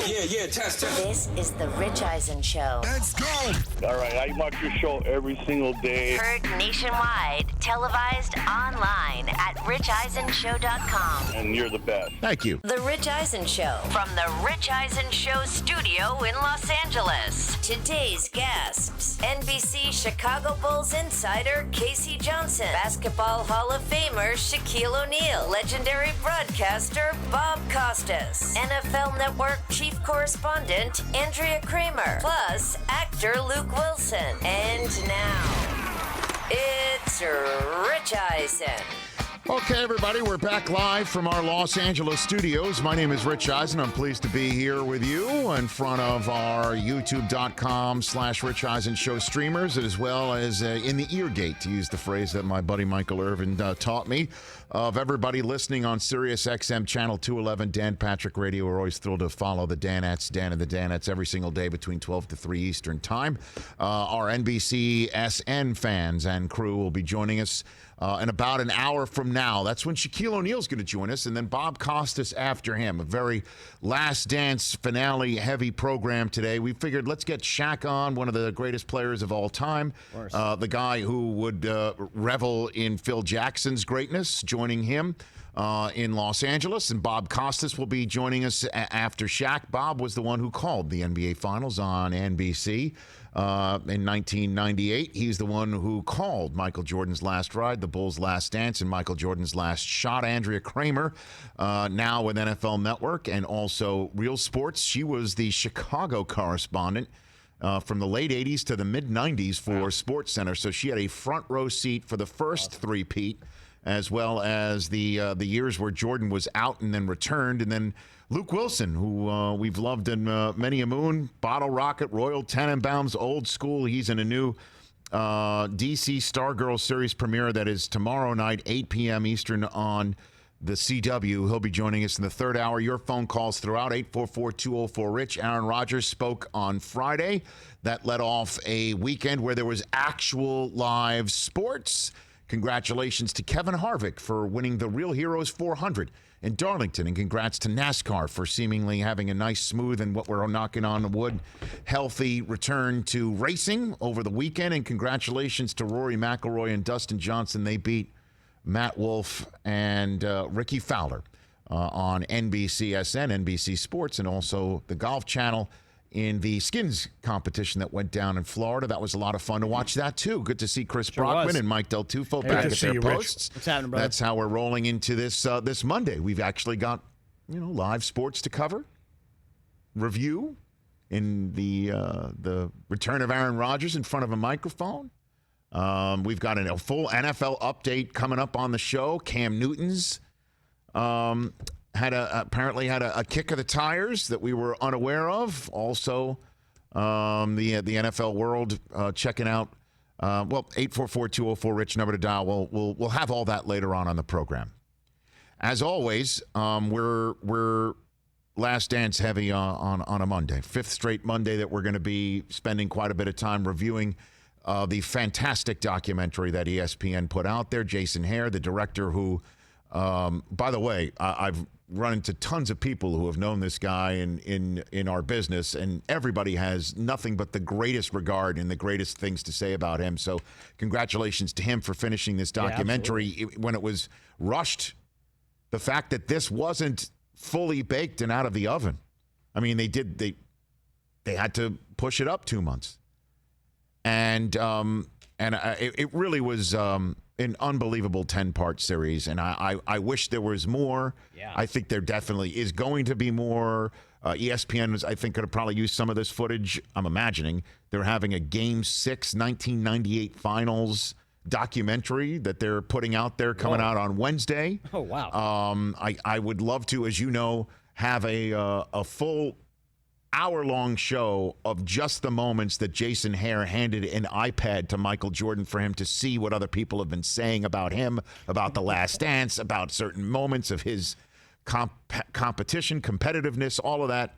Yeah, test. This is the Rich Eisen Show. Let's go. All right, I watch your show every single day. Heard nationwide, televised online at richeisenshow.com. And you're the best. Thank you. The Rich Eisen Show from the Rich Eisen Show studio in Los Angeles. Today's guests: NBC Chicago Bulls insider Casey Johnson, Basketball Hall of Famer Shaquille O'Neal, legendary broadcaster Bob Costas, NFL Network chief correspondent Andrea Kremer, plus actor Luke Wilson. And now, it's Rich Eisen. Okay, everybody, we're back live from our Los Angeles studios. My name is Rich Eisen. I'm pleased to be here with you in front of our youtube.com/Rich Eisen Show streamers, as well as in the ear gate, to use the phrase that my buddy Michael Irvin taught me, of everybody listening on Sirius XM Channel 211, Dan Patrick Radio. We're always thrilled to follow the Danettes, Dan and the Danettes, every single day between 12 to 3 Eastern Time. Our NBCSN fans and crew will be joining us in about an hour from now. That's when Shaquille O'Neal's going to join us, and then Bob Costas after him. A very last dance finale heavy program today. We figured let's get Shaq on, one of the greatest players of all time. The guy who would revel in Phil Jackson's greatness, joining him in Los Angeles. And Bob Costas will be joining us after Shaq. Bob was the one who called the NBA Finals on NBC. In 1998, he's the one who called Michael Jordan's last ride, the Bulls' last dance, and Michael Jordan's last shot. Andrea Kremer, now with NFL Network and also Real Sports. She was the Chicago correspondent from the late 80s to the mid-90s for SportsCenter. So she had a front row seat for the first three-peat, as well as the years where Jordan was out and then returned, and then Luke Wilson, who we've loved in many a moon, Bottle Rocket, Royal Tenenbaums, Old School. He's in a new DC Stargirl series premiere that is tomorrow night, 8 p.m. Eastern on the CW. He'll be joining us in the third hour. Your phone calls throughout, 844-204-RICH. Aaron Rodgers spoke on Friday. That led off a weekend where there was actual live sports. Congratulations to Kevin Harvick for winning the Real Heroes 400 in Darlington, and congrats to NASCAR for seemingly having a nice, smooth, and what we're knocking on the wood, healthy return to racing over the weekend. And congratulations to Rory McIlroy and Dustin Johnson. They beat Matt Wolff and Ricky Fowler on NBCSN, NBC Sports, and also the Golf Channel in the skins competition that went down in Florida. That was a lot of fun to watch that, too. Good to see Chris Brockman and Mike Del Tufo back at their posts. What's happening, brother? That's how we're rolling into this Monday. We've actually got, live sports to cover, review, in the return of Aaron Rodgers in front of a microphone. We've got a full NFL update coming up on the show. Cam Newton's apparently had a kick of the tires that we were unaware of. Also, the NFL world checking out. 844-204-RICH, number to dial. We'll have all that later on the program. As always, we're last dance heavy on a Monday, fifth straight Monday that we're going to be spending quite a bit of time reviewing the fantastic documentary that ESPN put out there. Jason Hare, the director, who, by the way, I've run into tons of people who have known this guy in our business, and everybody has nothing but the greatest regard and the greatest things to say about him. So congratulations to him for finishing this documentary when it was rushed. The fact that this wasn't fully baked and out of the oven. I mean, they had to push it up 2 months. And it really was an unbelievable 10-part series, and I wish there was more. Yeah. I think there definitely is going to be more. ESPN is, I think, going to probably use some of this footage. I'm imagining they're having a Game 6 1998 Finals documentary that they're putting out there coming out on Wednesday. Oh, wow. I would love to, as you know, have a full hour-long show of just the moments that Jason Hare handed an iPad to Michael Jordan for him to see what other people have been saying about him, about The Last Dance, about certain moments of his competition, competitiveness, all of that.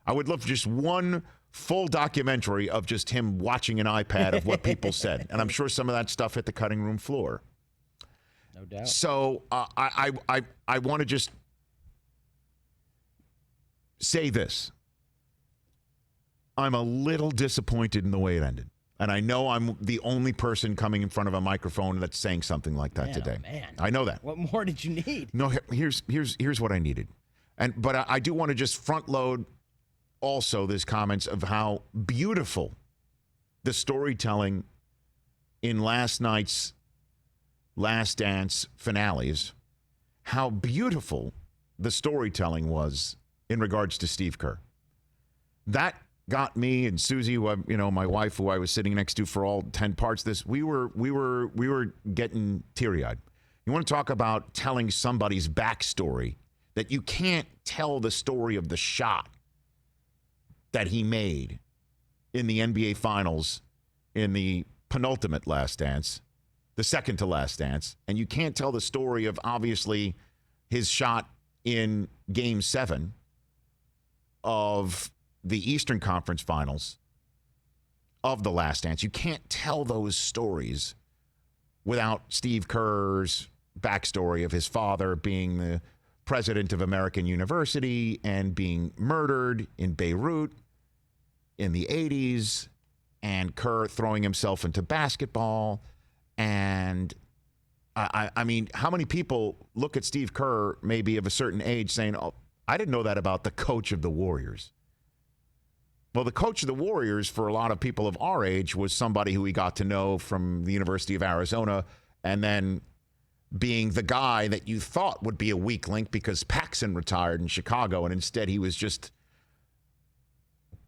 I would love just one full documentary of just him watching an iPad of what people said. And I'm sure some of that stuff hit the cutting room floor. No doubt. So I want to just say this. I'm a little disappointed in the way it ended. And I know I'm the only person coming in front of a microphone that's saying something like that today. Man. I know that. What more did you need? No, here's what I needed. But I do want to just front load also this comments of how beautiful the storytelling in last night's Last Dance finales, how beautiful the storytelling was in regards to Steve Kerr. That got me and Susie, who, my wife, who I was sitting next to for all 10 parts of this, we were getting teary-eyed. You want to talk about telling somebody's backstory, that you can't tell the story of the shot that he made in the NBA Finals in the penultimate Last Dance, the second to Last Dance, and you can't tell the story of, obviously, his shot in Game 7 of the Eastern Conference Finals of the Last Dance. You can't tell those stories without Steve Kerr's backstory of his father being the president of American University and being murdered in Beirut in the 80s, and Kerr throwing himself into basketball. And I mean, how many people look at Steve Kerr, maybe of a certain age, saying, oh, I didn't know that about the coach of the Warriors. Well, the coach of the Warriors, for a lot of people of our age, was somebody who we got to know from the University of Arizona, and then being the guy that you thought would be a weak link because Paxson retired in Chicago, and instead he was just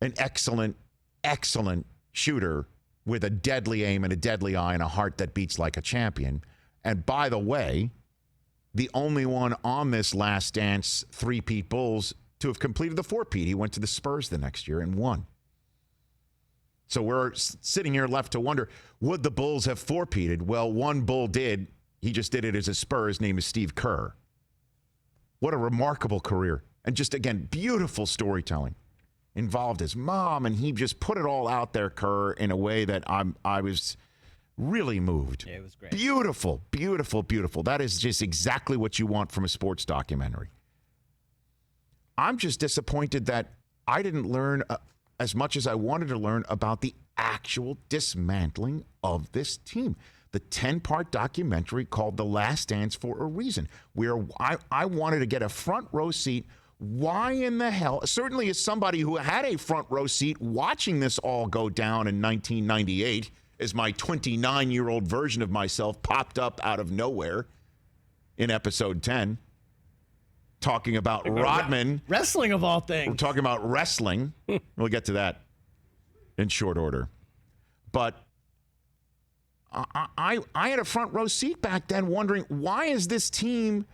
an excellent, excellent shooter with a deadly aim and a deadly eye and a heart that beats like a champion. And by the way, the only one on this Last Dance three-peat Bulls to have completed the four-peat. He went to the Spurs the next year and won. So we're sitting here left to wonder, would the Bulls have four-peated? Well, one Bull did. He just did it as a Spur. His name is Steve Kerr. What a remarkable career. And just, again, beautiful storytelling. Involved his mom, and he just put it all out there, Kerr, in a way that I was really moved. Yeah, it was great. Beautiful, beautiful, beautiful. That is just exactly what you want from a sports documentary. I'm just disappointed that I didn't learn as much as I wanted to learn about the actual dismantling of this team. The 10-part documentary called The Last Dance for a reason, where I wanted to get a front row seat. Why in the hell, certainly as somebody who had a front row seat watching this all go down in 1998, as my 29-year-old version of myself popped up out of nowhere in episode 10, talking about Rodman. Wrestling of all things. We're talking about wrestling. We'll get to that in short order. But I had a front row seat back then wondering, why is this team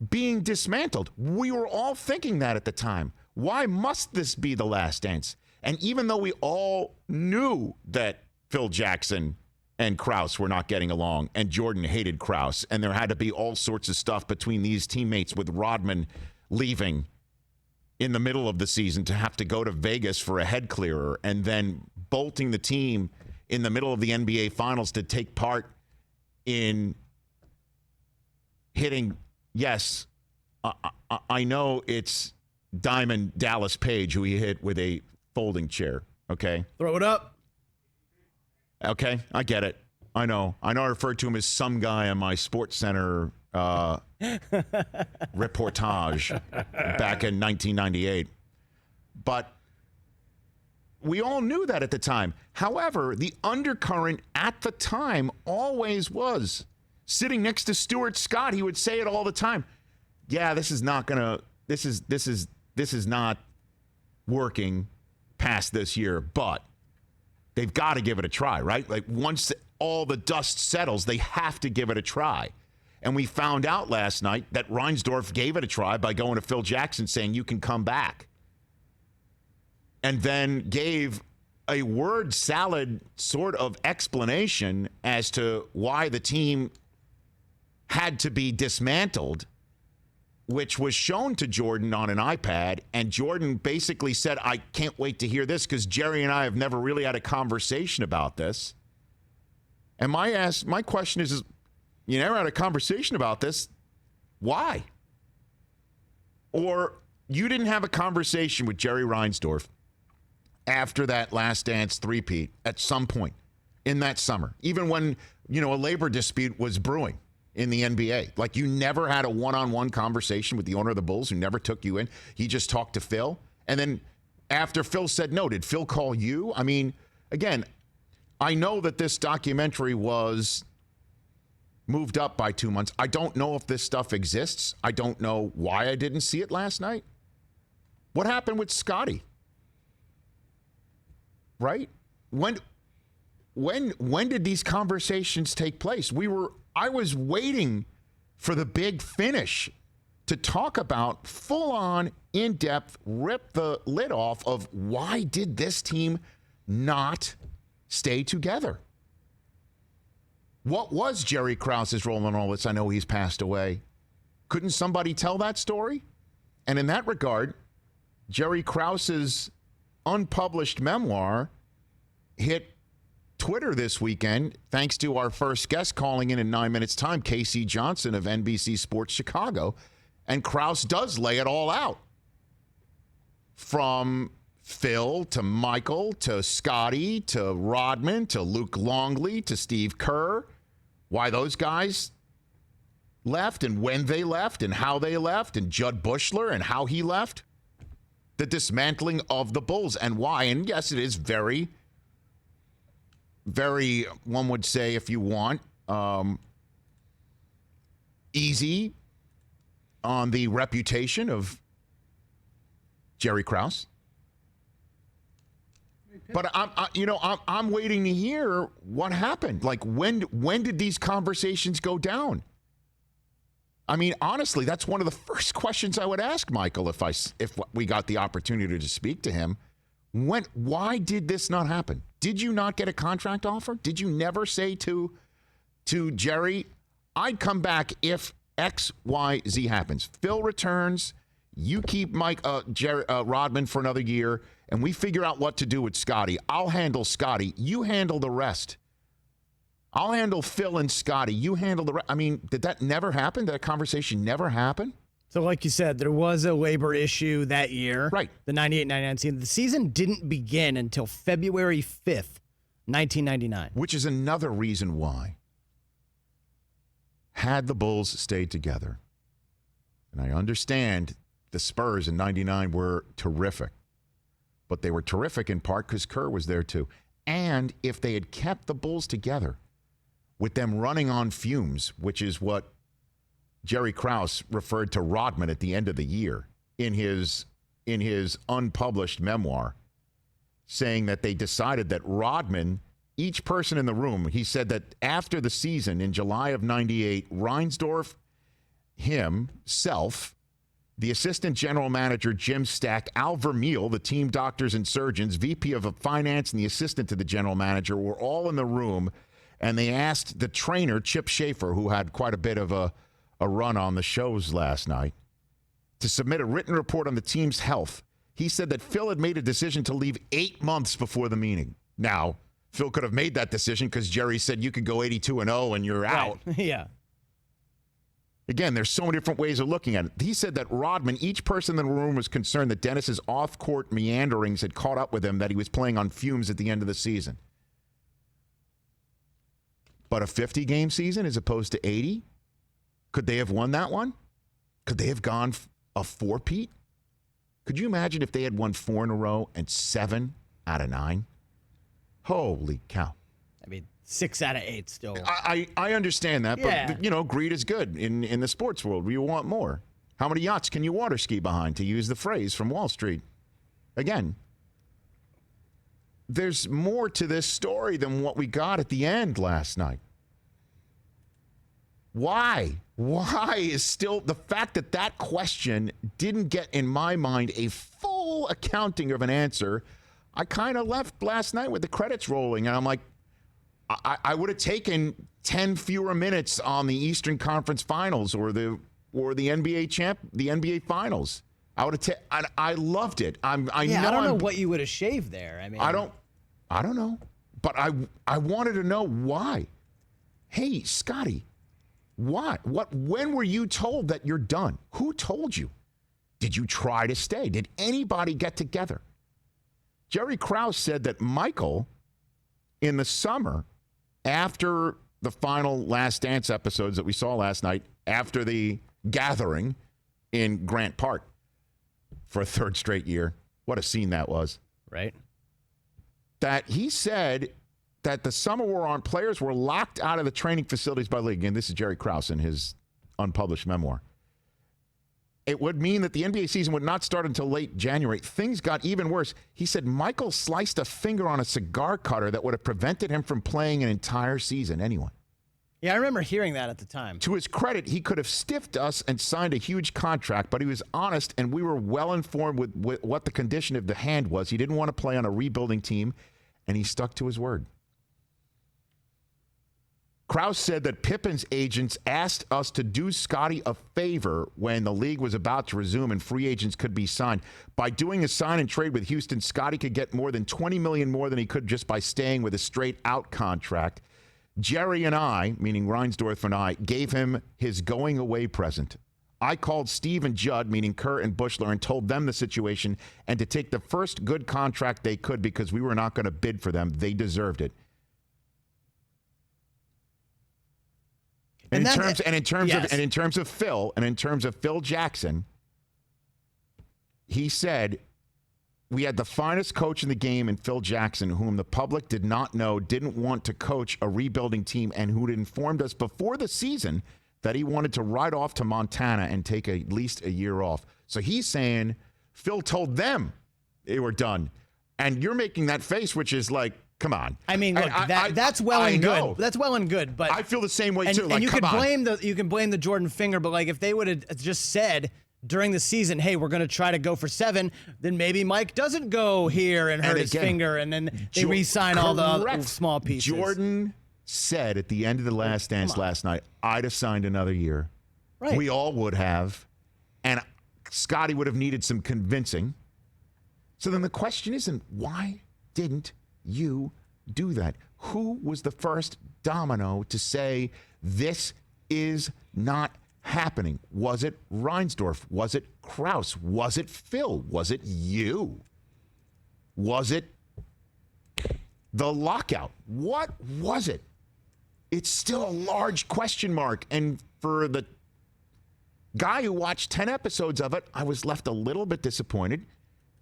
being dismantled? We were all thinking that at the time. Why must this be the Last Dance? And even though we all knew that Phil Jackson and Krause were not getting along, and Jordan hated Krause, and there had to be all sorts of stuff between these teammates, with Rodman leaving in the middle of the season to have to go to Vegas for a head clearer, and then bolting the team in the middle of the NBA Finals to take part in hitting, yes, I know it's Diamond Dallas Page who he hit with a folding chair, okay? Throw it up. Okay, I get it. I know. I referred to him as some guy on my Sports Center reportage back in 1998. But we all knew that at the time. However, the undercurrent at the time always was, sitting next to Stuart Scott, he would say it all the time. Yeah, this is not working past this year, but they've got to give it a try, right? Like, once all the dust settles, they have to give it a try. And we found out last night that Reinsdorf gave it a try by going to Phil Jackson saying, you can come back. And then gave a word salad sort of explanation as to why the team had to be dismantled, which was shown to Jordan on an iPad. And Jordan basically said, I can't wait to hear this, because Jerry and I have never really had a conversation about this. And my question is, you never had a conversation about this. Why? Or you didn't have a conversation with Jerry Reinsdorf after that Last Dance three-peat at some point in that summer, even when, a labor dispute was brewing in the NBA. Like, you never had a one-on-one conversation with the owner of the Bulls who never took you in. He just talked to Phil. And then after Phil said no, did Phil call you? I mean, again, I know that this documentary was moved up by 2 months. I don't know if this stuff exists. I don't know why I didn't see it last night. What happened with Scotty? Right? When did these conversations take place? I was waiting for the big finish to talk about full-on, in-depth, rip the lid off of why did this team not stay together? What was Jerry Krause's role in all this? I know he's passed away. Couldn't somebody tell that story? And in that regard, Jerry Krause's unpublished memoir hit Twitter this weekend, thanks to our first guest calling in 9 minutes' time, Casey Johnson of NBC Sports Chicago. And Krause does lay it all out. From Phil to Michael to Scotty to Rodman to Luke Longley to Steve Kerr, why those guys left and when they left and how they left, and Judd Bushler and how he left. The dismantling of the Bulls and why. And yes, it is very, very, one would say, if you want, easy on the reputation of Jerry Krause. But I'm waiting to hear what happened. Like, when did these conversations go down? I mean, honestly, that's one of the first questions I would ask Michael if we got the opportunity to speak to him. Why did this not happen? Did you not get a contract offer? Did you never say to Jerry, I'd come back if X, Y, Z happens? Phil returns, you keep Rodman for another year, and we figure out what to do with Scotty. I'll handle Scotty. You handle the rest. I'll handle Phil and Scotty. You handle the rest. I mean, did that never happen? Did that conversation never happen? So like you said, there was a labor issue that year. Right. The 98-99 season. The season didn't begin until February 5th, 1999. Which is another reason why, had the Bulls stayed together, and I understand the Spurs in 99 were terrific, but they were terrific in part because Kerr was there too. And if they had kept the Bulls together with them running on fumes, which is what Jerry Krause referred to Rodman at the end of the year in his unpublished memoir, saying that they decided that Rodman, each person in the room, he said that after the season in July of 98, Reinsdorf, himself, the assistant general manager, Jim Stack, Al Vermeil, the team doctors and surgeons, VP of finance, and the assistant to the general manager were all in the room, and they asked the trainer, Chip Schaefer, who had quite a bit of a run on the shows last night, to submit a written report on the team's health. He said that Phil had made a decision to leave 8 months before the meeting. Now, Phil could have made that decision because Jerry said you could go 82-0 and you're out. Yeah. Again, there's so many different ways of looking at it. He said that Rodman, each person in the room was concerned that Dennis's off-court meanderings had caught up with him, that he was playing on fumes at the end of the season. But a 50-game season as opposed to 80? Could they have won that one? Could they have gone a four-peat? Could you imagine if they had won 4 in a row and 7 out of 9? Holy cow. I mean, 6 out of 8 still. I understand that, Yeah. but, greed is good in the sports world. We want more. How many yachts can you water ski behind, to use the phrase from Wall Street? Again, there's more to this story than what we got at the end last night. Why? Why is still the fact that question didn't get, in my mind, a full accounting of an answer? I kind of left last night with the credits rolling, and I'm like, I would have taken 10 fewer minutes on the Eastern Conference Finals or the NBA Finals. I would have. I loved it. I don't know what you would have shaved there. I mean, I don't know, but I wanted to know why. Hey, Scotty. Why? When were you told that you're done? Who told you? Did you try to stay? Did anybody get together Jerry Krause said that Michael, in the summer, after the final Last Dance episodes that we saw last night, after the gathering in Grant Park for a third straight year, what a scene that was. Right. That he said that the summer war on players were locked out of the training facilities by the league. Again, this is Jerry Krause in his unpublished memoir. It would mean that the NBA season would not start until late January. Things got even worse. He said Michael sliced a finger on a cigar cutter that would have prevented him from playing an entire season anyway. Yeah, I remember hearing that at the time. To his credit, he could have stiffed us and signed a huge contract, but he was honest, and we were well informed with what the condition of the hand was. He didn't want to play on a rebuilding team, and he stuck to his word. Krause said that Pippen's agents asked us to do Scottie a favor when the league was about to resume and free agents could be signed. By doing a sign and trade with Houston, Scottie could get more than $20 million more than he could just by staying with a straight-out contract. Jerry and I, meaning Reinsdorf and I, gave him his going-away present. I called Steve and Judd, meaning Kerr and Bushler, and told them the situation and to take the first good contract they could because we were not going to bid for them. They deserved it. And in terms of Phil Jackson, he said we had the finest coach in the game in Phil Jackson, whom the public did not know, didn't want to coach a rebuilding team, and who had informed us before the season that he wanted to ride off to Montana and take at least a year off. So he's saying Phil told them they were done. And you're making that face, which is like, come on. I mean, look, that's well and good. That's well and good, but I feel the same way too. And you can blame the Jordan finger, but like if they would have just said during the season, hey, we're going to try to go for 7, then maybe Mike doesn't go here and hurt his finger, and then they re-sign all the other small pieces. Jordan said at the end of the Last Dance last night, I'd have signed another year. Right. We all would have, and Scottie would have needed some convincing. So then the question isn't, why didn't you do that? Who was the first domino to say this is not happening? Was it Reinsdorf? Was it Krause? Was it Phil? Was it you? Was it the lockout? What was it? It's still a large question mark. And for the guy who watched 10 episodes of it, I was left a little bit disappointed.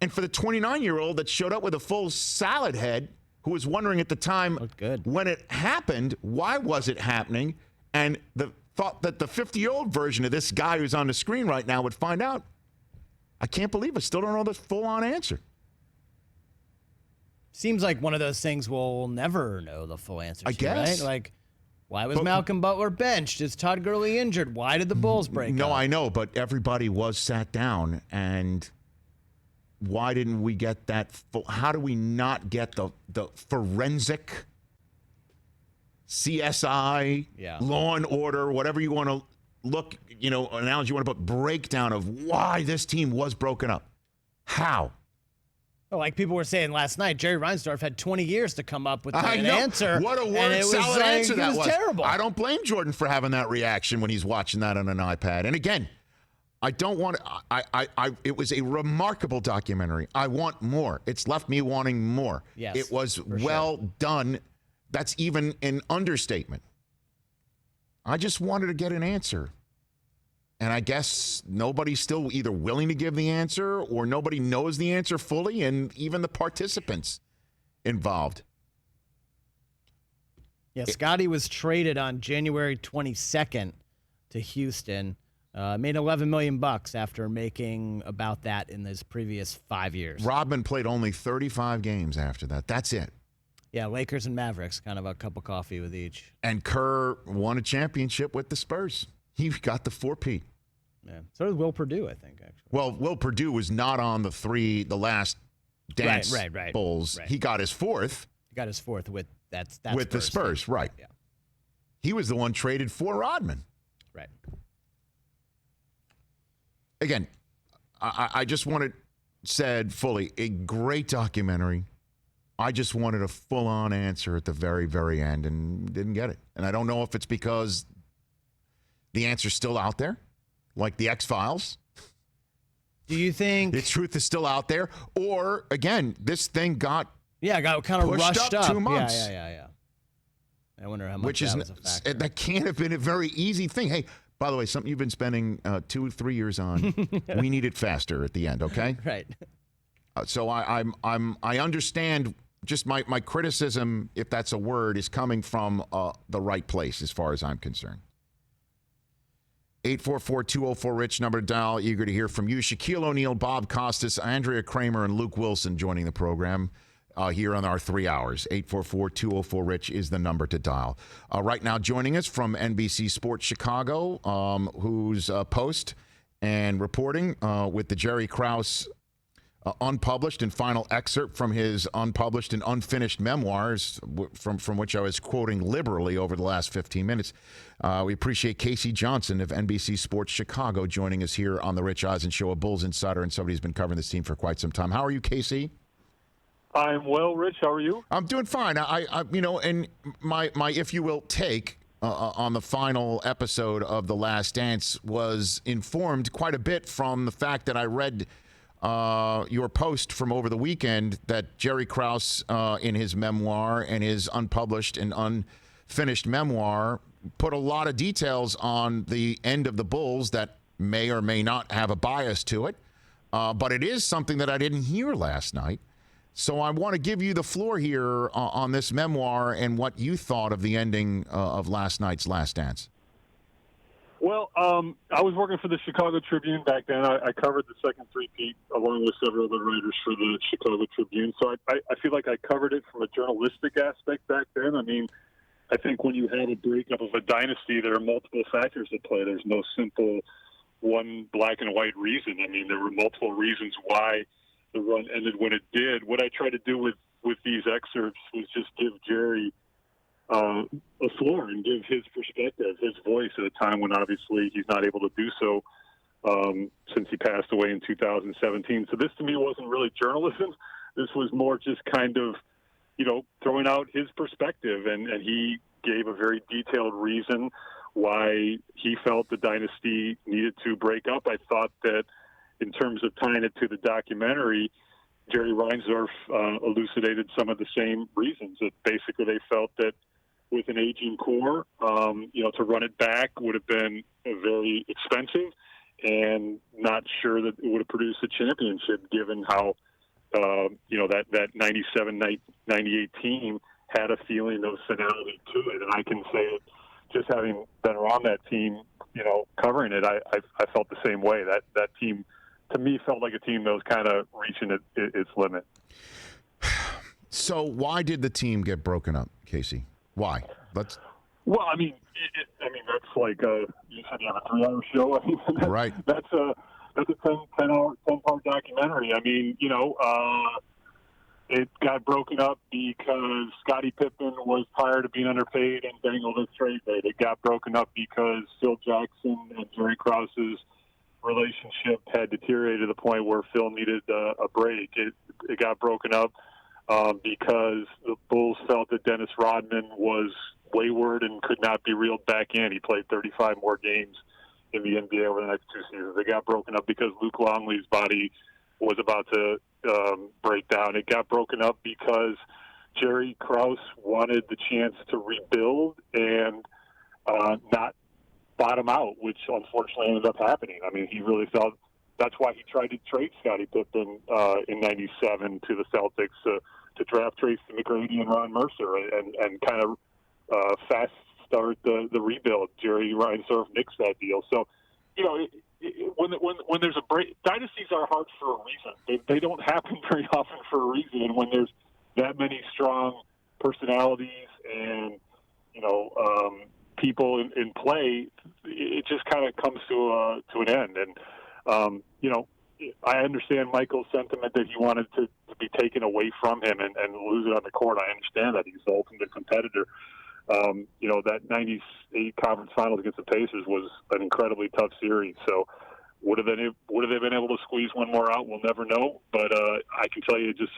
And for the 29-year-old that showed up with a full salad head, who was wondering at the time when it happened, why was it happening, and the thought that the 50-year-old version of this guy who's on the screen right now would find out. I can't believe I still don't know the full-on answer. Seems like one of those things we'll never know the full answer to, I guess. right? Like, why was Malcolm Butler benched? Is Todd Gurley injured? Why did the Bulls break up? No, I know, but everybody was sat down, and why didn't we get that full? How do we not get the forensic CSI, Law and Order, whatever you want to look, analogy you want to put, breakdown of why this team was broken up? How? Well, like people were saying last night, Jerry Reinsdorf had 20 years to come up with an answer. What a word salad answer that was. Terrible. I don't blame Jordan for having that reaction when he's watching that on an iPad. And again, I don't want to, it was a remarkable documentary. I want more. It's left me wanting more. Yes, it was well done. That's even an understatement. I just wanted to get an answer. And I guess nobody's still either willing to give the answer or nobody knows the answer fully, and even the participants involved. Yeah, Scottie was traded on January 22nd to Houston. Made $11 million after making about that in his previous 5 years. Rodman played only 35 games after that. That's it. Yeah, Lakers and Mavericks, kind of a cup of coffee with each. And Kerr won a championship with the Spurs. He got the 4-peat. Yeah. So did Will Perdue, I think, actually. Well, Will Perdue was not on the last Dance Bulls. Right. He got his 4th. He got his 4th with the Spurs, right. Yeah. He was the one traded for Rodman. Right. Again, I just said fully, a great documentary. I just wanted a full-on answer at the very, very end and didn't get it. And I don't know if it's because the answer's still out there, like the X-Files. Do you think the truth is still out there? Or, again, this thing got kind of rushed up 2 months. Yeah. I wonder how much Which that was a factor. That can't have been a very easy thing. Hey, by the way, something you've been spending 2 or 3 years on, we need it faster at the end, okay? Right. So I understand just my criticism, if that's a word, is coming from the right place as far as I'm concerned. 844-204-RICH, number to dial. Eager to hear from you. Shaquille O'Neal, Bob Costas, Andrea Kremer, and Luke Wilson joining the program here on our 3 hours. 844-204-RICH is the number to dial. Right now joining us from NBC Sports Chicago, whose post and reporting with the Jerry Krause unpublished and final excerpt from his unpublished and unfinished memoirs, from which I was quoting liberally over the last 15 minutes. We appreciate Casey Johnson of NBC Sports Chicago joining us here on the Rich Eisen Show, a Bulls insider and somebody who's been covering this team for quite some time. How are you, Casey? I'm well, Rich. How are you? I'm doing fine. I and my if you will take on the final episode of The Last Dance was informed quite a bit from the fact that I read your post from over the weekend that Jerry Krause, in his memoir and his unpublished and unfinished memoir, put a lot of details on the end of the Bulls that may or may not have a bias to it. But it is something that I didn't hear last night. So I want to give you the floor here on this memoir and what you thought of the ending of last night's Last Dance. Well, I was working for the Chicago Tribune back then. I covered the second three-peat along with several other writers for the Chicago Tribune. So I feel like I covered it from a journalistic aspect back then. I mean, I think when you have a breakup of a dynasty, there are multiple factors at play. There's no simple one black and white reason. I mean, there were multiple reasons why the run ended when it did. What I tried to do with these excerpts was just give Jerry a floor and give his perspective, his voice at a time when obviously he's not able to do so since he passed away in 2017. So this to me wasn't really journalism. This was more just kind of, throwing out his perspective. And he gave a very detailed reason why he felt the dynasty needed to break up. I thought that in terms of tying it to the documentary, Jerry Reinsdorf elucidated some of the same reasons. That basically they felt that with an aging core, to run it back would have been very expensive and not sure that it would have produced a championship given how, that 97-98 team had a feeling of finality to it. And I can say it, just having been around that team, covering it, I felt the same way. That team, to me, felt like a team that was kind of reaching its limit. So why did the team get broken up, Casey? Why? Well, I mean, that's like you said you have a 3-hour show. I mean, right. That's a 10-part documentary. I mean, it got broken up because Scottie Pippen was tired of being underpaid and dangled his trade bait. It got broken up because Phil Jackson and Jerry Krause's relationship had deteriorated to the point where Phil needed a break. It got broken up because the Bulls felt that Dennis Rodman was wayward and could not be reeled back in. He played 35 more games in the NBA over the next 2 seasons. They got broken up because Luke Longley's body was about to break down. It got broken up because Jerry Krause wanted the chance to rebuild and not bottom out, which unfortunately ended up happening. I mean, he really felt that's why he tried to trade Scottie Pippen in '97 to the Celtics to draft Tracy McGrady and Ron Mercer and kind of fast start the rebuild. Jerry Reinsdorf nixed that deal. So, when there's a break, dynasties are hard for a reason. They don't happen very often for a reason. And when there's that many strong personalities and people in play, it just kind of comes to an end. And I understand Michael's sentiment that he wanted to be taken away from him and lose it on the court. I understand that he's the ultimate competitor. That 98 conference finals against the Pacers was an incredibly tough series. So would have they been able to squeeze one more out? We'll never know. But I can tell you, just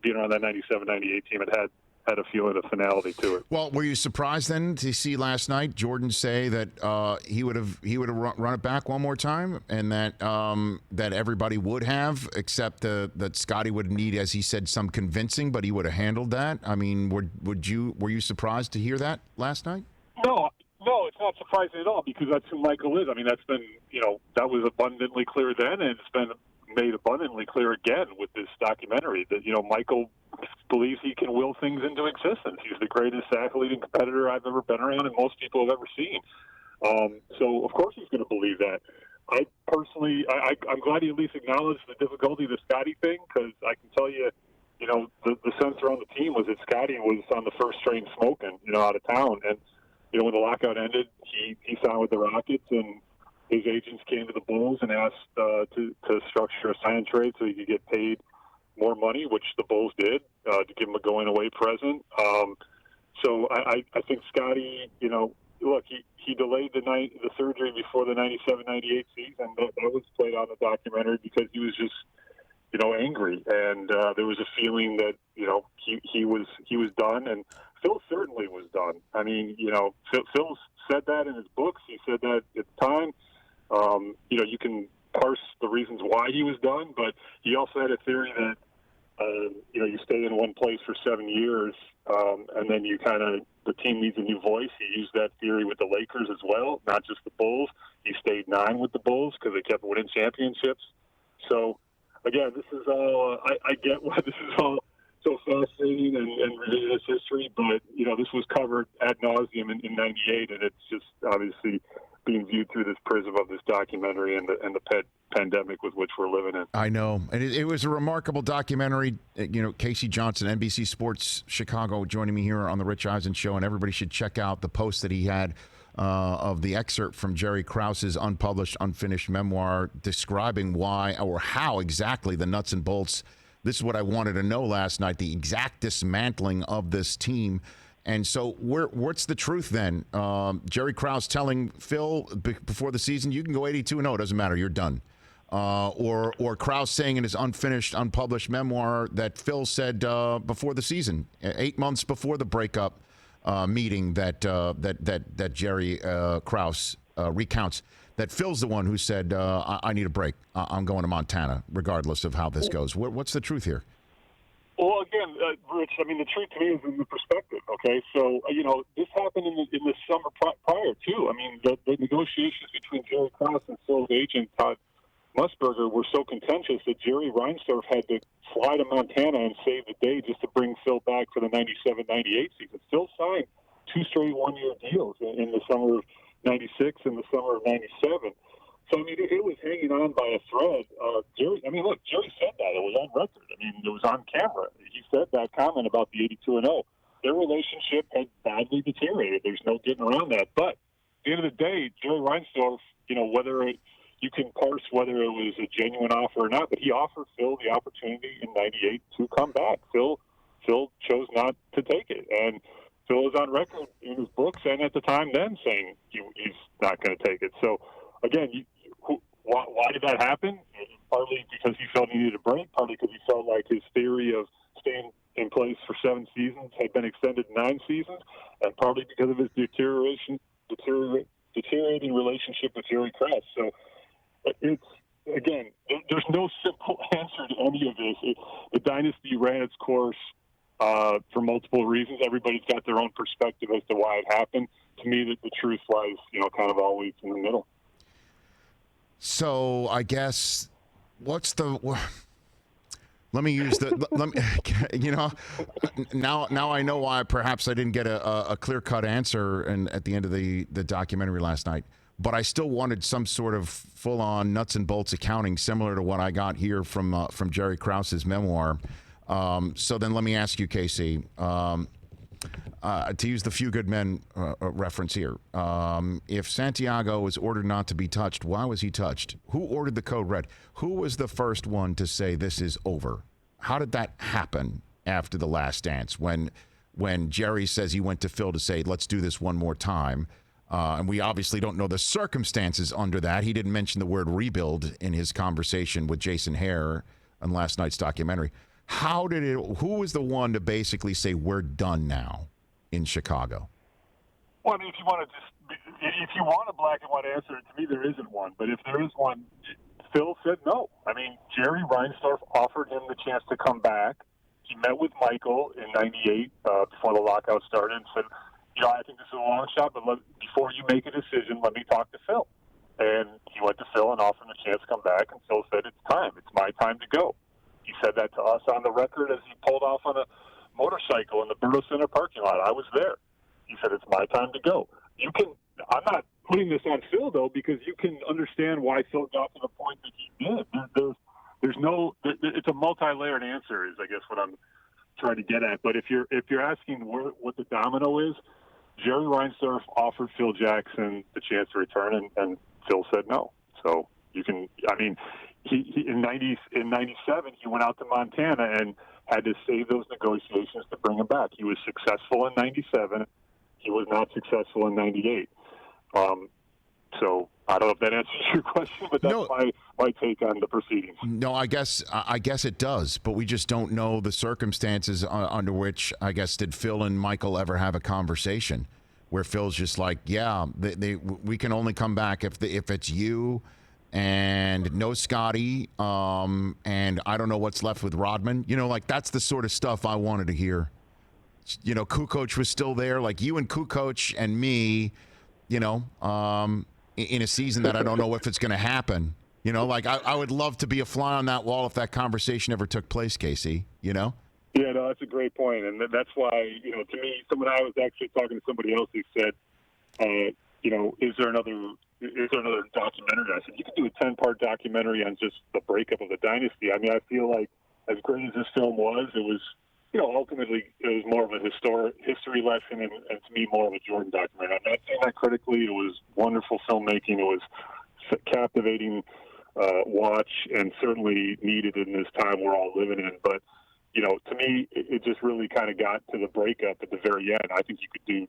being around that 97-98 team, it had had a feeling of finality to it. Well, were you surprised then to see last night Jordan say that he would have run it back one more time, and that that everybody would have, except that Scotty would need, as he said, some convincing, but he would have handled that? I mean, were you surprised to hear that last night? No, it's not surprising at all, because that's who Michael is. I mean, that's been, that was abundantly clear then, and it's been made abundantly clear again with this documentary that, Michael believes he can will things into existence. He's the greatest athlete and competitor I've ever been around and most people have ever seen. So, of course, he's going to believe that. I personally, I'm glad he at least acknowledged the difficulty of the Scotty thing, because I can tell you, the sense around the team was that Scotty was on the first train smoking, out of town. And, when the lockout ended, he signed with the Rockets, and his agents came to the Bulls and asked to structure a sign and trade so he could get paid more money, which the Bulls did, to give him a going-away present. So I think Scotty, look, he delayed the surgery before the 97-98 season. That was played on the documentary because he was just, angry, and there was a feeling that he was done, and Phil certainly was done. I mean, Phil said that in his books. He said that at the time. You can parse the reasons why he was done, but he also had a theory that you stay in one place for 7 years, and then the team needs a new voice. He used that theory with the Lakers as well, not just the Bulls. He stayed 9 with the Bulls because they kept winning championships. So, again, this is all, I get why this is all so fascinating and revisionist history, but, this was covered ad nauseum in 98, and it's just obviously being viewed through this prism of this documentary and the pandemic with which we're living in. I know. And it was a remarkable documentary. Casey Johnson, NBC Sports Chicago, joining me here on the Rich Eisen Show, and everybody should check out the post that he had of the excerpt from Jerry Krause's unpublished, unfinished memoir describing why or how exactly the nuts and bolts. This is what I wanted to know last night, the exact dismantling of this team. And so what's the truth then? Jerry Krause telling Phil before the season, you can go 82-0, doesn't matter, you're done. Or Krause saying in his unfinished, unpublished memoir that Phil said before the season, 8 months before the breakup meeting that Jerry Krause recounts, that Phil's the one who said, I need a break. I'm going to Montana, regardless of how this goes. What's the truth here? Well, again, Rich, I mean, the truth to me is in the perspective, okay? So, this happened in the summer prior, too. I mean, the negotiations between Jerry Krause and Phil's agent, Todd Musburger, were so contentious that Jerry Reinsdorf had to fly to Montana and save the day just to bring Phil back for the 97-98 season. Phil signed 2 straight one-year deals in the summer of 96 and the summer of 97. So, I mean, it was hanging on by a thread. Jerry said that. It was on record. I mean, it was on camera. He said that comment about the 82-0. Their relationship had badly deteriorated. There's no getting around that. But at the end of the day, Jerry Reinsdorf, you can parse whether it was a genuine offer or not, but he offered Phil the opportunity in 98 to come back. Phil chose not to take it. And Phil is on record in his books and at the time then saying he's not going to take it. So, again, why did that happen? Partly because he felt he needed a break, partly because he felt like his theory of staying in place for 7 seasons had been extended 9 seasons, and partly because of his deteriorating relationship with Jerry Krause. So there's no simple answer to any of this. The dynasty ran its course for multiple reasons. Everybody's got their own perspective as to why it happened. To me, the truth lies, kind of always in the middle. So I guess let me use now I know why perhaps I didn't get a clear-cut answer at the end of the documentary last night, but I still wanted some sort of full-on nuts and bolts accounting similar to what I got here from Jerry Krause's memoir. So then let me ask you, Casey, to use the Few Good Men reference here, if Santiago was ordered not to be touched, why was he touched? Who ordered the code red? Who was the first one to say this is over? How did that happen after the last dance when Jerry says he went to Phil to say, let's do this one more time? And we obviously don't know the circumstances under that. He didn't mention the word rebuild in his conversation with Jason Hare on last night's documentary. Who was the one to basically say we're done now in Chicago? Well, I mean, if you want a black and white answer, to me there isn't one. But if there is one, Phil said no. I mean, Jerry Reinsdorf offered him the chance to come back. He met with Michael in '98 before the lockout started and said, I think this is a long shot, but before you make a decision, let me talk to Phil. And he went to Phil and offered him a chance to come back, and Phil said, it's time. It's my time to go. He said that to us on the record as he pulled off on a motorcycle in the Berto Center parking lot. I was there. He said, it's my time to go. I'm not putting this on Phil, though, because you can understand why Phil got to the point that he did. It's a multi-layered answer is, I guess, what I'm trying to get at. But if you're asking what the domino is, Jerry Reinsdorf offered Phil Jackson the chance to return, and Phil said no. So you can, I mean, he in '97 he went out to Montana and had to save those negotiations to bring him back. He was successful in '97. He was not successful in '98. So I don't know if that answers your question, but that's my take on the proceedings. No, I guess it does, but we just don't know the circumstances under which, I guess, did Phil and Michael ever have a conversation where Phil's just like, yeah, we can only come back if it's you and no Scotty, and I don't know what's left with Rodman. Like that's the sort of stuff I wanted to hear. Kukoc was still there, like you and Kukoc and me, in a season that I don't know if it's going to happen. Like I would love to be a fly on that wall if that conversation ever took place, Casey, Yeah, no, that's a great point. And that's why, to me, when I was actually talking to somebody else who said, is there another documentary? I said, you could do a 10-part documentary on just the breakup of the dynasty. I mean, I feel like as great as this film was, it was, ultimately it was more of a history lesson and to me more of a Jordan documentary. I'm not saying that critically. It was wonderful filmmaking. It was captivating watch and certainly needed in this time we're all living in. But, to me, it just really kind of got to the breakup at the very end. I think you could do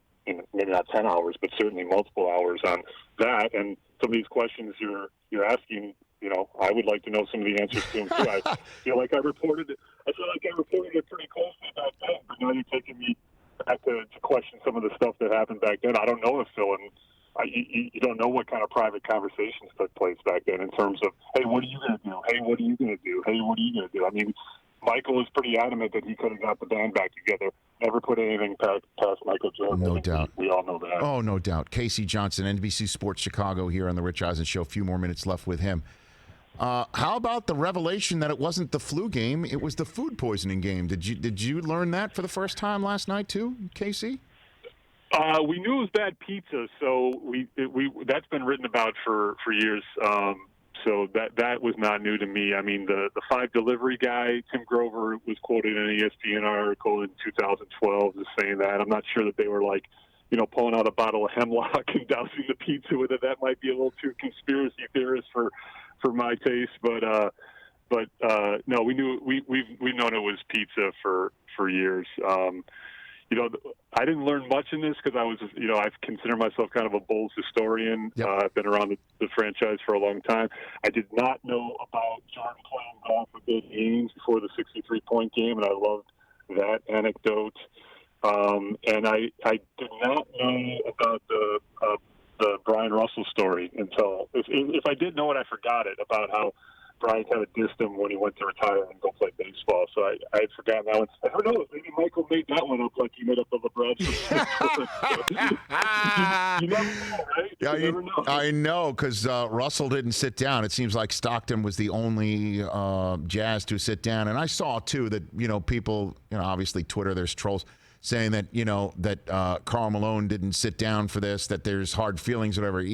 maybe not 10 hours, but certainly multiple hours on that. And some of these questions you're asking, I would like to know some of the answers to them too. I feel like I reported it pretty closely back then, but now you're taking me back to question some of the stuff that happened back then. I don't know if Phil and you don't know what kind of private conversations took place back then in terms of, hey, what are you going to do? Hey, what are you going to do? Hey, what are you going to do? I mean, Michael was pretty adamant that he could have got the band back together. Never put anything past Michael Jordan. No doubt. We all know that. Oh, no doubt. Casey Johnson, NBC Sports Chicago here on the Rich Eisen Show. A few more minutes left with him. How about the revelation that it wasn't the flu game, it was the food poisoning game? Did you learn that for the first time last night too, Casey? We knew it was bad pizza, so we that's been written about for years. So that was not new to me. I mean, the 5 delivery guy, Tim Grover, was quoted in an ESPN article in 2012 as saying that. I'm not sure that they were like, pulling out a bottle of hemlock and dousing the pizza with it. That might be a little too conspiracy theorist for my taste, but no, we knew we've known it was pizza for years. I didn't learn much in this because I was, I've considered myself kind of a Bulls historian. Yep. I've been around the franchise for a long time. I did not know about Jordan playing golf with Bill Gaines before the 63-point game, and I loved that anecdote. And I did not know about the Brian Russell story until if I did know it, I forgot it, about how Brian kind of dissed him when he went to retire and go play baseball. So I had forgotten that one. Who knows? Maybe Michael made that one up like he made up the LeBron. You never know, right? Yeah, you never know. I know, because Russell didn't sit down. It seems like Stockton was the only Jazz to sit down. And I saw, too, that, people, obviously Twitter, there's trolls saying that, that Karl Malone didn't sit down for this, that there's hard feelings, whatever.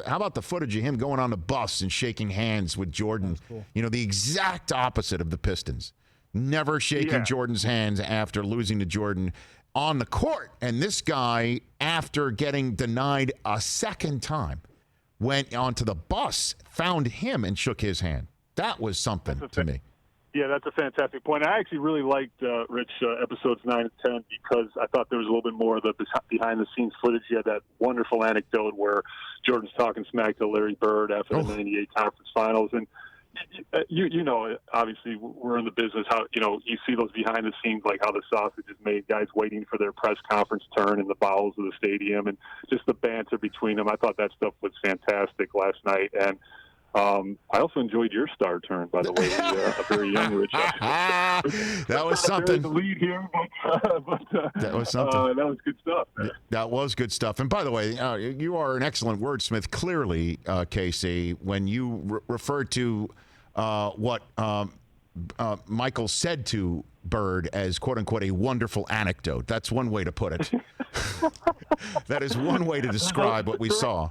How about the footage of him going on the bus and shaking hands with Jordan? Cool. The exact opposite of the Pistons. Never shaking Jordan's hands after losing to Jordan on the court. And this guy, after getting denied a second time, went onto the bus, found him, and shook his hand. That was something to me. Yeah, that's a fantastic point. I actually really liked, Rich, episodes 9 and 10 because I thought there was a little bit more of the behind-the-scenes footage. You had that wonderful anecdote where Jordan's talking smack to Larry Bird after the '98 conference finals. And, you know, obviously we're in the business. How you see those behind the scenes, like how the sausage is made, guys waiting for their press conference turn in the bowels of the stadium, and just the banter between them. I thought that stuff was fantastic last night, and I also enjoyed your star turn, by the way, a very young Rich. That was something. The lead here, but that was something. That was good stuff. That was good stuff. And by the way, you are an excellent wordsmith. Clearly, Casey, when you referred to what Michael said to Bird as "quote unquote" a wonderful anecdote. That's one way to put it. That is one way to describe what we saw.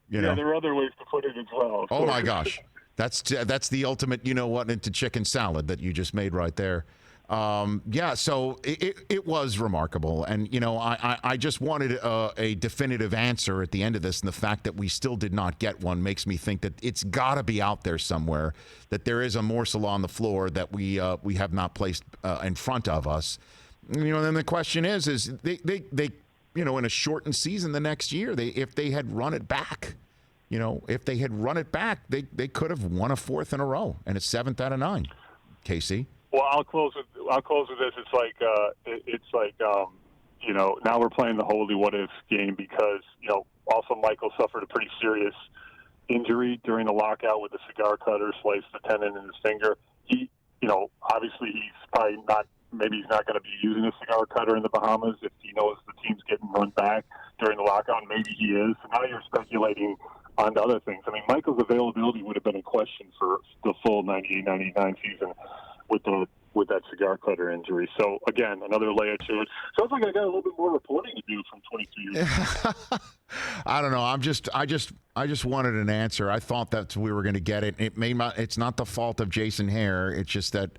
Yeah, there are other ways to put it as well. Oh my gosh, that's the ultimate, into chicken salad that you just made right there. So it was remarkable, and I just wanted a definitive answer at the end of this, and the fact that we still did not get one makes me think that it's got to be out there somewhere, that there is a morsel on the floor that we have not placed in front of us. Then the question is they in a shortened season the next year, if they had run it back, they could have won a fourth in a row, and it's 7th out of 9. Casey. Well, I'll close with this. It's like now we're playing the holy what if game because also Michael suffered a pretty serious injury during the lockout with the cigar cutter, sliced the tendon in his finger. He obviously he's probably not. Maybe he's not going to be using a cigar cutter in the Bahamas if he knows the team's getting run back during the lockout. Maybe he is. So now you're speculating on other things. I mean, Michael's availability would have been in question for the full 98-99 season with that cigar cutter injury. So, again, another layer to it. Sounds like I got a little bit more reporting to do from 22 years ago. I don't know. I just wanted an answer. I thought that we were going to get it. It's not the fault of Jason Hare. It's just that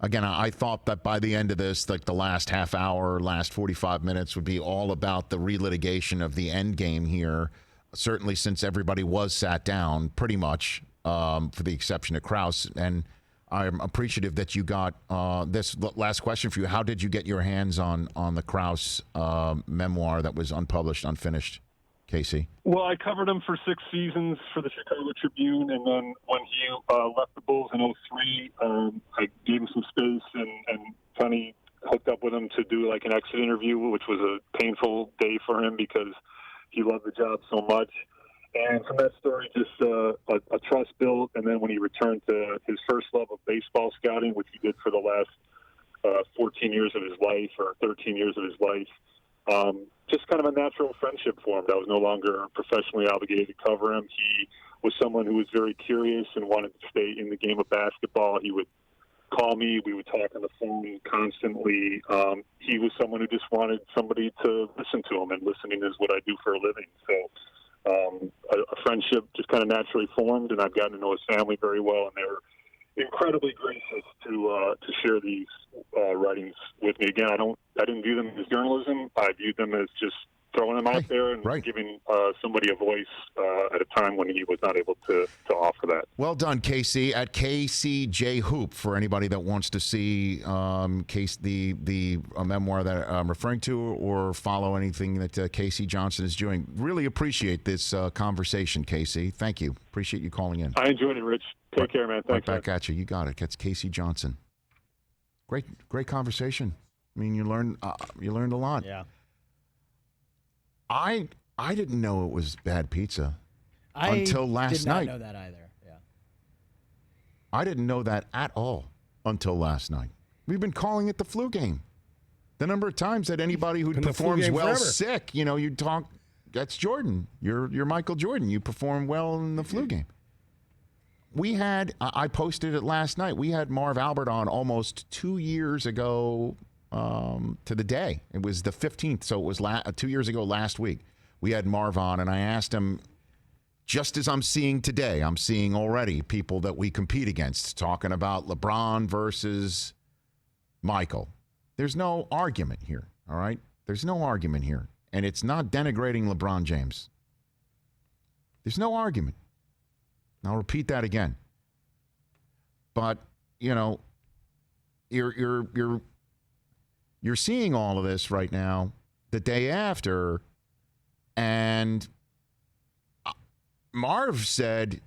again, I thought that by the end of this, like the last half hour, last 45 minutes would be all about the relitigation of the end game here, certainly since everybody was sat down pretty much, for the exception of Krause. And I'm appreciative that you got this last question for you. How did you get your hands on the Krause memoir that was unpublished, unfinished, Casey? Well, I covered him for 6 seasons for the Chicago Tribune, and then when he left the Bulls in 2003, I gave him some space and Tony hooked up with him to do like an exit interview, which was a painful day for him because he loved the job so much. And from that story, just a trust built, and then when he returned to his first love of baseball scouting, which he did for the last 14 years of his life or 13 years of his life, just kind of a natural friendship formed. I was no longer professionally obligated to cover him. He was someone who was very curious and wanted to stay in the game of basketball. He would call me. We would talk on the phone constantly. He was someone who just wanted somebody to listen to him, and listening is what I do for a living. So a friendship just kind of naturally formed, and I've gotten to know his family very well, and they were incredibly gracious to share these writings with me. Again, I didn't view them as journalism. I viewed them as just throwing them out there and giving somebody a voice at a time when he was not able to offer that. Well done, Casey. At KCJ Hoop for anybody that wants to see the memoir that I'm referring to, or follow anything that Casey Johnson is doing. Really appreciate this conversation, Casey. Thank you. Appreciate you calling in. I enjoyed it, Rich. Take care, man. Thanks. Right back at you. You got it. That's Casey Johnson. Great conversation. I mean, you learned a lot. Yeah. I didn't know it was bad pizza until last night. I did not know that either. Yeah. I didn't know that at all until last night. We've been calling it the flu game. The number of times that anybody who performs well sick, you talk. That's Jordan. You're Michael Jordan. You perform well in the flu game. We had. I posted it last night. We had Marv Albert on almost 2 years ago. To the day. It was the 15th, so it was 2 years ago last week. We had Marv on, and I asked him, just as I'm seeing today, I'm seeing already people that we compete against talking about LeBron versus Michael. There's no argument here, all right? There's no argument here, and it's not denigrating LeBron James. There's no argument. I'll repeat that again. But, you're seeing all of this right now the day after, and Marv said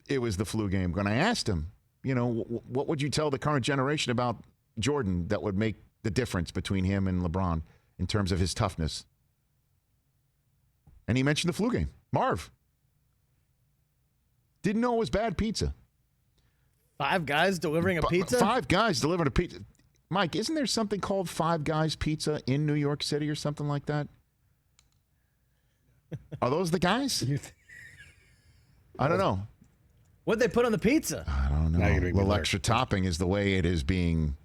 it was the flu game. When I asked him, what would you tell the current generation about Jordan that would make the difference between him and LeBron in terms of his toughness? And he mentioned the flu game. Marv. Didn't know it was bad pizza. 5 guys delivering a pizza? 5 guys delivering a pizza. Mike, isn't there something called 5 Guys Pizza in New York City or something like that? Are those the guys? I don't know. What'd they put on the pizza? I don't know. A little extra topping is the way it is being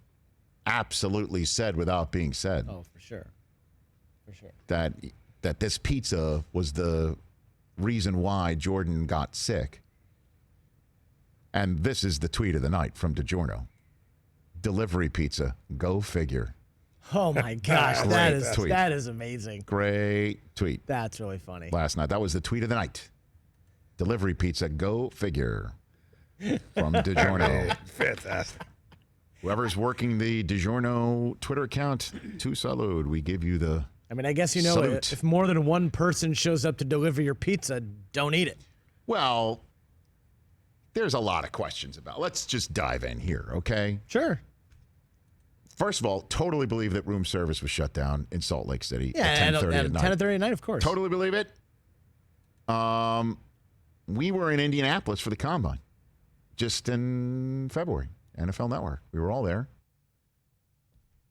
absolutely said without being said. Oh, for sure. For sure. That this pizza was the reason why Jordan got sick. And this is the tweet of the night from DiGiorno. Delivery pizza. Go figure. Oh, my gosh. that is amazing. Great tweet. That's really funny. Last night. That was the tweet of the night. Delivery pizza. Go figure. From DiGiorno. Fantastic. Whoever's working the DiGiorno Twitter account, to salud. We give you the I mean, I guess salute. If more than one person shows up to deliver your pizza, don't eat it. Well, there's a lot of questions about. Let's just dive in here, okay? Sure. First of all, totally believe that room service was shut down in Salt Lake City at 10:30 at night. 10:30 at night, of course. Totally believe it. We were in Indianapolis for the Combine just in February, NFL Network. We were all there.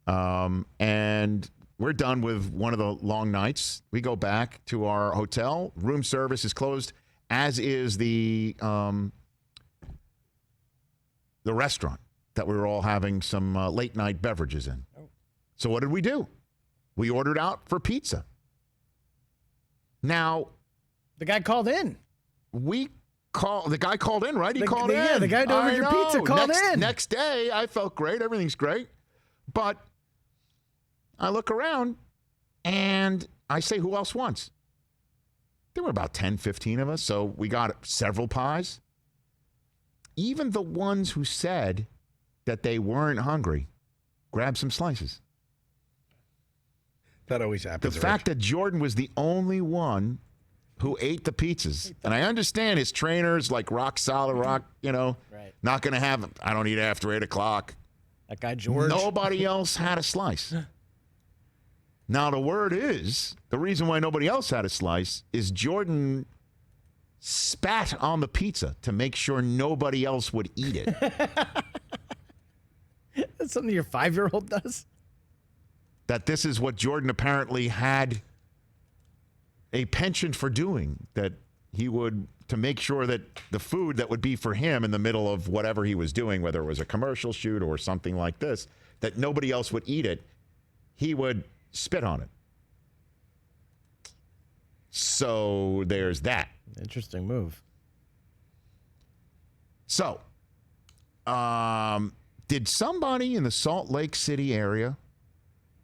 And we're done with one of the long nights. We go back to our hotel. Room service is closed, as is the restaurant that we were all having some late night beverages in. Oh. So what did we do? We ordered out for pizza. Now, the guy called in. The guy called in, right? He called in. Yeah, the guy delivered your pizza called in. Next day, I felt great. Everything's great. But I look around and I say, who else wants? There were about 10, 15 of us, so we got several pies. Even the ones who said that they weren't hungry grabbed some slices. That always happens. The fact that Jordan was the only one who ate the pizzas. And I understand his trainers, like rock solid, right. Not going to have, I don't eat after 8 o'clock. That guy, George. Nobody else had a slice. Now, the word is, the reason why nobody else had a slice is Jordan spat on the pizza to make sure nobody else would eat it. That's something your 5-year-old does? That this is what Jordan apparently had a penchant for doing, that he would, to make sure that the food that would be for him in the middle of whatever he was doing, whether it was a commercial shoot or something like this, that nobody else would eat it, he would spit on it. So there's that. Interesting move. So, did somebody in the Salt Lake City area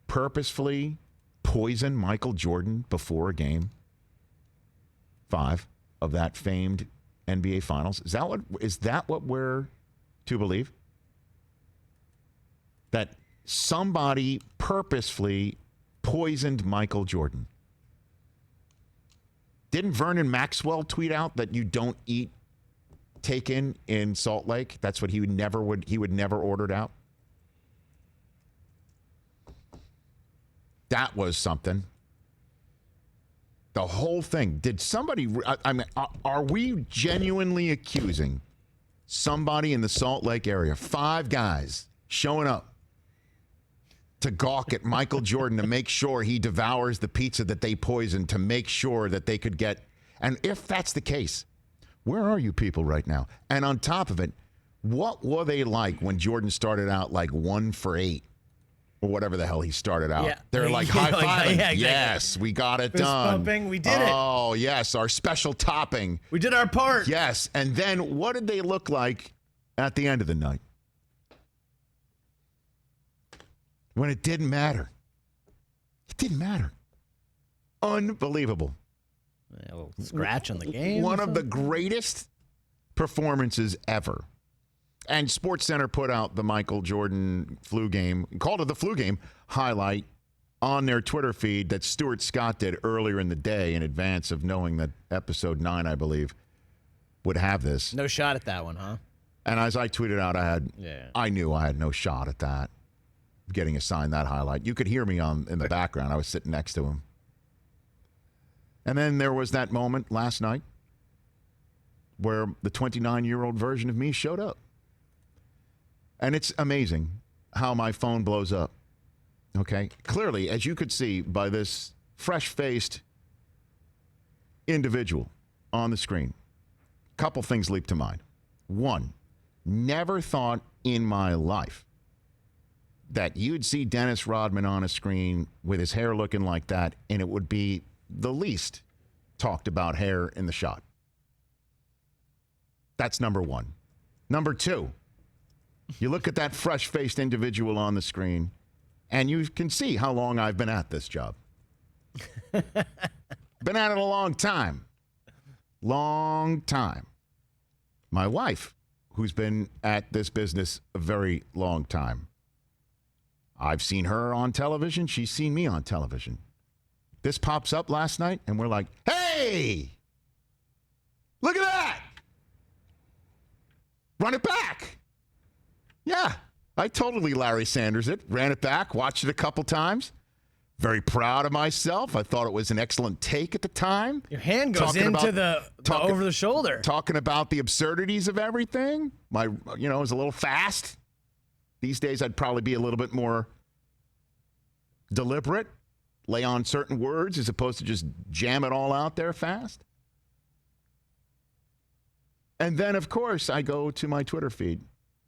purposefully poison Michael Jordan before a game 5 of that famed NBA Finals? Is that what we're to believe? That somebody purposefully poisoned Michael Jordan? Didn't Vernon Maxwell tweet out that you don't eat taken in Salt Lake? That's what he would never order it out. That was something. The whole thing. Did somebody, are we genuinely accusing somebody in the Salt Lake area, 5 guys showing up to gawk at Michael Jordan to make sure he devours the pizza that they poisoned to make sure that they could get, and if that's the case, where are you people right now? And on top of it, what were they like when Jordan started out like 1 for 8? Or whatever the hell he started out. Yeah. They're like high-fiving. Yeah, exactly. Yes, we got it Fist done. Pumping, we did it. Oh, yes, our special topping. We did our part. Yes, and then what did they look like at the end of the night? When it didn't matter. It didn't matter. Unbelievable. A little scratch on the game. One of the greatest performances ever. And SportsCenter put out the Michael Jordan flu game, called it the flu game highlight on their Twitter feed that Stuart Scott did earlier in the day in advance of knowing that episode 9, I believe, would have this. No shot at that one, huh? And as I tweeted out, I knew I had no shot at that, getting assigned that highlight. You could hear me in the background. I was sitting next to him. And then there was that moment last night where the 29-year-old version of me showed up. And it's amazing how my phone blows up. Okay? Clearly, as you could see by this fresh-faced individual on the screen, a couple things leap to mind. One, never thought in my life that you'd see Dennis Rodman on a screen with his hair looking like that, and it would be the least talked about hair in the shot. That's number one. Number two, you look at that fresh-faced individual on the screen, and you can see how long I've been at this job. Been at it a long time. Long time. My wife, who's been at this business a very long time. I've seen her on television. She's seen me on television. This pops up last night, and we're like, hey, look at that. Run it back. Yeah, I totally Larry Sanders it. Ran it back, watched it a couple times. Very proud of myself. I thought it was an excellent take at the time. Your hand goes into the over the shoulder. Talking about the absurdities of everything. It was a little fast. These days, I'd probably be a little bit more deliberate, lay on certain words as opposed to just jam it all out there fast. And then, of course, I go to my Twitter feed.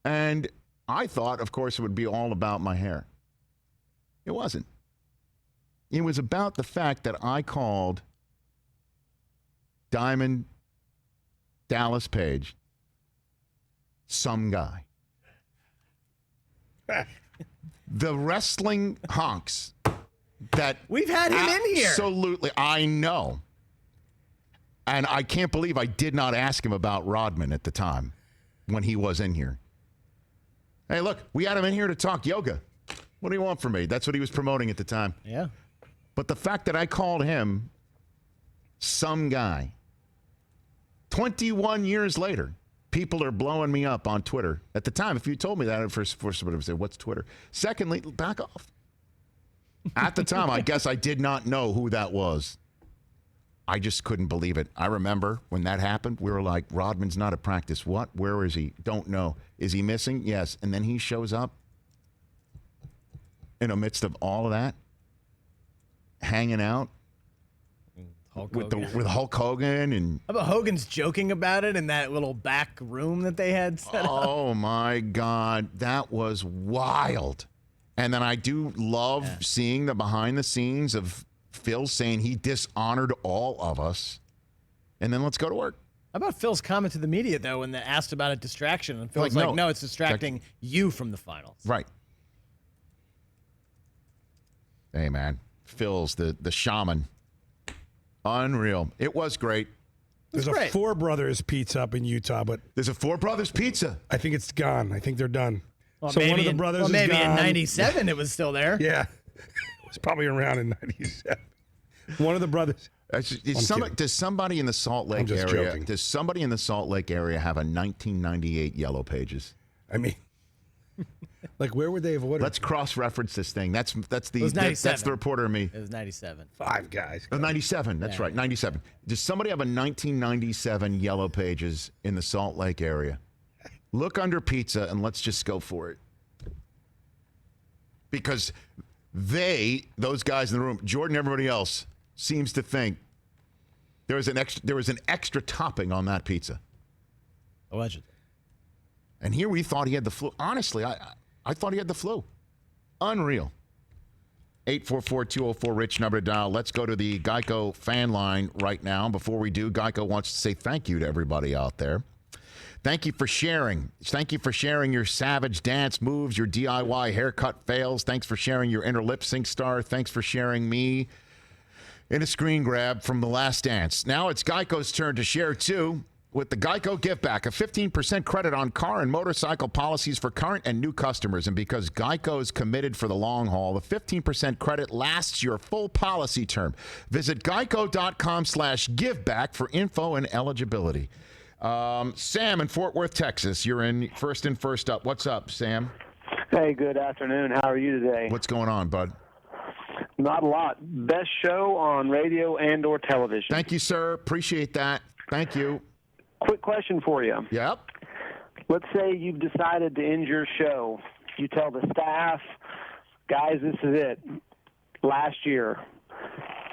And I thought, of course, it would be all about my hair. It wasn't. It was about the fact that I called Diamond Dallas Page some guy. The wrestling honks that we've had him in here. Absolutely, I know. And I can't believe I did not ask him about Rodman at the time when he was in here. Hey, look, we had him in here to talk yoga. What do you want from me? That's what he was promoting at the time. Yeah. But the fact that I called him some guy, 21 years later, people are blowing me up on Twitter. At the time, if you told me that, at first I would have said, what's Twitter? Secondly, back off. At the time, I guess I did not know who that was. I just couldn't believe it. I remember when that happened, we were like, Rodman's not at practice. What? Where is he? Don't know. Is he missing? Yes. And then he shows up in the midst of all of that, hanging out with Hulk Hogan. And how about Hogan's joking about it in that little back room that they had set up? Oh, my God. That was wild. And then I do love seeing the behind the scenes of Phil saying he dishonored all of us. And then let's go to work. How about Phil's comment to the media, though, when they asked about a distraction? And Phil's like, no, it's distracting you from the finals. Right. Hey, man. Phil's the shaman. Unreal. It was great. There's a Four Brothers pizza up in Utah, but there's a Four Brothers pizza. I think it's gone. I think they're done. Well, so one of the brothers is gone. Maybe in 97 it was still there. Yeah. It was probably around in 97. One of the brothers. Does somebody in the Salt Lake area? Joking. Does somebody in the Salt Lake area have a 1998 Yellow Pages? I mean, like where would they have ordered? Let's cross-reference this thing. That's the reporter in me. It was 97. Five Guys. Oh, 97. That's right. 97. Does somebody have a 1997 Yellow Pages in the Salt Lake area? Look under pizza and let's just go for it. Because those guys in the room, Jordan, everybody else, seems to think there was an extra topping on that pizza. Allegedly. And here we thought he had the flu. Honestly, I thought he had the flu. Unreal. 844-204-RICH number to dial. Let's go to the Geico fan line right now. Before we do, Geico wants to say thank you to everybody out there. Thank you for sharing. Thank you for sharing your savage dance moves, your DIY haircut fails. Thanks for sharing your inner lip sync star. Thanks for sharing me in a screen grab from The Last Dance. Now it's Geico's turn to share, too, with the Geico Give Back, a 15% credit on car and motorcycle policies for current and new customers. And because Geico is committed for the long haul, the 15% credit lasts your full policy term. Visit geico.com/giveback for info and eligibility. Sam in Fort Worth, Texas. You're in first and first up. What's up, Sam? Hey, good afternoon. How are you today? What's going on, bud? Not a lot. Best show on radio and or television. Thank you, sir. Appreciate that. Thank you. Quick question for you. Yep. Let's say you've decided to end your show. You tell the staff, guys, this is it. Last year.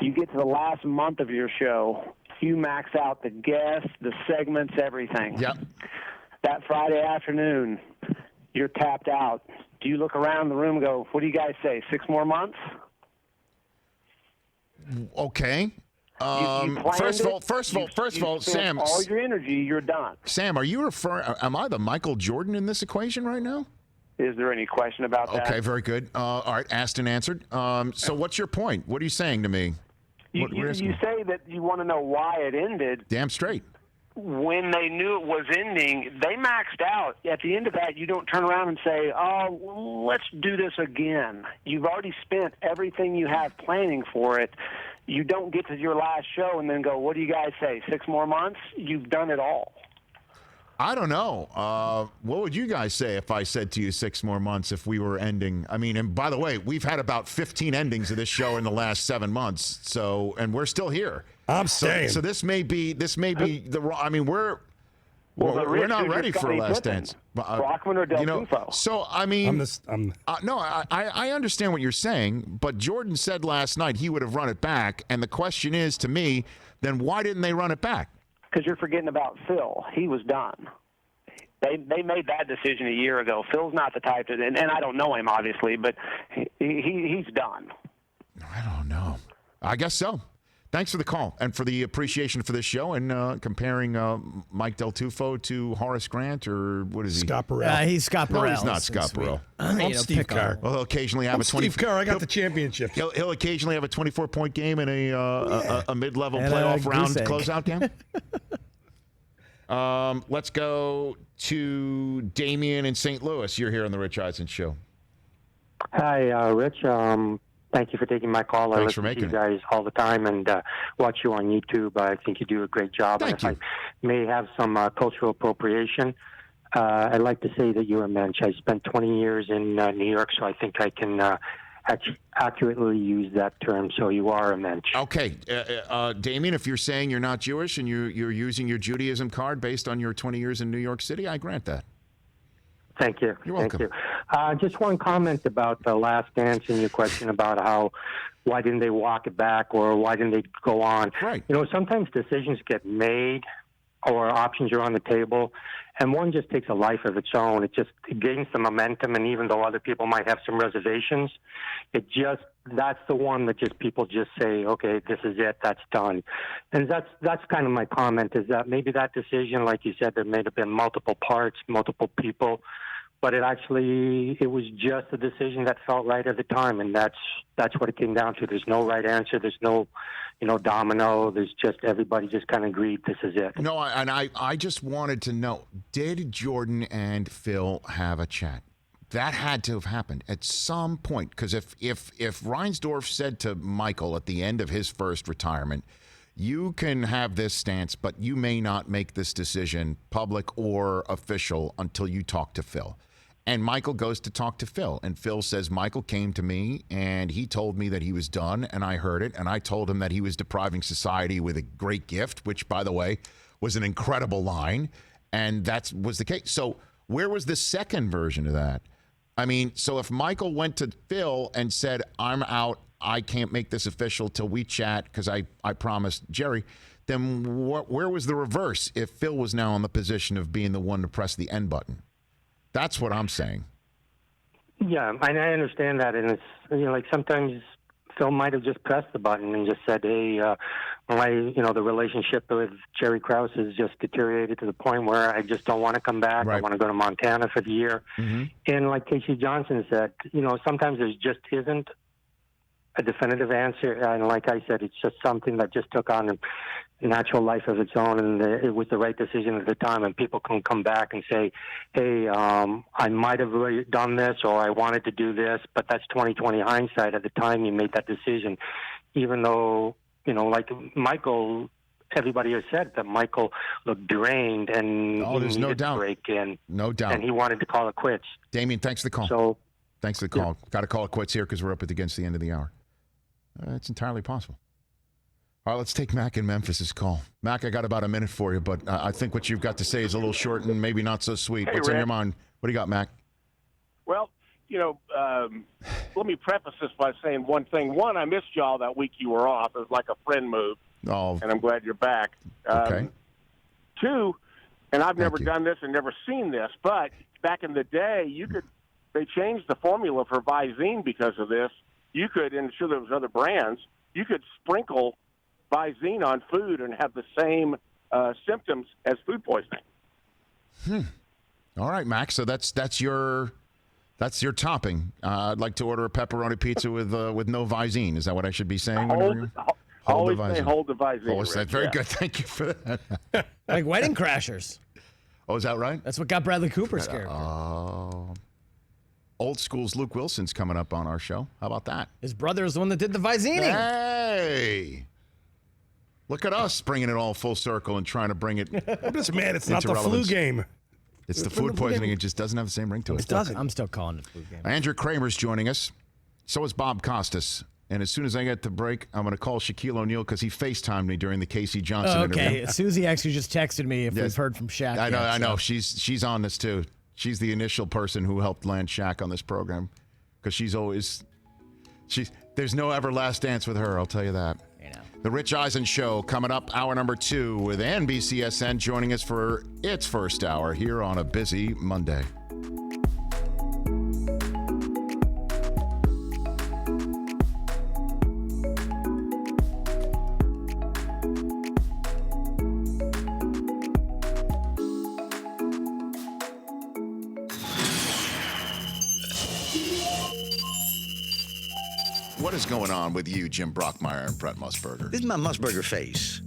You get to the last month of your show. You max out the guests, the segments, everything. Yep. That Friday afternoon, you're tapped out. Do you look around the room and go, what do you guys say, 6 more months? Okay. You First of all, Sam. All your energy, you're done. Sam, are you referring? Am I the Michael Jordan in this equation right now? Is there any question about that? Okay, very good. All right, asked and answered. So what's your point? What are you saying to me? You say that you want to know why it ended. Damn straight. When they knew it was ending, they maxed out. At the end of that, you don't turn around and say, oh, let's do this again. You've already spent everything you have planning for it. You don't get to your last show and then go, what do you guys say, 6 more months? You've done it all. I don't know. What would you guys say if I said to you 6 more months if we were ending? I mean, and by the way, we've had about 15 endings of this show in the last 7 months. So, and we're still here. I'm staying. So this may be the wrong. I mean, we're not ready for a last dance. Brockman or Del Tufo? So I mean, no, I understand what you're saying, but Jordan said last night he would have run it back, and the question is to me, then why didn't they run it back? Because you're forgetting about Phil. He was done. They made that decision a year ago. Phil's not the type to, and I don't know him obviously, but he's done. I don't know. I guess so. Thanks for the call and for the appreciation for this show and comparing Mike Del Tufo to Horace Grant, or what is he? Scott Burrell. He's Scott Burrell. No, he's not Scott Burrell. I'm Steve Kerr. Well, he'll occasionally have I'm a 20. Steve Kerr. I got the championship. He'll occasionally have a 24-point game in a mid-level playoff round closeout game. Let's go to Damian in St. Louis. You're here on the Rich Eisen Show. Hi, Rich. Thank you for taking my call. Thanks for I listen making to you guys all the time and watch you on YouTube. I think you do a great job. Thank you. I may have some cultural appropriation, I'd like to say that you're a mensch. I spent 20 years in New York, so I think I can accurately use that term. So you are a mensch. Okay. Damien, if you're saying you're not Jewish and you're using your Judaism card based on your 20 years in New York City, I grant that. Thank you. You're welcome. Thank you. Just one comment about the last answer and your question about why didn't they walk it back or why didn't they go on? Right. You know, sometimes decisions get made or options are on the table, and one just takes a life of its own. It gains the momentum, and even though other people might have some reservations, that's the one that people just say, okay, this is it, that's done. And that's kind of my comment, is that maybe that decision, like you said, there may have been multiple parts, multiple people, but it was just a decision that felt right at the time, and that's what it came down to. There's no right answer. There's no, domino. There's just everybody just kind of agreed this is it. No, I just wanted to know, did Jordan and Phil have a chat? That had to have happened at some point, because if Reinsdorf said to Michael at the end of his first retirement, you can have this stance, but you may not make this decision public or official until you talk to Phil. And Michael goes to talk to Phil, and Phil says, Michael came to me, and he told me that he was done, and I heard it, and I told him that he was depriving society with a great gift, which, by the way, was an incredible line, and that was the case. So where was the second version of that? I mean, so if Michael went to Phil and said, I'm out, I can't make this official till we chat because I promised Jerry, then where was the reverse if Phil was now in the position of being the one to press the end button? That's what I'm saying. Yeah, I understand that, and it's like sometimes Phil might have just pressed the button and just said, "Hey, the relationship with Jerry Krause has just deteriorated to the point where I just don't want to come back. Right. I want to go to Montana for the year." Mm-hmm. And like Casey Johnson said, sometimes there just isn't a definitive answer, and like I said, it's just something that just took on a natural life of its own, and it was the right decision at the time. And people can come back and say, "Hey, I might have really done this, or I wanted to do this," but that's 20/20 hindsight. At the time you made that decision, even though like Michael everybody has said that Michael looked drained and he there's no needed doubt. to break in. No doubt. And he wanted to call it quits. Damien, thanks for the call. So, thanks for the call. Got to call it quits here because we're up against the end of the hour. It's entirely possible. All right, let's take Mac in Memphis' call. Mac, I got about a minute for you, but I think what you've got to say is a little short and maybe not so sweet. Hey, What's on Rick. your mind? What do you got, Mac? Well, let me preface this by saying one thing. One, I missed y'all that week you were off. It was like a friend move, Oh, and I'm glad you're back. okay. Two, and I've never you. done this and never seen this, but back in the day, they changed the formula for Visine because of this. You could, and I'm sure there was other brands, you could sprinkle Visine on food and have the same symptoms as food poisoning. All right, Mac. So that's your topping. I'd like to order a pepperoni pizza with no Visine. Is that what I should be saying? Always say hold the Visine. Oh, is that very good? Thank you for that. Like Wedding Crashers. Oh, is that right? That's what got Bradley Cooper's character. Oh. Old School's Luke Wilson's coming up on our show. How about that? His brother is the one that did the Visining. Hey! Look at us bringing it all full circle and trying to bring it. I'm just mad it's not the flu relevance. game. It's the food poisoning. It just doesn't have the same ring to it. I'm still calling it flu game. Andrea Kremer's joining us. So is Bob Costas. And as soon as I get the break, I'm going to call Shaquille O'Neal because he FaceTimed me during the Casey Johnson interview. Okay, Susie actually just texted me if we've heard from Shaq. I know. She's on this too. She's the initial person who helped land Shaq on this program because there's no ever last dance with her. I'll tell you that. The Rich Eisen Show coming up, hour number 2 with NBCSN joining us for its first hour here on a busy Monday. What is going on with you, Jim Brockmeyer and Brett Musburger? This is my Musburger face.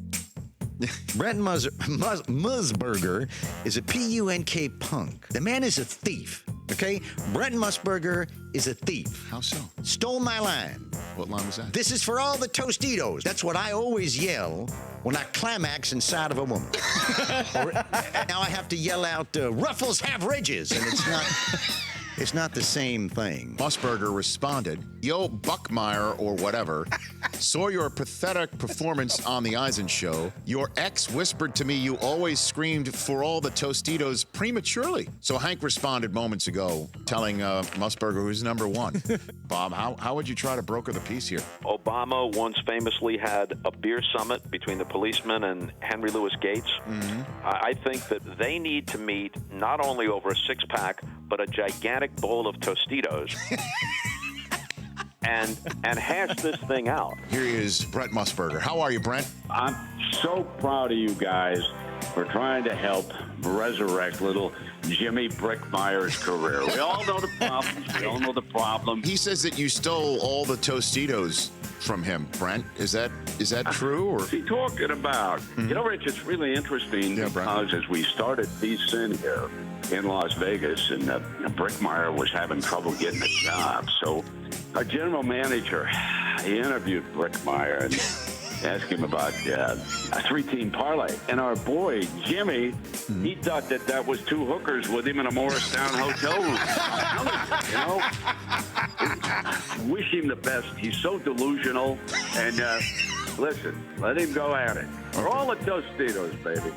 Brett Musburger is a P-U-N-K punk. The man is a thief, okay? Brett Musburger is a thief. How so? Stole my line. What line was that? This is for all the Tostitos. That's what I always yell when I climax inside of a woman. Now I have to yell out, Ruffles have ridges, and it's not the same thing. Musburger responded, "Yo, Buckmeyer or whatever, saw your pathetic performance on the Eisen Show. Your ex whispered to me you always screamed for all the Tostitos prematurely." So Hank responded moments ago, telling Musburger who's number one. Bob, how would you try to broker the peace here? Obama once famously had a beer summit between the policeman and Henry Louis Gates. Mm-hmm. I think that they need to meet not only over a six-pack, but a gigantic bowl of Tostitos and hash this thing out. Here is Brett Musburger. How are you, Brent? I'm so proud of you guys for trying to help resurrect little Jimmy Brickmeyer's career. We all know the problems. We all know the problem. He says that you stole all the Tostitos from him, Brent. Is that true? Or? What's he talking about? Mm-hmm. You know, Rich, it's really interesting because as we started VSIN here in Las Vegas, and Brickmeyer was having trouble getting a job. So our general manager, he interviewed Brickmeyer and asked him about a three-team parlay. And our boy, Jimmy, he thought that was two hookers with him in a Morristown hotel room. You know? Wish him the best. He's so delusional. And listen, let him go at it. For all the Tostitos, baby.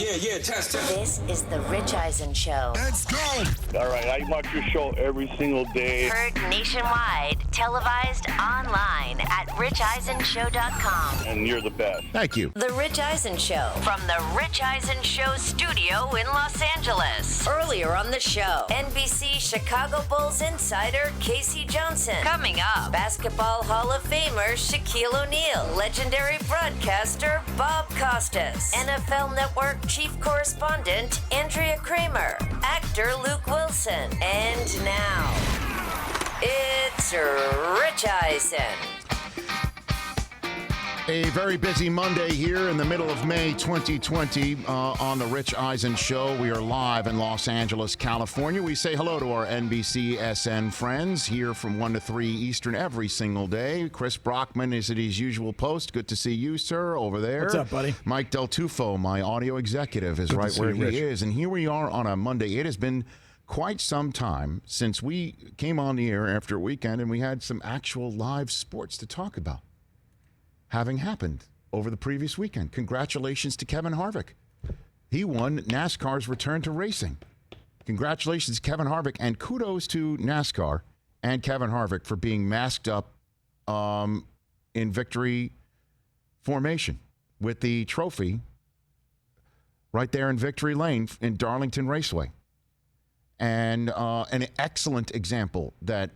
Yeah, test. This is the Rich Eisen Show. Let's go. All right, I watch your show every single day. Heard nationwide, televised online at richeisenshow.com. And you're the best. Thank you. The Rich Eisen Show from the Rich Eisen Show studio in Los Angeles. Earlier on the show, NBC Chicago Bulls insider Casey Johnson. Coming up, Basketball Hall of Famer Shaquille O'Neal, legendary broadcaster Bob Costas, NFL Network chief correspondent Andrea Kremer, actor Luke Wilson, and now it's Rich Eisen. A very busy Monday here in the middle of May 2020 on the Rich Eisen Show. We are live in Los Angeles, California. We say hello to our NBCSN friends here from 1 to 3 Eastern every single day. Chris Brockman is at his usual post. Good to see you, sir, over there. What's up, buddy? Mike Del Tufo, my audio executive, is right where he is. And here we are on a Monday. It has been quite some time since we came on the air after a weekend and we had some actual live sports to talk about having happened over the previous weekend. Congratulations to Kevin Harvick. He won NASCAR's return to racing. Congratulations, Kevin Harvick, and kudos to NASCAR and Kevin Harvick for being masked up in victory formation with the trophy right there in Victory Lane in Darlington Raceway. And an excellent example that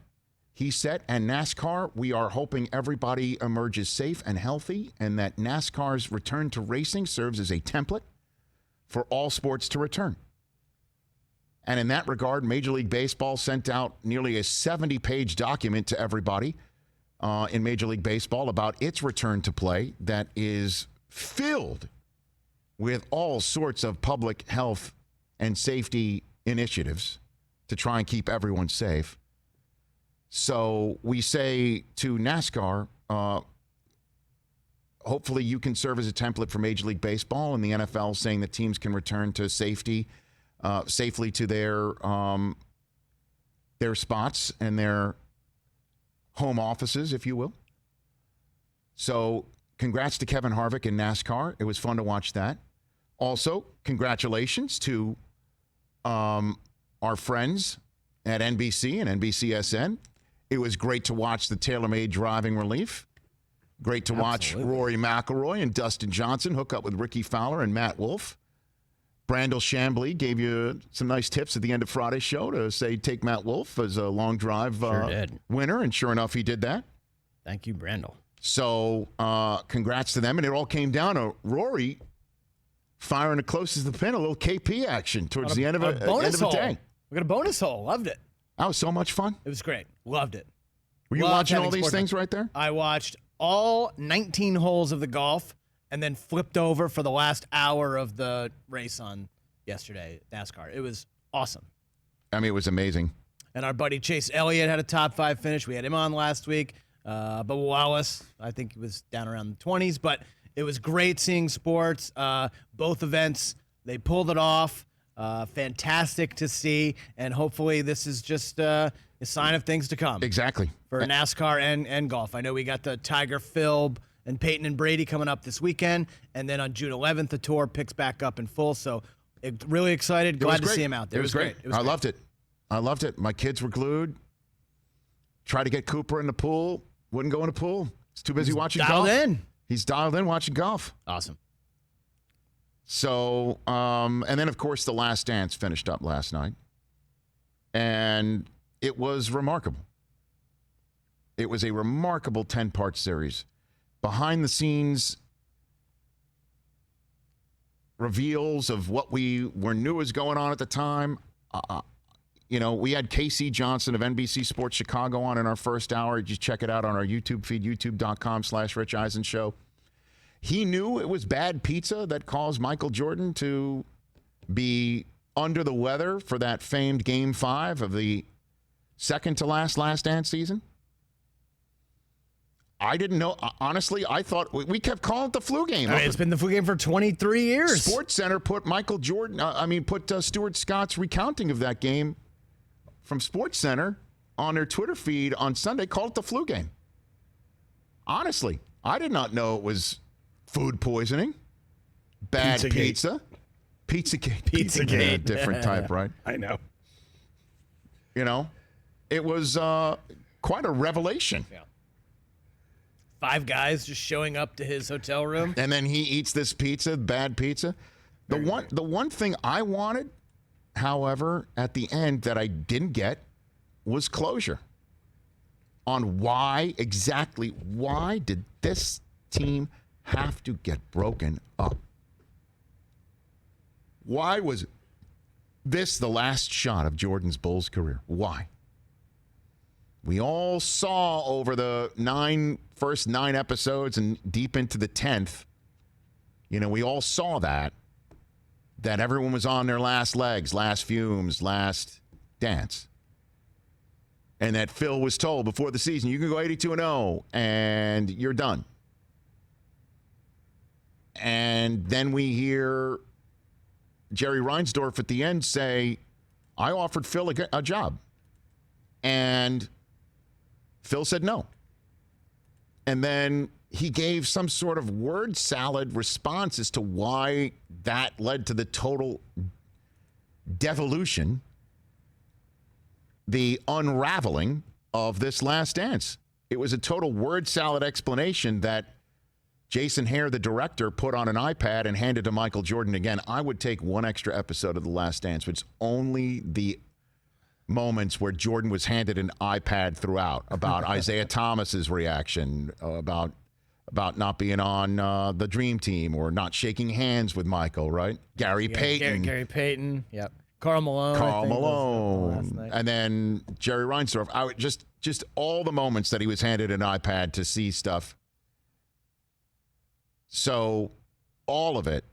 he set, and NASCAR, we are hoping everybody emerges safe and healthy, and that NASCAR's return to racing serves as a template for all sports to return. And in that regard, Major League Baseball sent out nearly a 70-page document to everybody in Major League Baseball about its return to play that is filled with all sorts of public health and safety initiatives to try and keep everyone safe. So we say to NASCAR, hopefully you can serve as a template for Major League Baseball and the NFL, saying that teams can return to safely to their spots and their home offices, if you will. So congrats to Kevin Harvick and NASCAR. It was fun to watch that. Also, congratulations to our friends at NBC and NBCSN. It was great to watch the TaylorMade driving relief. Great to watch Rory McIlroy and Dustin Johnson hook up with Ricky Fowler and Matt Wolff. Brandel Chambly gave you some nice tips at the end of Friday's show to say take Matt Wolff as a long drive winner, and sure enough, he did that. Thank you, Brandel. So congrats to them, and it all came down to Rory firing it close as the pin, a little KP action towards the end of the day. We got a bonus hole. Loved it. That was so much fun. It was great. Loved it. Were you watching all these things right there? I watched all 19 holes of the golf and then flipped over for the last hour of the race on yesterday, NASCAR. It was awesome. I mean, it was amazing. And our buddy Chase Elliott had a top 5 finish. We had him on last week. But Wallace, I think he was down around the 20s. But it was great seeing sports. Both events, they pulled it off. Fantastic to see, and hopefully this is just a sign of things to come. Exactly. For NASCAR and golf. I know we got the Tiger Phil and Peyton and Brady coming up this weekend, and then on June 11th, the tour picks back up in full. So really excited. Glad to see him out there. It was great. I loved it. I loved it. My kids were glued. Tried to get Cooper in the pool. Wouldn't go in the pool. He's too busy watching golf. He's dialed in watching golf. Awesome. So, and then, of course, The Last Dance finished up last night. And it was remarkable. It was a remarkable 10-part series. Behind-the-scenes reveals of what we knew was going on at the time. We had Casey Johnson of NBC Sports Chicago on in our first hour. Just check it out on our YouTube feed, youtube.com/Rich Eisen Show. He knew it was bad pizza that caused Michael Jordan to be under the weather for that famed Game 5 of the second to last Dance season. I didn't know. Honestly, I thought we kept calling it the flu game. It's been the flu game for 23 years. SportsCenter put Stuart Scott's recounting of that game from SportsCenter on their Twitter feed on Sunday, called it the flu game. Honestly, I did not know it was food poisoning, bad pizza. Pizzagate. Yeah, different type, right? I know. You know, it was quite a revelation. Yeah. 5 guys just showing up to his hotel room. And then he eats this pizza, bad pizza. The one thing I wanted, however, at the end that I didn't get was closure on why did this team have to get broken up? Why was this the last shot of Jordan's Bulls career? Why? We all saw over the first 9 episodes and deep into the 10th, we all saw that everyone was on their last legs, last fumes, last dance. And that Phil was told before the season, you can go 82-0 and you're done. And then we hear Jerry Reinsdorf at the end say, I offered Phil a job. And Phil said no. And then he gave some sort of word salad response as to why that led to the total devolution, the unraveling of this last dance. It was a total word salad explanation that Jason Hare, the director, put on an iPad and handed to Michael Jordan. Again, I would take one extra episode of The Last Dance, which is only the moments where Jordan was handed an iPad throughout, about Isaiah Thomas's reaction, about not being on the Dream Team or not shaking hands with Michael, right? Gary Payton. Gary Payton, yep. Karl Malone. Was and then Jerry Reinsdorf. I would just all the moments that he was handed an iPad to see stuff. So all of it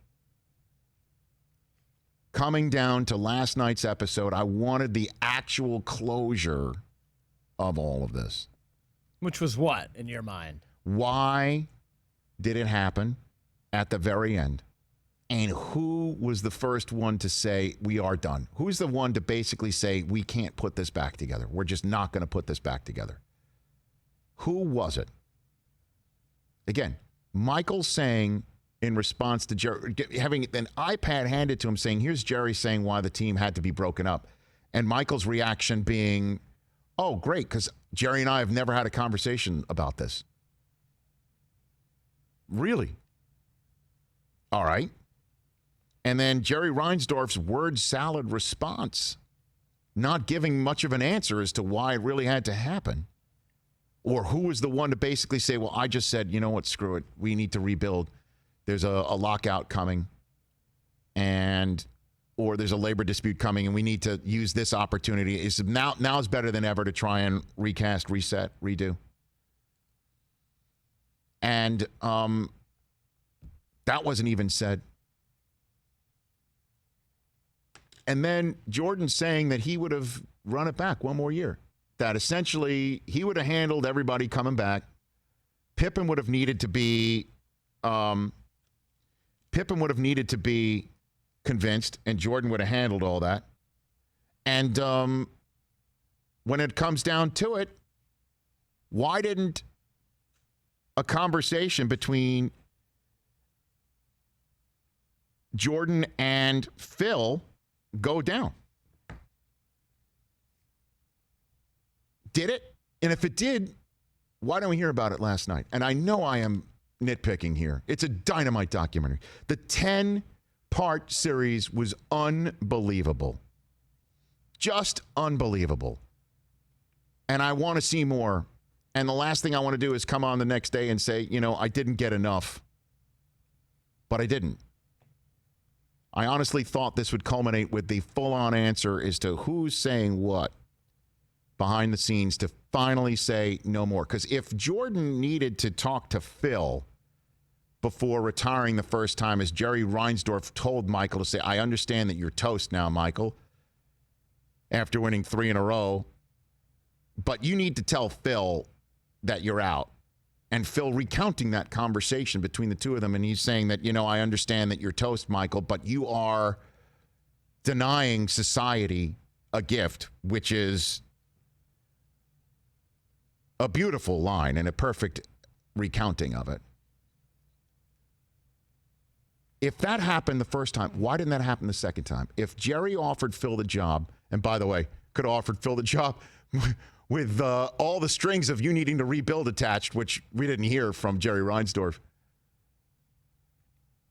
coming down to last night's episode, I wanted the actual closure of all of this. Which was what, in your mind? Why did it happen at the very end? And who was the first one to say, we are done? Who's the one to basically say, we can't put this back together? We're just not going to put this back together. Who was it? Again, Michael saying in response to Jerry, having an iPad handed to him saying, here's Jerry saying why the team had to be broken up. And Michael's reaction being, oh, great, because Jerry and I have never had a conversation about this. Really? All right. And then Jerry Reinsdorf's word salad response, not giving much of an answer as to why it really had to happen. Or who was the one to basically say, well, I just said, you know what, screw it. We need to rebuild. There's a lockout coming, or there's a labor dispute coming, and we need to use this opportunity. Now is better than ever to try and recast, reset, redo. And that wasn't even said. And then Jordan saying that he would have run it back one more year. That essentially he would have handled everybody coming back. Pippen would have needed to be convinced, and Jordan would have handled all that. And when it comes down to it, why didn't a conversation between Jordan and Phil go down? Did it? And if it did, why don't we hear about it last night? And I know I am nitpicking here. It's a dynamite documentary. The 10-part series was unbelievable. Just unbelievable. And I want to see more. And the last thing I want to do is come on the next day and say, I didn't get enough. But I didn't. I honestly thought this would culminate with the full-on answer as to who's saying what behind the scenes to finally say no more. Because if Jordan needed to talk to Phil before retiring the first time, as Jerry Reinsdorf told Michael to say, I understand that you're toast now, Michael, after winning 3 in a row, but you need to tell Phil that you're out. And Phil recounting that conversation between the two of them, and he's saying that, I understand that you're toast, Michael, but you are denying society a gift, which is a beautiful line and a perfect recounting of it. If that happened the first time, why didn't that happen the second time? If Jerry offered Phil the job, and by the way, could have offered Phil the job with all the strings of you needing to rebuild attached, which we didn't hear from Jerry Reinsdorf.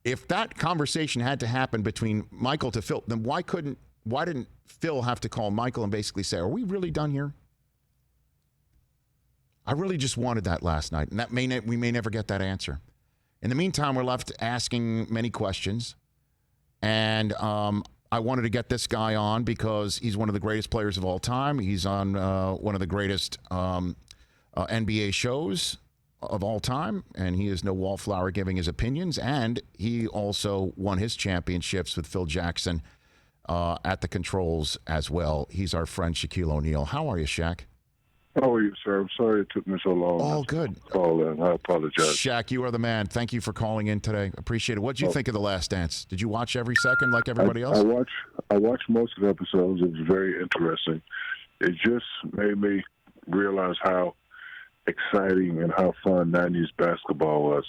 If that conversation had to happen between Michael to Phil, then why didn't Phil have to call Michael and basically say, are we really done here? I really just wanted that last night, and we may never get that answer. In the meantime, we're left asking many questions, and I wanted to get this guy on because he's one of the greatest players of all time. He's on one of the greatest NBA shows of all time, and he is no wallflower giving his opinions, and he also won his championships with Phil Jackson at the controls as well. He's our friend Shaquille O'Neal. How are you, Shaq? How are you, sir? I'm sorry it took me so long. Oh, good. Call in. I apologize. Shaq, you are the man. Thank you for calling in today. Appreciate it. What did you think of The Last Dance? Did you watch every second like everybody else? I watched most of the episodes. It was very interesting. It just made me realize how exciting and how fun 90s basketball was.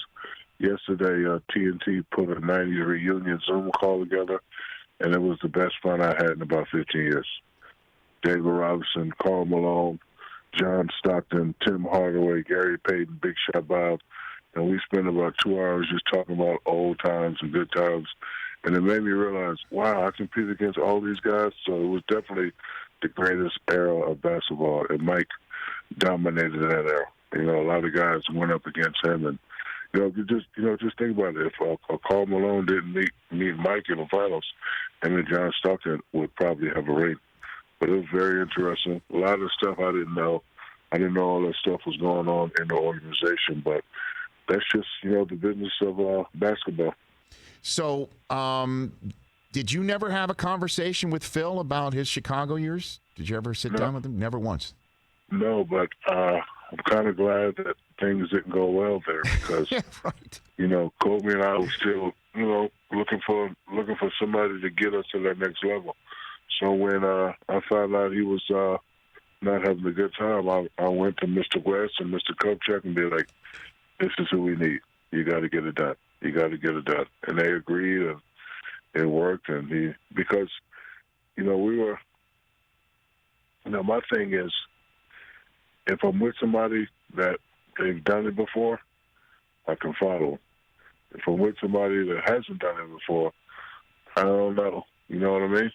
Yesterday, TNT put a 90s reunion Zoom call together, and it was the best fun I had in about 15 years. David Robinson, Karl Malone, John Stockton, Tim Hardaway, Gary Payton, Big Shot Bob, and we spent about 2 hours just talking about old times and good times. And it made me realize, wow, I compete against all these guys. So it was definitely the greatest era of basketball, and Mike dominated that era. You know, a lot of guys went up against him, and just think about it. If Karl Malone didn't meet Mike in the finals, him and John Stockton would probably have a ring. But it was very interesting. A lot of stuff I didn't know. I didn't know all that stuff was going on in the organization, but that's just, the business of basketball. So, did you never have a conversation with Phil about his Chicago years? Did you ever sit down with him? Never once. No, but I'm kind of glad that things didn't go well there because, yeah, right. Kobe and I were still, looking for somebody to get us to that next level. So when I found out he was not having a good time, I went to Mr. West and Mr. Kupchak and be like, this is who we need. You got to get it done. You got to get it done. And they agreed, and it worked. And because we were, my thing is, if I'm with somebody that they've done it before, I can follow. If I'm with somebody that hasn't done it before, I don't know. You know what I mean?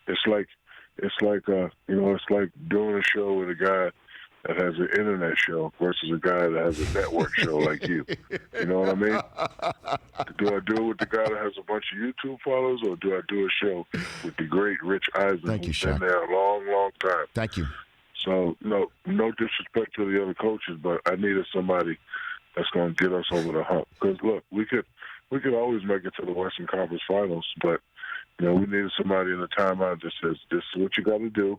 It's like doing a show with a guy that has an internet show versus a guy that has a network show like you. You know what I mean? Do I do it with the guy that has a bunch of YouTube followers, or do I do a show with the great Rich Eisen, who's been there a long, long time? Thank you. So, no disrespect to the other coaches, but I needed somebody that's going to get us over the hump. Because, look, we could always make it to the Western Conference Finals, but we needed somebody in the timeout that says, this is what you got to do.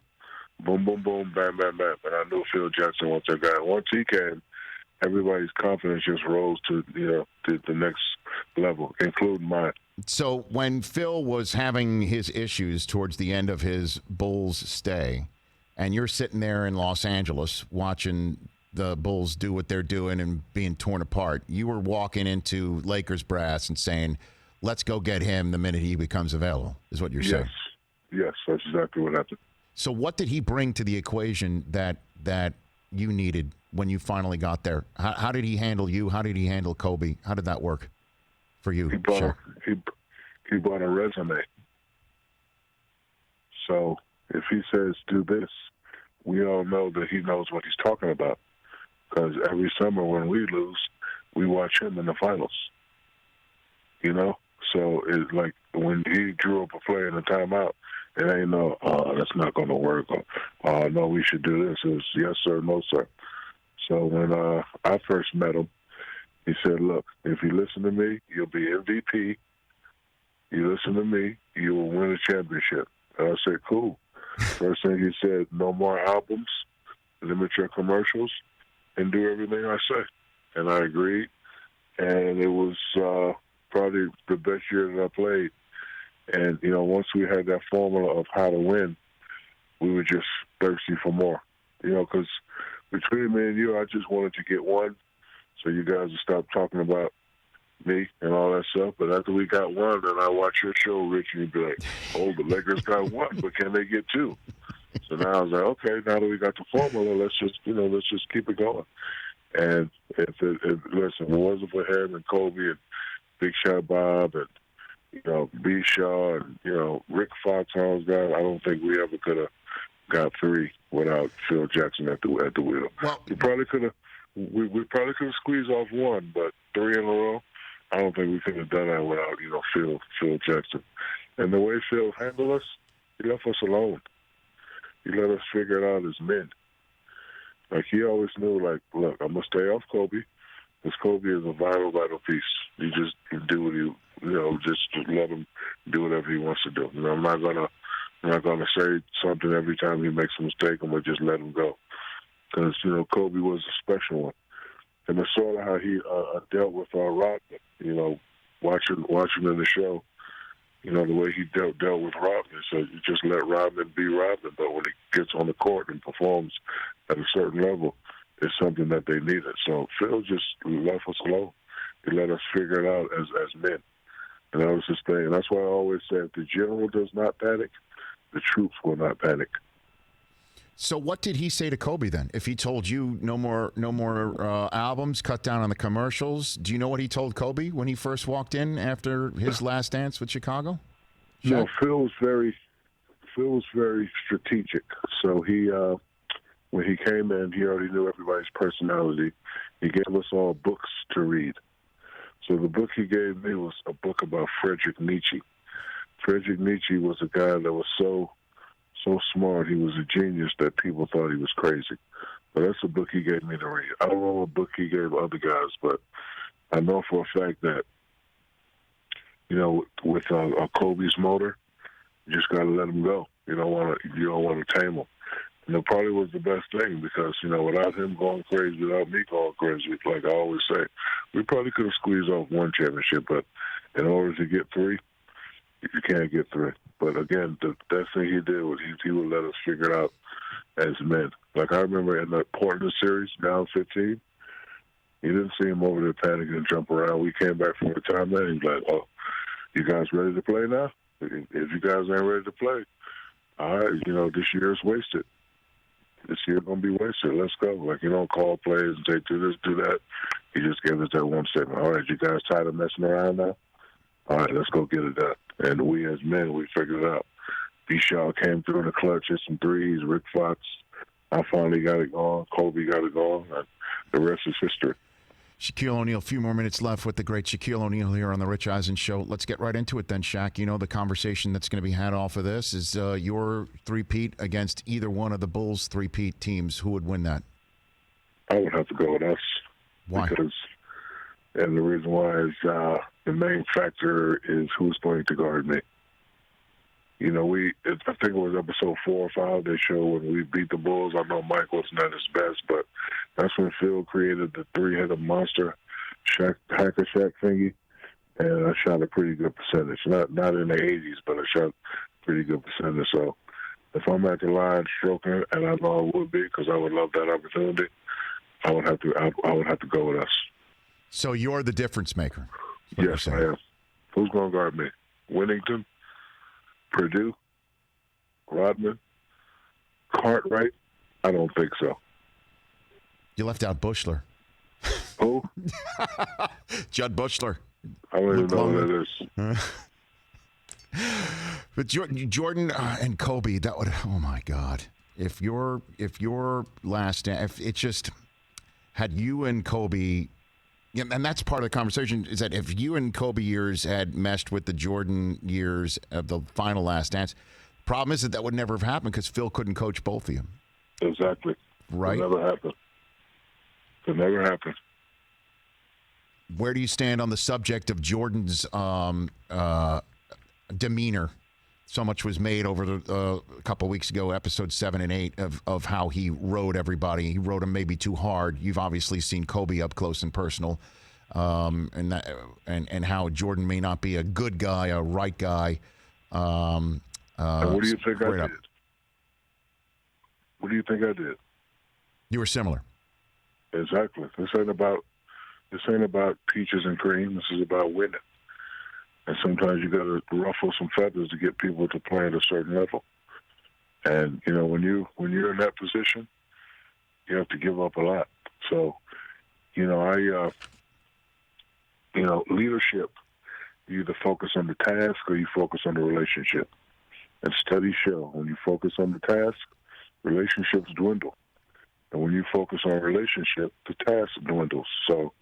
Boom, boom, boom, bam, bam, bam. And I knew Phil Jackson was that guy. Once he came, everybody's confidence just rose to, the next level, including mine. So when Phil was having his issues towards the end of his Bulls stay, and you're sitting there in Los Angeles watching the Bulls do what they're doing and being torn apart, you were walking into Lakers brass and saying, let's go get him the minute he becomes available, is what you're saying. Yes, that's exactly what happened. So what did he bring to the equation that you needed when you finally got there? How did he handle you? How did he handle Kobe? How did that work for you? He brought a resume. So if he says do this, we all know that he knows what he's talking about. Because every summer when we lose, we watch him in the finals. So it's like when he drew up a play in the timeout, it ain't no, that's not going to work. Or, no, we should do this. It was yes, sir, no, sir. So when I first met him, he said, look, if you listen to me, you'll be MVP. You listen to me, you will win a championship. And I said, cool. First thing he said, no more albums, limit your commercials, and do everything I say. And I agreed. And it was probably the best year that I played. And, once we had that formula of how to win, we were just thirsty for more. Because between me and you, I just wanted to get one so you guys would stop talking about, me and all that stuff. But after we got one, and I watch your show, Rich, and you'd be like, "Oh, the Lakers got one, but can they get two?" So now I was like, "Okay, now that we got the formula, let's just keep it going." And listen, if it wasn't for him and Kobe and Big Shot Bob and B. Shaw and Rick Foxhound's guy, I don't think we ever could have got three without Phil Jackson at the wheel. Well, we probably could have squeezed off one, but three in a row, I don't think we could have done that without Phil Jackson. And the way Phil handled us, he left us alone. He let us figure it out as men. Like, he always knew, like, look, I'm going to stay off Kobe, because Kobe is a vital piece. You just do what just let him do whatever he wants to do. I'm not gonna say something every time he makes a mistake. I'm gonna just let him go, because Kobe was a special one, and it's sort of how he dealt with Rodman. Watching in the show, the way he dealt with Rodman. So you just let Rodman be Rodman, but when he gets on the court and performs at a certain level, it's something that they needed. So Phil just left us alone. He let us figure it out as men. And that was his thing. And that's why I always say, if the general does not panic, the troops will not panic. So what did he say to Kobe then? If he told you no more albums, cut down on the commercials, do you know what he told Kobe when he first walked in after his last dance with Chicago? No, Phil was very strategic. So he when he came in, he already knew everybody's personality. He gave us all books to read. So the book he gave me was a book about Friedrich Nietzsche. Friedrich Nietzsche was a guy that was so smart. He was a genius that people thought he was crazy. But that's the book he gave me to read. I don't know what book he gave other guys, but I know for a fact that, with Kobe's motor, you just got to let him go. You don't want to tame him. And it probably was the best thing because, without him going crazy, without me going crazy, like I always say, we probably could have squeezed off one championship, but in order to get three, you can't get three. But again, the best thing he did was he would let us figure it out as men. Like I remember in the Portland series, down 15, you didn't see him over there panicking and jump around. We came back from the timeout and he's like, "Oh, you guys ready to play now? If you guys ain't ready to play, all right, this year is wasted. This year going to be wasted. Let's go." Like, you don't call plays and say, do this, do that. He just gave us that one statement. All right, you guys tired of messing around now? All right, let's go get it done. And we as men, we figured it out. B. Shaw came through in the clutch, hit some threes. Rick Fox, I finally got it going. Kobe got it going. And the rest is history. Shaquille O'Neal, a few more minutes left with the great Shaquille O'Neal here on the Rich Eisen Show. Let's get right into it then, Shaq. The conversation that's going to be had off of this is your three-peat against either one of the Bulls' three-peat teams. Who would win that? I would have to go with us. Why? And the reason why is the main factor is who's going to guard me. I think it was episode 4 or 5 they showed when we beat the Bulls. I know Mike wasn't at his best, but that's when Phil created the three-headed monster hacker Shack thingy, and I shot a pretty good percentage. Not in the 80s, but I shot a pretty good percentage. So if I'm at the line stroking, and I know I would be because I would love that opportunity, I would have to go with us. So you're the difference maker. Yes, I am. Who's going to guard me? Winnington, Purdue, Rodman, Cartwright? I don't think so. You left out Bushler. Who? Judd Bushler. I don't even know who that is. But Jordan and Kobe, that would, oh my God. If your last, if it just had you and Kobe, and that's part of the conversation, is that if you and Kobe years had meshed with the Jordan years of the final last dance, problem is that would never have happened because Phil couldn't coach both of you. Exactly. Right? It never happened. It never happened. Where do you stand on the subject of Jordan's demeanor? So much was made over a couple weeks ago, episode 7 and 8, of how he rode everybody. He rode them maybe too hard. You've obviously seen Kobe up close and personal, and how Jordan may not be a good guy, a right guy. And what do you think I did? What do you think I did? You were similar. Exactly. This ain't about this ain't about peaches and cream. This is about winning. And sometimes you got to ruffle some feathers to get people to play at a certain level. And when you're in that position, you have to give up a lot. So, leadership. You either focus on the task or you focus on the relationship. And studies show when you focus on the task, relationships dwindle. And when you focus on relationship, the task dwindles. So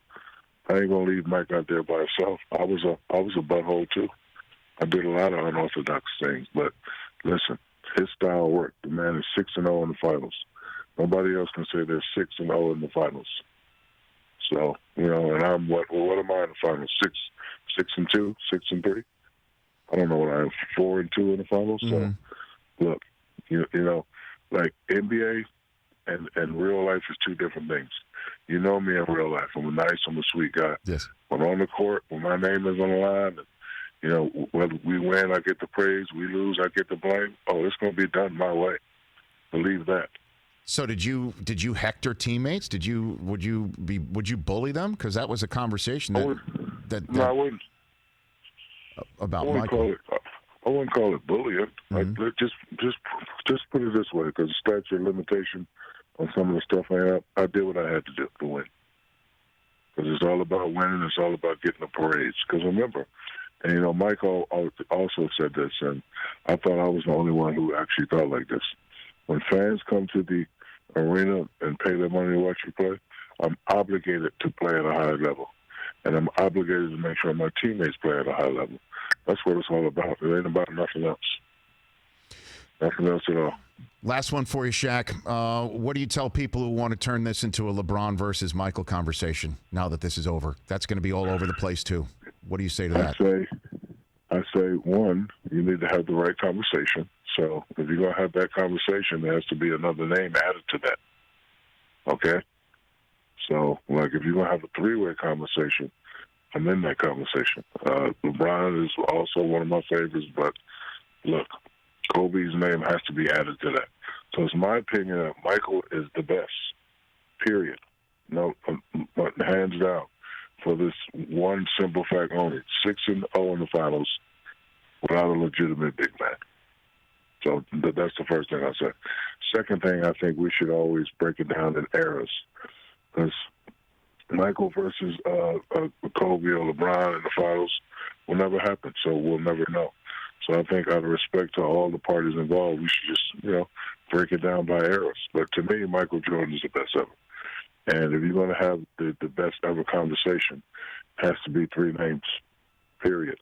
I ain't gonna leave Mike out there by himself. I was a butthole too. I did a lot of unorthodox things, but listen, his style worked. The man is 6-0 in the finals. Nobody else can say they're 6-0 in the finals. So and I'm what am I in the finals? 6-2, 6-3. I don't know what I am. 4-2 in the finals. Mm-hmm. So look, like NBA and real life is two different things. You know me in real life. I'm a sweet guy. Yes. When on the court, when my name is on the line, and, whether we win, I get the praise. We lose, I get the blame. Oh, it's going to be done my way. Believe that. So did you hector teammates? Would you bully them? Because that was a conversation that no, I wouldn't. About I Michael. I wouldn't call it bullying. Mm-hmm. Like, just put it this way, because the statute of limitation on some of the stuff I did what I had to do to win. Because it's all about winning. It's all about getting the parades. Because remember, and Michael also said this, and I thought I was the only one who actually thought like this. When fans come to the arena and pay their money to watch you play, I'm obligated to play at a high level. And I'm obligated to make sure my teammates play at a high level. That's what it's all about. It ain't about nothing else. Nothing else at all. Last one for you, Shaq. What do you tell people who want to turn this into a LeBron versus Michael conversation now that this is over? That's going to be all over the place, too. What do you say to that? I say, one, you need to have the right conversation. So if you're going to have that conversation, there has to be another name added to that. Okay? So, like, if you're going to have a three-way conversation, I'm in that conversation. LeBron is also one of my favorites, but look, Kobe's name has to be added to that. So it's my opinion that Michael is the best, period. No, hands down, for this one simple fact only. 6-0 in the finals without a legitimate big man. So that's the first thing I said. Second thing, I think we should always break it down in eras. Because Michael versus Kobe or LeBron in the finals will never happen, so we'll never know. So I think out of respect to all the parties involved, we should just, break it down by eras. But to me, Michael Jordan is the best ever. And if you're going to have the best ever conversation, it has to be three names, period.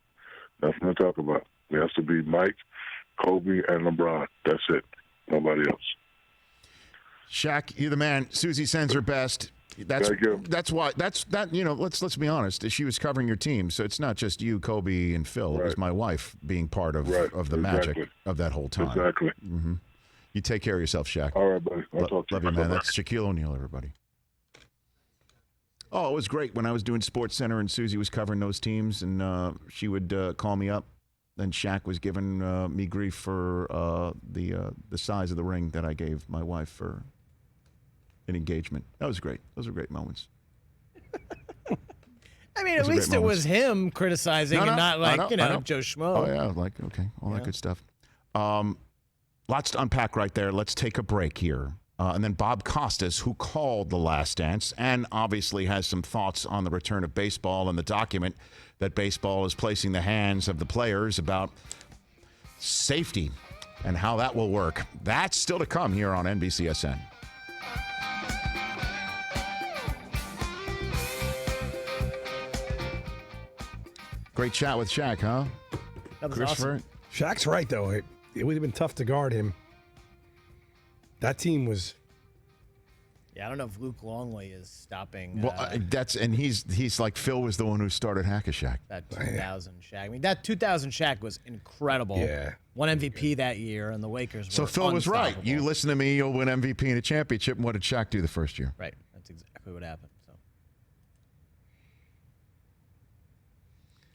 Nothing to talk about. It has to be Mike, Kobe, and LeBron. That's it. Nobody else. Shaq, you're the man. Susie sends her best. That's why. Let's be honest. She was covering your team, so it's not just you, Kobe, and Phil. Right. It was my wife being part of the magic of that whole time. Exactly. Mm-hmm. You take care of yourself, Shaq. All right, buddy. I'll talk to you. Love you, man. That's Shaquille O'Neal, everybody. Oh, it was great when I was doing Sports Center and Susie was covering those teams, and she would call me up. And Shaq was giving me grief for the size of the ring that I gave my wife for an engagement. That was great. Those were great moments. I mean, at least it was him criticizing and not like, Joe Schmo. Oh, yeah. All that good stuff. Lots to unpack right there. Let's take a break here. And then Bob Costas, who called The Last Dance and obviously has some thoughts on the return of baseball and the document that baseball is placing in the hands of the players about safety and how that will work. That's still to come here on NBCSN. Great chat with Shaq, huh? That was awesome. Shaq's right, though. It would have been tough to guard him. That team was... Yeah, I don't know if Luke Longley is stopping. He's like Phil was the one who started Hack-a-Shaq. That 2000 Shaq. I mean, that 2000 Shaq was incredible. Yeah. Won MVP that year, and the Lakers were So Phil was right. unstoppable. You listen to me, you'll win MVP in a championship. And what did Shaq do the first year? Right. That's exactly what happened. So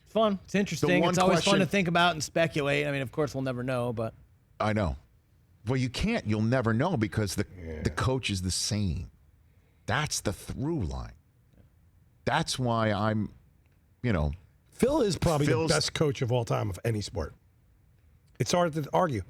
it's fun. It's interesting. It's always fun to think about and speculate. I mean, of course, we'll never know, but I know. Well, you can't. You'll never know because the coach is the same. That's the through line. That's why I'm, Phil is probably the best coach of all time of any sport. It's hard to argue.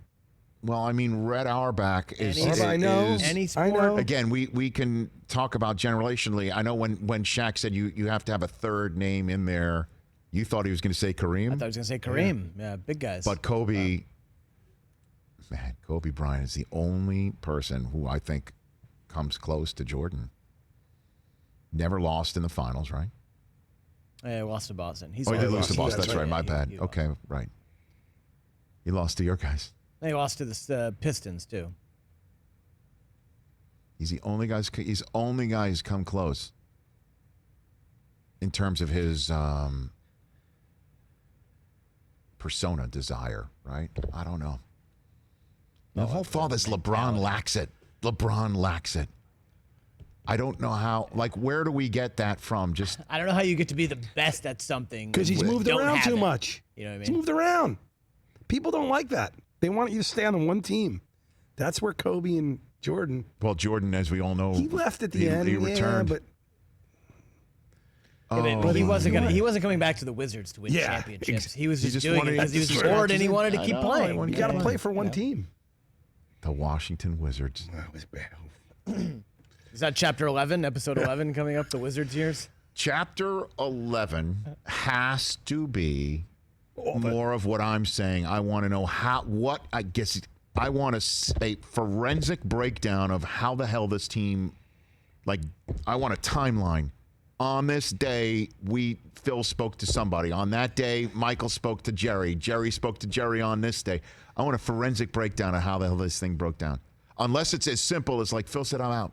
Well, I mean, Red Auerbach is. I know. Any sport. Again, we can talk about generationally. I know when Shaq said you have to have a third name in there, you thought he was going to say Kareem. I thought he was going to say Kareem. Yeah, big guys. But Kobe, Kobe Bryant is the only person who I think comes close to Jordan. Never lost in the finals, right? Yeah, he lost to Boston. He did lose to Boston. That's right. My bad. Okay, right. He lost to your guys. He lost to the Pistons too. He's the only guy who's come close in terms of his persona, desire, right? I don't know. The whole thought is LeBron lacks it. LeBron lacks it. I don't know how. Like, where do we get that from? Just I don't know how you get to be the best at something because he's moved around too much. You know what I mean? He's moved around. People don't like that. They want you to stay on one team. That's where Kobe and Jordan. Well, Jordan, as we all know, he left at the end. He returned, but. But he wasn't coming back to the Wizards to win championships. He was just doing it because he was bored and he wanted to keep playing. You got to play for one team. The Washington Wizards. That was bad. Is that Chapter 11, Episode 11 coming up, the Wizards years? Chapter 11 has to be more of what I'm saying. I want to know I want a forensic breakdown of how the hell this team, I want a timeline. On this day, Phil spoke to somebody. On that day, Michael spoke to Jerry. Jerry spoke to Jerry on this day. I want a forensic breakdown of how the hell this thing broke down. Unless it's as simple as Phil said, I'm out.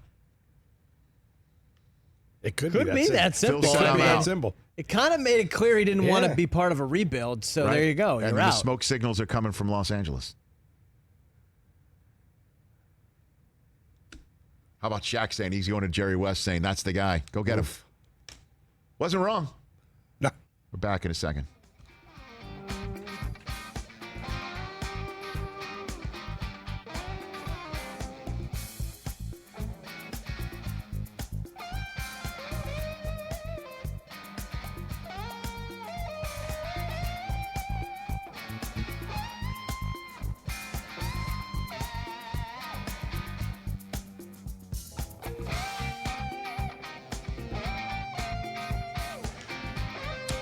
It could be that simple. Phil said, I'm out. Simple. It kind of made it clear he didn't want to be part of a rebuild, so there you go. You're and out. The smoke signals are coming from Los Angeles. How about Shaq saying he's going to Jerry West saying, that's the guy. Go get him. Wasn't wrong. No. We're back in a second.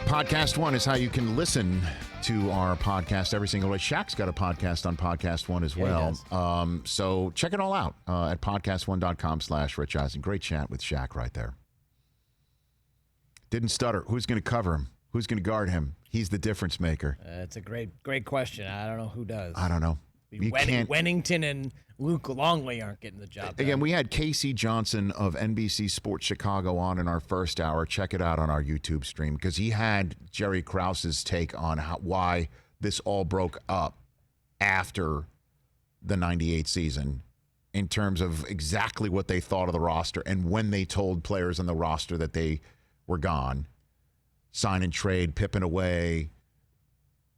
Podcast One is how you can listen to our podcast every single day. Shaq's got a podcast on Podcast One as well. So check it all out at podcastone.com/Rich Eisen. Great chat with Shaq right there. Didn't stutter. Who's going to cover him? Who's going to guard him? He's the difference maker. It's a great question. I don't know who does. I don't know. Wennington and Luke Longley aren't getting the job done. Again, we had Casey Johnson of NBC Sports Chicago on in our first hour. Check it out on our YouTube stream because he had Jerry Krause's take on why this all broke up after the 98 season in terms of exactly what they thought of the roster and when they told players on the roster that they were gone. Sign and trade, Pippen away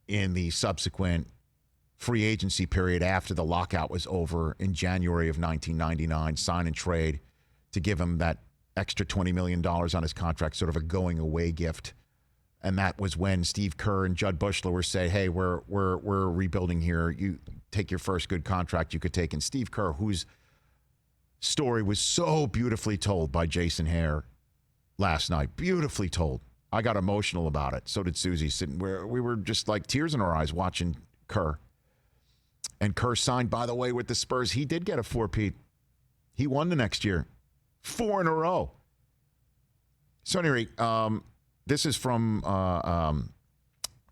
in the subsequent free agency period after the lockout was over in January of 1999, sign and trade to give him that extra $20 million on his contract, sort of a going away gift. And that was when Steve Kerr and Judd Bushler were saying, hey, we're rebuilding here. You take your first good contract you could take. And Steve Kerr, whose story was so beautifully told by Jason Hare last night, beautifully told. I got emotional about it. So did Susie, sitting where we were just tears in our eyes watching Kerr. And Kerr signed, by the way, with the Spurs. He did get a four-peat. He won the next year. 4 in a row. So anyway, this is from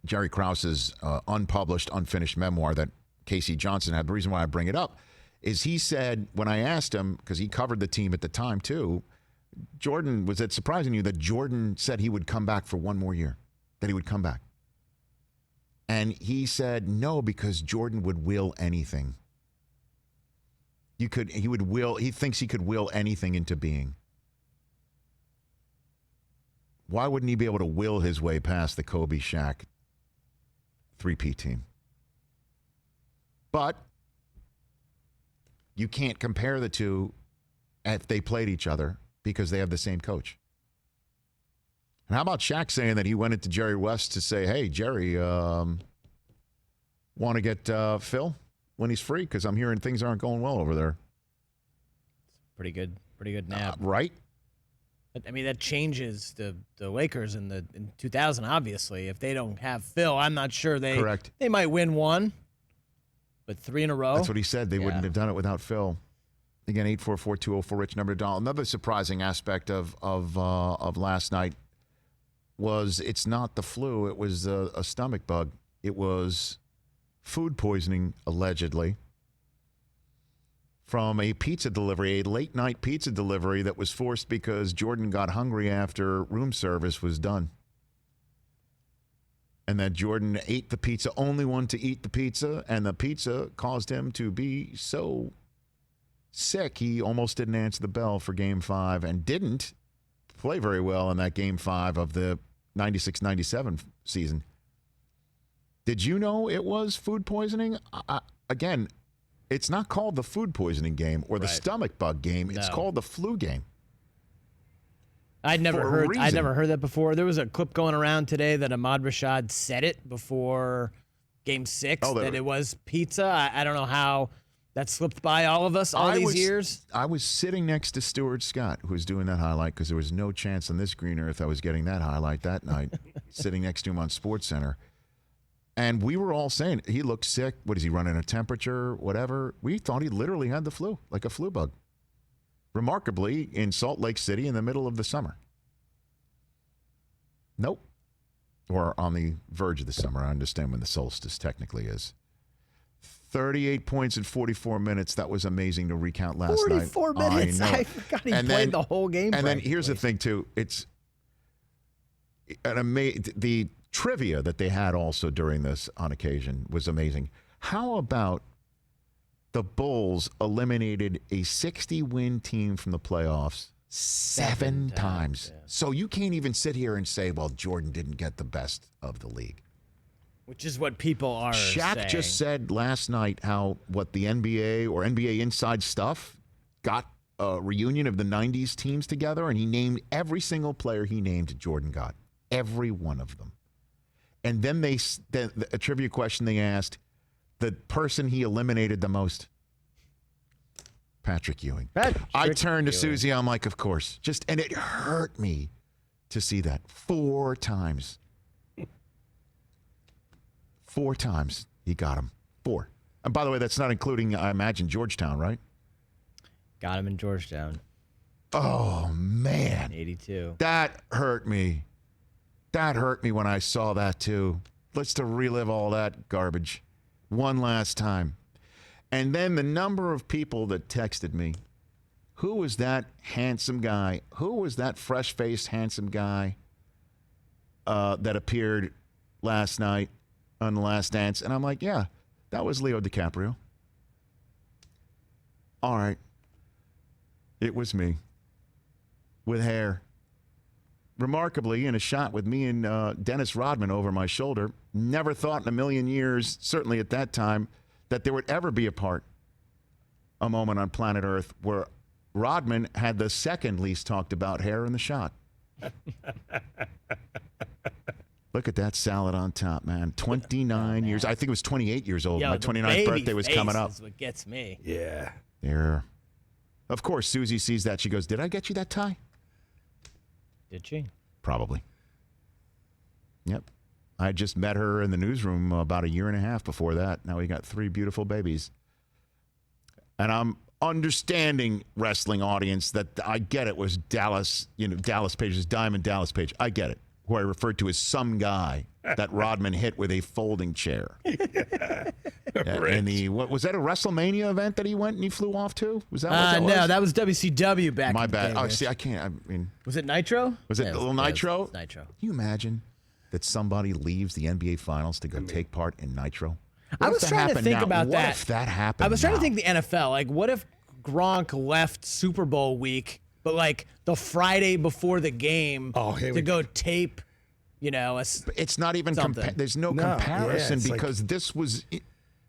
Jerry Krause's unpublished, unfinished memoir that Casey Johnson had. The reason why I bring it up is he said, when I asked him, because he covered the team at the time too, Jordan, was it surprising you that Jordan said he would come back for one more year? That he would come back? And he said no, because Jordan would will anything. He thinks he could will anything into being. Why wouldn't he be able to will his way past the Kobe Shaq 3P team? But you can't compare the two if they played each other because they have the same coach. And how about Shaq saying that he went into Jerry West to say, hey, Jerry, want to get Phil when he's free? Because I'm hearing things aren't going well over there. Pretty good nap. Right? I mean, that changes the Lakers in 2000, obviously. If they don't have Phil, I'm not sure they might win one, but 3 in a row. That's what he said. They wouldn't have done it without Phil. Again, 844-204-RICH, number to dial. Another surprising aspect of last night was it's not the flu. It was a stomach bug. It was food poisoning, allegedly, from a pizza delivery, a late-night pizza delivery that was forced because Jordan got hungry after room service was done. And that Jordan ate the pizza, only one to eat the pizza, and the pizza caused him to be so sick he almost didn't answer the bell for Game 5 and didn't play very well in that Game 5 of the 96-97 season. Did you know it was food poisoning? Again, it's not called the food poisoning game or the stomach bug game. It's called the flu game. I'd never heard that before. There was a clip going around today that Ahmad Rashad said it before Game 6 that it was pizza. I don't know how that slipped by all of us all these years. I was sitting next to Stuart Scott, who was doing that highlight, because there was no chance on this green earth I was getting that highlight that night, sitting next to him on SportsCenter. And we were all saying, he looked sick. What is he running, a temperature, whatever? We thought he literally had the flu, like a flu bug. Remarkably, in Salt Lake City in the middle of the summer. Nope. Or on the verge of the summer. I understand when the solstice technically is. 38 points in 44 minutes. That was amazing to recount last 44 night. minutes. I forgot he played the whole game. And then here's the thing, too. It's the trivia that they had also during this on occasion was amazing. How about the Bulls eliminated a 60-win team from the playoffs 7 times? Yeah. So you can't even sit here and say, well, Jordan didn't get the best of the league. Which is what people are saying. Shaq just said last night how what the NBA or NBA Inside Stuff got a reunion of the 90s teams together, and he named every single player he named Jordan got. Every one of them. And then a trivia question they asked, the person he eliminated the most, Patrick Ewing. I turned to Susie, I'm like, of course. And it hurt me to see that 4 times. 4 times he got him. 4. And by the way, that's not including, I imagine, Georgetown, right? Got him in Georgetown. Oh, man. 82. That hurt me. That hurt me when I saw that, too. Let's to relive all that garbage one last time. And then the number of people that texted me, who was that handsome guy? Who was that fresh-faced, handsome guy that appeared last night on The Last Dance? And I'm like, yeah, that was Leo DiCaprio. All right. It was me. With hair. Remarkably, in a shot with me and Dennis Rodman over my shoulder, never thought in a million years, certainly at that time, that there would ever be a moment on planet Earth where Rodman had the second least talked about hair in the shot. Look at that salad on top, man. 29 years. I think it was 28 years old. My 29th birthday was coming up. That's what gets me. Yeah. There. Of course, Susie sees that. She goes, did I get you that tie? Did she? Probably. Yep. I just met her in the newsroom about 1.5 years before that. Now we got 3 beautiful babies. And I'm understanding, wrestling audience, that I get it was Dallas, Dallas Page's Diamond Dallas Page. I get it. Who I referred to as some guy that Rodman hit with a folding chair. Yeah. And what was that, a WrestleMania event that he went and he flew off to? Was that what that was? No, that was WCW back My in the bad. day, Oh, see, I can't. I mean, was it Nitro? Was it a little Nitro? It was Nitro. Can you imagine that somebody leaves the NBA Finals to go take part in Nitro? I was trying to think about that. What if that happened? I was trying to think the NFL. Like, what if Gronk left Super Bowl week, but like the Friday before the game to go tape, it's not even there's no comparison because this was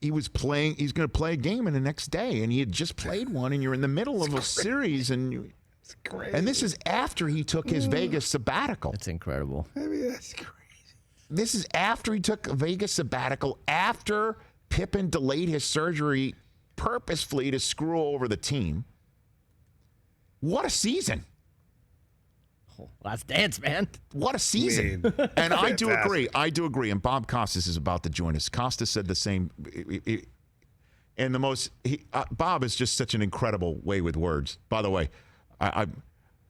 he was playing. He's going to play a game in the next day, and he had just played one, and you're in the middle of a series, and It's crazy. And this is after he took his Vegas sabbatical. It's incredible. I mean, that's crazy. This is after he took a Vegas sabbatical, after Pippen delayed his surgery purposefully to screw over the team. What a season. Last dance, man. What a season. And I do agree. And Bob Costas is about to join us. Costas said the same. And the most, Bob is just such an incredible way with words. By the way,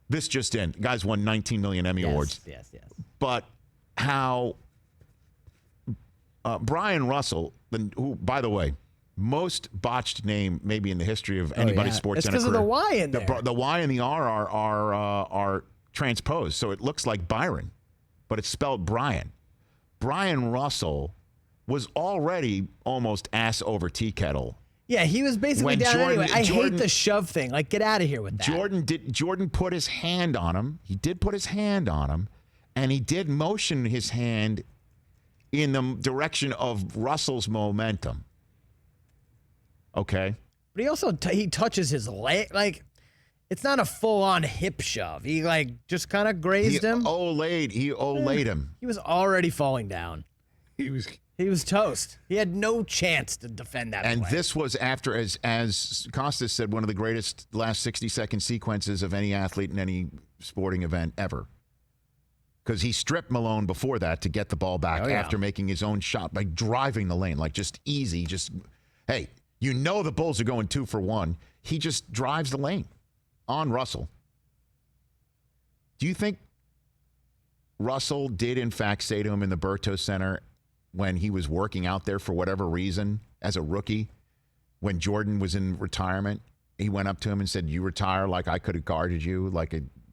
this just in. Guys won 19 million Emmy Awards. Yes. But how Brian Russell, who, by the way, most botched name maybe in the history of anybody's sports center career. It's because of the Y in there. The Y and the R are transposed, so it looks like Byron, but it's spelled Brian. Brian Russell was already almost ass over tea kettle. Yeah, he was basically down anyway. I hate the shove thing. Like, get out of here with that. Jordan put his hand on him. He did put his hand on him, and he did motion his hand in the direction of Russell's momentum. Okay. But he also he touches his leg. Like, it's not a full-on hip shove. He, like, just kind of grazed him. He olayed him. He was already falling down. He was toast. He had no chance to defend that And play. this was after, as Costas said, one of the greatest last 60-second sequences of any athlete in any sporting event ever. Because he stripped Malone before that to get the ball back after making his own shot by driving the lane, like just easy. Just, hey, you know the Bulls are going 2 for 1. He just drives the lane on Russell. Do you think Russell did, in fact, say to him in the Berto Center when he was working out there for whatever reason as a rookie, when Jordan was in retirement, he went up to him and said, "You retire like I could have guarded you"?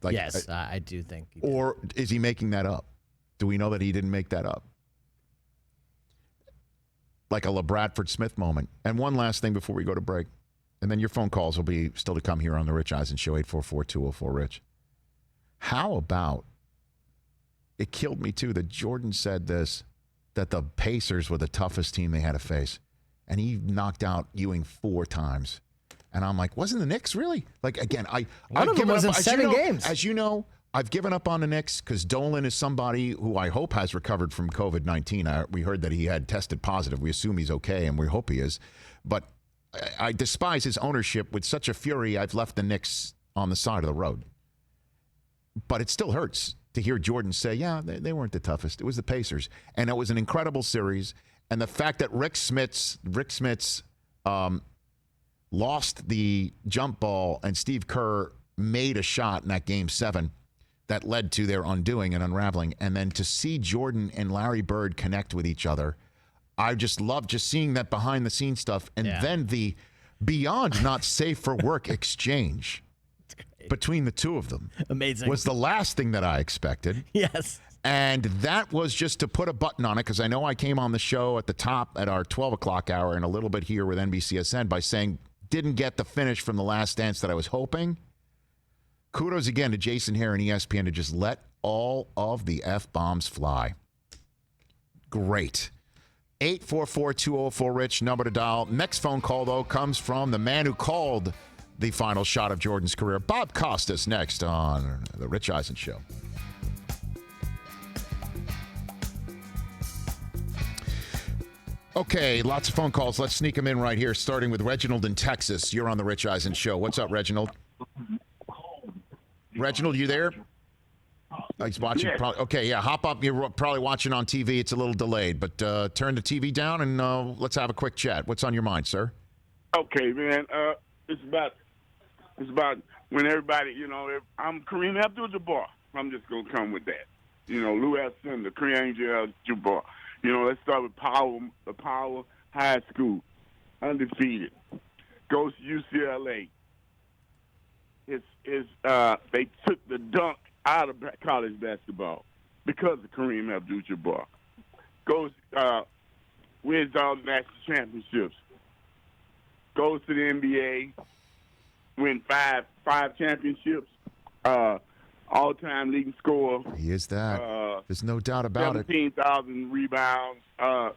Yes, I do think. Or is he making that up? Do we know that he didn't make that up? Like a LeBradford Smith moment. And one last thing before we go to break. And then your phone calls will be still to come here on the Rich Eisen Show, 844-204-RICH. How about, it killed me too, that Jordan said this, that the Pacers were the toughest team they had to face. And he knocked out Ewing 4 times. And I'm like, wasn't the Knicks really? Like, again, One of them was in 7 games. As you know, I've given up on the Knicks because Dolan is somebody who I hope has recovered from COVID-19. We heard that he had tested positive. We assume he's okay, and we hope he is. But I despise his ownership with such a fury. I've left the Knicks on the side of the road. But it still hurts to hear Jordan say, yeah, they weren't the toughest. It was the Pacers. And it was an incredible series. And the fact that Rick Smits lost the jump ball and Steve Kerr made a shot in that Game 7 that led to their undoing and unraveling. And then to see Jordan and Larry Bird connect with each other, I just love just seeing that behind-the-scenes stuff. And then the beyond not safe for work exchange between the two of them. Amazing. Was the last thing that I expected. Yes. And that was just to put a button on it, because I know I came on the show at the top at our 12 o'clock hour and a little bit here with NBCSN by saying didn't get the finish from The Last Dance that I was hoping. Kudos again to Jason Hare and ESPN to just let all of the F-bombs fly. Great. 844-204-RICH, number to dial. Next phone call, though, comes from the man who called the final shot of Jordan's career, Bob Costas, next on The Rich Eisen Show. Okay, lots of phone calls. Let's sneak them in right here, starting with Reginald in Texas. You're on The Rich Eisen Show. What's up, Reginald? Reginald, you there? He's watching. Yes. Okay, yeah, hop up. You're probably watching on TV. It's a little delayed, but turn the TV down and let's have a quick chat. What's on your mind, sir? Okay, man. It's about when everybody, I'm Kareem Abdul-Jabbar. I'm just gonna come with that. Lou Alcindor, Kareem Abdul-Jabbar. Let's start with Power High School, undefeated. Goes to UCLA. They took the dunk out of college basketball because of Kareem Abdul-Jabbar. Goes wins all the national championships. Goes to the NBA, win five championships. All-time leading scorer. He is that. There's no doubt about 17,000 rebounds. But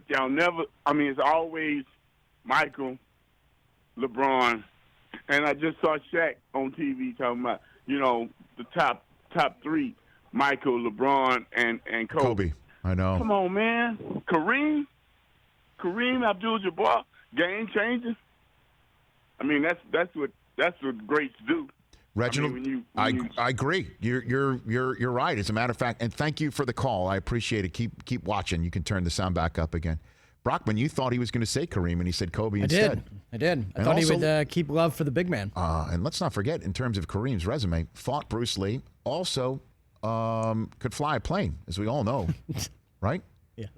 y'all never. It's always Michael, LeBron, And I just saw Shaq on TV talking about, the top three, Michael, LeBron, and Kobe. I know. Come on, man. Kareem Abdul-Jabbar, game changers. I mean, that's what greats do. Reginald, I agree. You're right. As a matter of fact, and thank you for the call. I appreciate it. Keep watching. You can turn the sound back up again. Brockman, you thought he was going to say Kareem, and he said Kobe instead. I did. I thought he would keep love for the big man. And let's not forget, in terms of Kareem's resume, fought Bruce Lee. Also, could fly a plane, as we all know, right? Yes.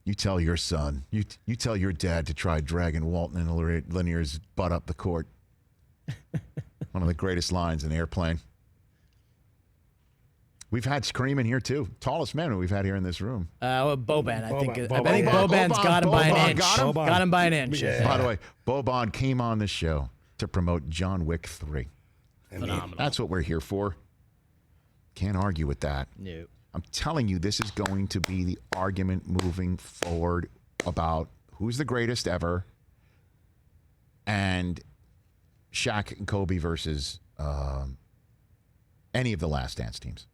You tell your son. You tell your dad to try dragging Walton and Lanier's butt up the court. One of the greatest lines in Airplane. We've had Kareem in here, too. Tallest man we've had here in this room. Boban, I think Boban's got him by an inch. Got him by an inch. Yeah. By the way, Boban came on the show to promote John Wick 3. Phenomenal. That's what we're here for. Can't argue with that. No. I'm telling you, this is going to be the argument moving forward about who's the greatest ever and Shaq and Kobe versus any of the Last Dance teams.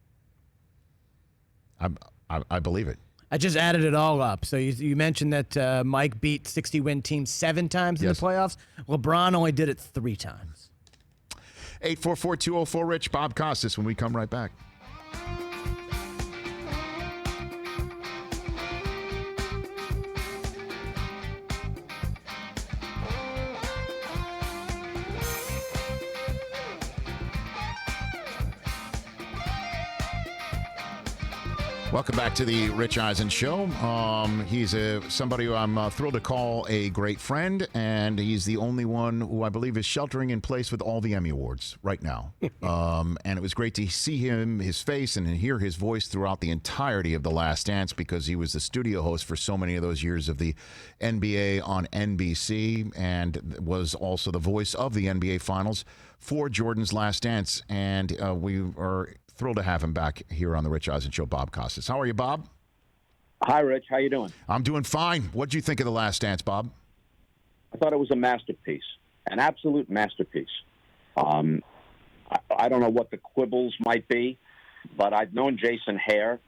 I believe it. I just added it all up. So you mentioned that Mike beat 60-win teams 7 times in the playoffs. LeBron only did it 3 times. 844-204-RICH, Bob Costas, when we come right back. Welcome back to the Rich Eisen Show. He's somebody who I'm thrilled to call a great friend, and he's the only one who I believe is sheltering in place with all the Emmy Awards right now. And it was great to see his face, and hear his voice throughout the entirety of The Last Dance, because he was the studio host for so many of those years of the NBA on NBC, and was also the voice of the NBA Finals for Jordan's Last Dance. And we are thrilled to have him back here on the Rich Eisen Show, Bob Costas. How are you, Bob? Hi, Rich. How you doing? I'm doing fine. What did you think of The Last Dance, Bob? I thought it was a masterpiece, an absolute masterpiece. I don't know what the quibbles might be, but I've known Jason Hare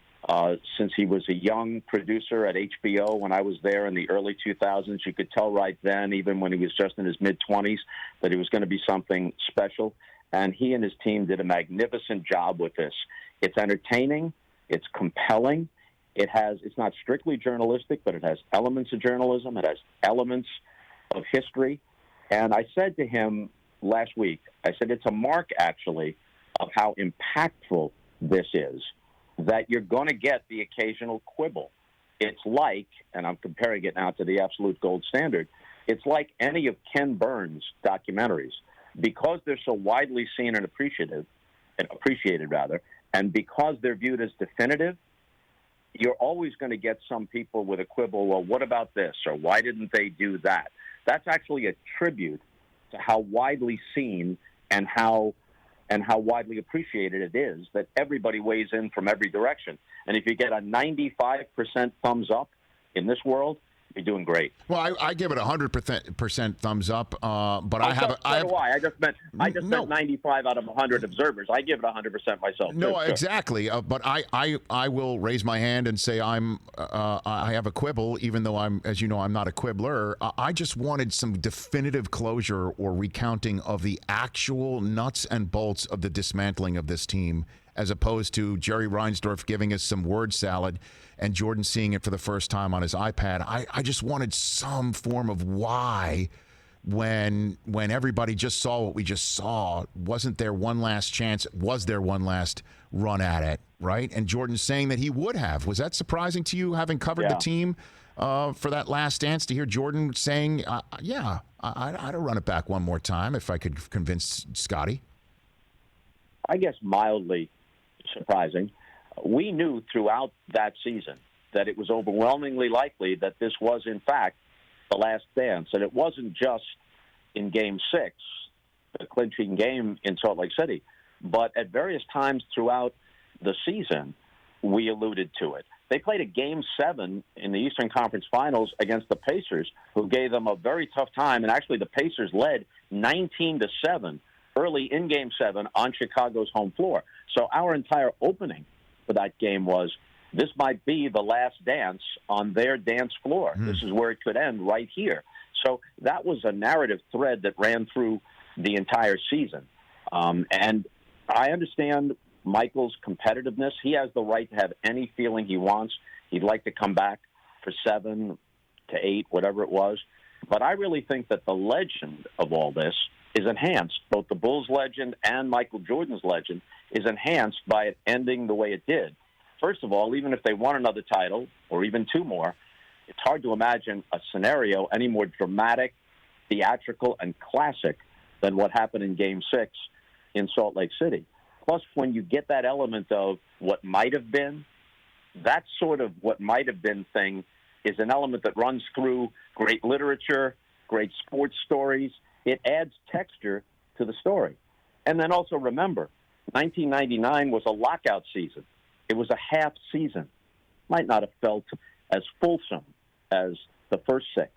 since he was a young producer at HBO when I was there in the early 2000s. You could tell right then, even when he was just in his mid-20s, that he was going to be something special. And he and his team did a magnificent job with this. It's entertaining. It's compelling. It's not strictly journalistic, but it has elements of journalism. It has elements of history. And I said to him last week, I said, it's a mark, actually, of how impactful this is, that you're going to get the occasional quibble. It's like, and I'm comparing it now to the absolute gold standard, it's like any of Ken Burns' documentaries. Because they're so widely seen and appreciated, and because they're viewed as definitive, you're always going to get some people with a quibble, well, what about this, or why didn't they do that? That's actually a tribute to how widely seen and how widely appreciated it is that everybody weighs in from every direction. And if you get a 95% thumbs up in this world, you're doing great. Well, I give it 100% thumbs up, but I just meant 95 out of 100 observers. I give it 100% myself. No, too. exactly. But I will raise my hand and say I have a quibble, even though as you know, I'm not a quibbler. I just wanted some definitive closure or recounting of the actual nuts and bolts of the dismantling of this team, as opposed to Jerry Reinsdorf giving us some word salad and Jordan seeing it for the first time on his iPad. I just wanted some form of why, when everybody just saw what we just saw, wasn't there one last chance? Was there one last run at it, right? And Jordan saying that he would have. Was that surprising to you, having covered the team for that Last Dance, to hear Jordan saying, I'd run it back one more time if I could convince Scotty? I guess mildly surprising. We knew throughout that season that it was overwhelmingly likely that this was, in fact, the Last Dance. And it wasn't just in Game 6, the clinching game in Salt Lake City, but at various times throughout the season, we alluded to it. They played a Game 7 in the Eastern Conference Finals against the Pacers, who gave them a very tough time. And actually, the Pacers led 19-7 early in Game 7 on Chicago's home floor. So our entire opening for that game was, this might be the last dance on their dance floor. This is where it could end, right here. So that was a narrative thread that ran through the entire season. And I understand Michael's competitiveness. He has the right to have any feeling he wants. He'd like to come back for 7 to 8, whatever it was. But I really think that the legend of all this is enhanced. Both the Bulls legend and Michael Jordan's legend is enhanced by it ending the way it did. First of all, even if they won another title or even 2 more, it's hard to imagine a scenario any more dramatic, theatrical, and classic than what happened in Game 6 in Salt Lake City. Plus, when you get that element of what might have been, that sort of what might have been thing is an element that runs through great literature, great sports stories. It adds texture to the story. And then also remember, 1999 was a lockout season. It was a half season. Might not have felt as fulsome as the first 6.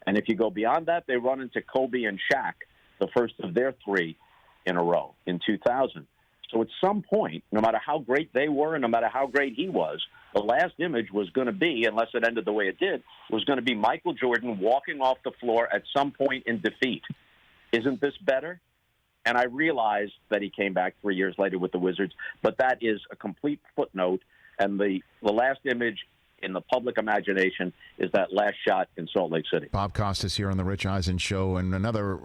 And if you go beyond that, they run into Kobe and Shaq, the first of their 3 in a row in 2000. So at some point, no matter how great they were and no matter how great he was, the last image was going to be, unless it ended the way it did, was going to be Michael Jordan walking off the floor at some point in defeat. Isn't this better? And I realized that he came back 3 years later with the Wizards, but that is a complete footnote. And the last image in the public imagination is that last shot in Salt Lake City. Bob Costas here on the Rich Eisen Show. And another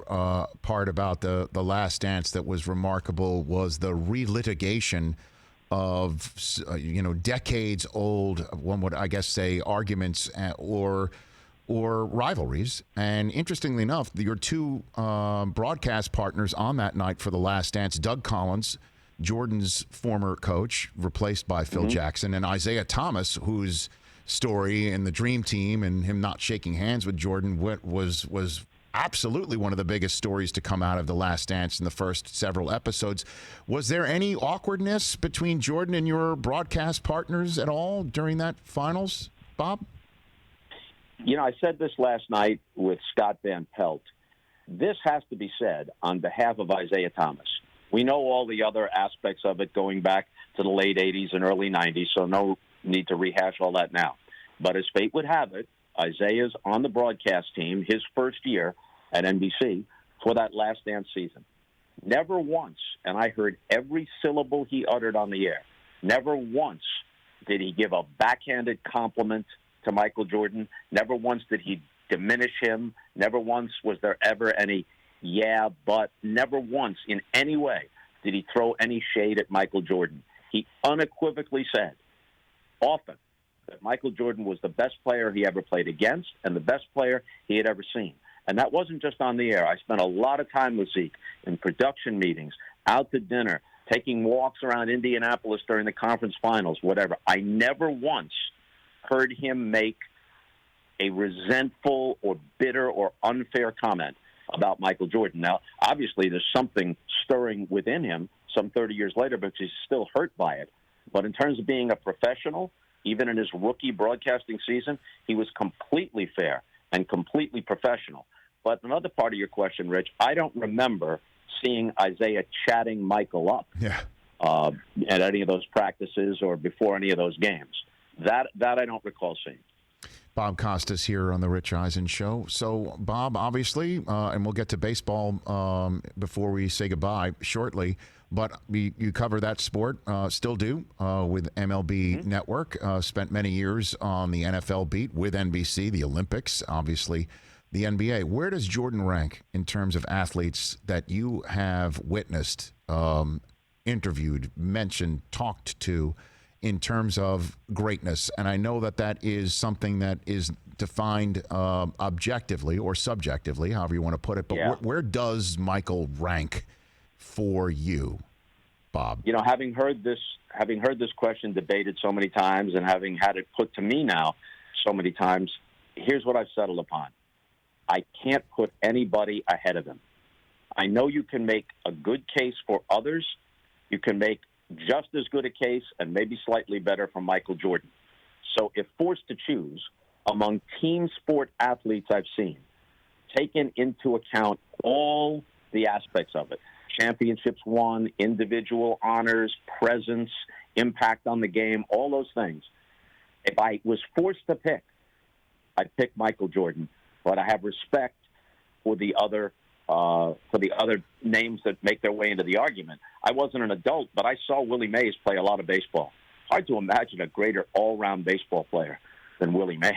part about the Last Dance that was remarkable was the relitigation of, decades old, one would, I guess, say, arguments or rivalries. And interestingly enough, your 2 broadcast partners on that night for the Last Dance, Doug Collins, Jordan's former coach, replaced by Phil Jackson, and Isaiah Thomas, whose story in the Dream Team and him not shaking hands with Jordan was absolutely one of the biggest stories to come out of the Last Dance in the first several episodes. Was there any awkwardness between Jordan and your broadcast partners at all during that finals, Bob? I said this last night with Scott Van Pelt. This has to be said on behalf of Isaiah Thomas. We know all the other aspects of it going back to the late 80s and early 90s, so no need to rehash all that now. But as fate would have it, Isaiah's on the broadcast team his first year at NBC for that Last Dance season. Never once, and I heard every syllable he uttered on the air, never once did he give a backhanded compliment to Michael Jordan. Never once did he diminish him. Never once was there ever any but never once in any way did he throw any shade at Michael Jordan. He unequivocally said often that Michael Jordan was the best player he ever played against and the best player he had ever seen. And that wasn't just on the air. I spent a lot of time with Zeke in production meetings, out to dinner, taking walks around Indianapolis during the conference finals, whatever. I never once heard him make a resentful or bitter or unfair comment about Michael Jordan. Now, obviously, there's something stirring within him some 30 years later, but he's still hurt by it. But in terms of being a professional, even in his rookie broadcasting season, he was completely fair and completely professional. But another part of your question, Rich, I don't remember seeing Isaiah chatting Michael up at any of those practices or before any of those games. That I don't recall seeing. Bob Costas here on the Rich Eisen Show. So, Bob, obviously, and we'll get to baseball before we say goodbye shortly, but you cover that sport, still do, with MLB Network. Spent many years on the NFL beat with NBC, the Olympics, obviously, the NBA. Where does Jordan rank in terms of athletes that you have witnessed, interviewed, mentioned, talked to, in terms of greatness? And I know that is something that is defined objectively or subjectively, however you want to put it. But where does Michael rank for you, Bob? Having heard this question debated so many times and having had it put to me now so many times, here's what I've settled upon. I can't put anybody ahead of him. I know you can make a good case for others. You can make just as good a case and maybe slightly better for Michael Jordan. So if forced to choose among team sport athletes I've seen, taking into account all the aspects of it, championships won, individual honors, presence, impact on the game, all those things. If I was forced to pick, I'd pick Michael Jordan, but I have respect for the other names that make their way into the argument. I wasn't an adult, but I saw Willie Mays play a lot of baseball. Hard to imagine a greater all-round baseball player than Willie Mays.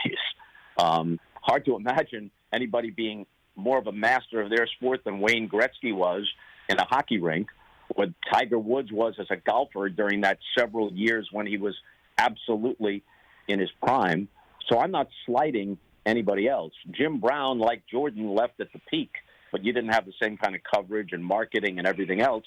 Hard to imagine anybody being more of a master of their sport than Wayne Gretzky was in a hockey rink, what Tiger Woods was as a golfer during that several years when he was absolutely in his prime. So I'm not slighting anybody else. Jim Brown, like Jordan, left at the peak, but you didn't have the same kind of coverage and marketing and everything else.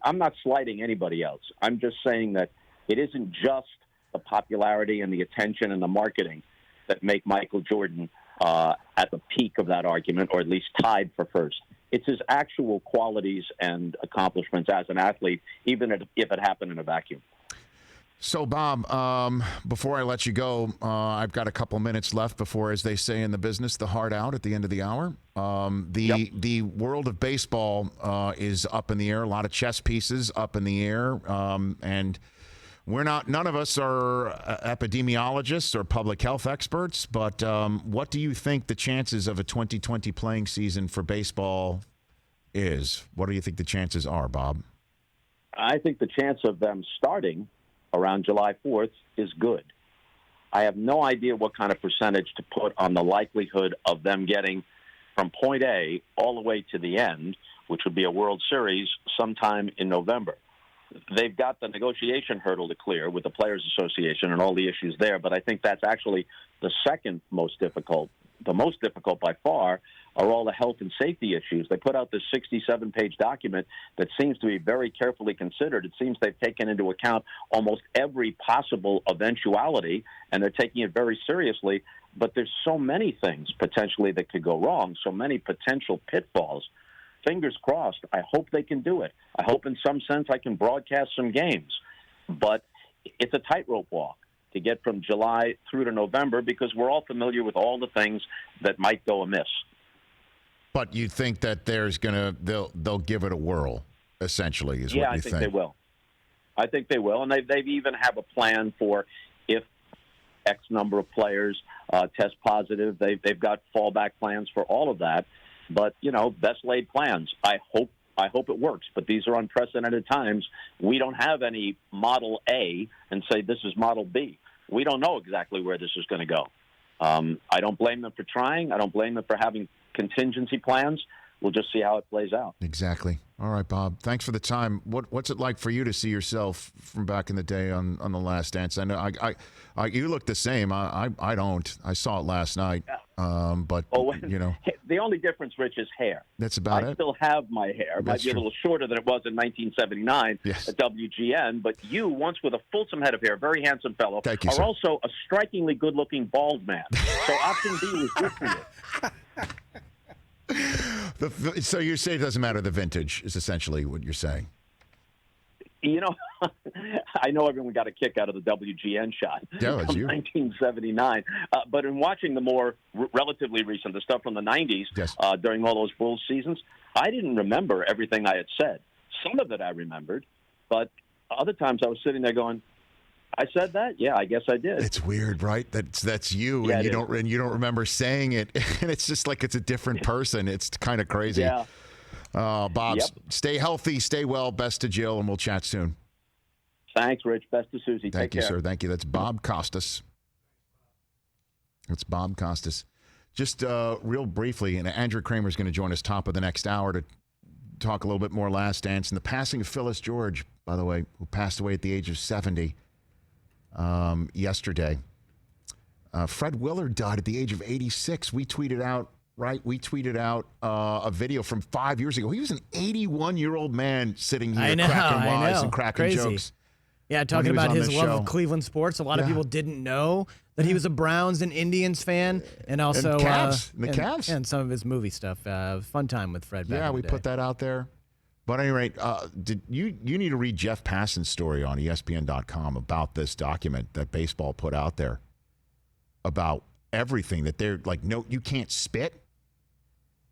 I'm not slighting anybody else. I'm just saying that it isn't just the popularity and the attention and the marketing that make Michael Jordan at the peak of that argument, or at least tied for first. It's his actual qualities and accomplishments as an athlete, even if it happened in a vacuum. So, Bob, before I let you go, I've got a couple minutes left before, as they say in the business, the heart out at the end of the hour. The world of baseball is up in the air. A lot of chess pieces up in the air, and none of us are epidemiologists or public health experts. But what do you think the chances of a 2020 playing season for baseball is? What do you think the chances are, Bob? I think the chance of them starting around July 4th is good. I have no idea what kind of percentage to put on the likelihood of them getting from point A all the way to the end, which would be a World Series sometime in November. They've got the negotiation hurdle to clear with the Players Association and all the issues there, but I think that's actually the second most difficult. The most difficult by far are all the health and safety issues. They put out this 67-page document that seems to be very carefully considered. It seems they've taken into account almost every possible eventuality, and they're taking it very seriously. But there's so many things potentially that could go wrong, so many potential pitfalls. Fingers crossed. I hope they can do it. I hope in some sense I can broadcast some games. But it's a tightrope walk to get from July through to November, because we're all familiar with all the things that might go amiss. But you think that they'll give it a whirl, essentially, is what you think? Yeah, I think they will. I think they will, and they even have a plan for if X number of players test positive. They've got fallback plans for all of that. But best laid plans. I hope it works. But these are unprecedented times. We don't have any Model A and say this is Model B. We don't know exactly where this is going to go. I don't blame them for trying. I don't blame them for having contingency plans. We'll just see how it plays out. Exactly. All right, Bob. Thanks for the time. What's it like for you to see yourself from back in the day on The Last Dance? I know you look the same. I don't. I saw it last night. But the only difference, Rich, is hair. That's about it. I still have my hair. It might be a little shorter than it was in 1979 at WGN. But you, once with a fulsome head of hair, very handsome fellow, are also a strikingly good-looking bald man. So option B was good for you. So you say it doesn't matter the vintage is essentially what you're saying. I know everyone got a kick out of the WGN shot from 1979. But in watching the more relatively recent, the stuff from the 90s during all those Bulls seasons, I didn't remember everything I had said. Some of it I remembered, but other times I was sitting there going, I said that? Yeah, I guess I did. It's weird, right? That's you, and you don't remember saying it, and it's just like it's a different person. It's kind of crazy. Yeah. Bob, stay healthy, stay well. Best to Jill, and we'll chat soon. Thanks, Rich. Best to Susie. Thank you, care. sir. Thank you. That's Bob Costas. Just real briefly, and Andrea Kremer is going to join us top of the next hour to talk a little bit more Last Dance and the passing of Phyllis George, by the way, who passed away at the age of 70 yesterday. Fred Willard died at the age of 86. We tweeted out a video from 5 years ago. He was an 81-year-old man sitting here cracking wise and cracking jokes. Yeah, talking about his love of Cleveland sports. A lot of people didn't know that he was a Browns and Indians fan, and also and Cavs. and some of his movie stuff. Fun time with Fred. Yeah, we put that out there. But at any rate, you need to read Jeff Passan's story on ESPN.com about this document that baseball put out there about everything that they're like, no, you can't spit.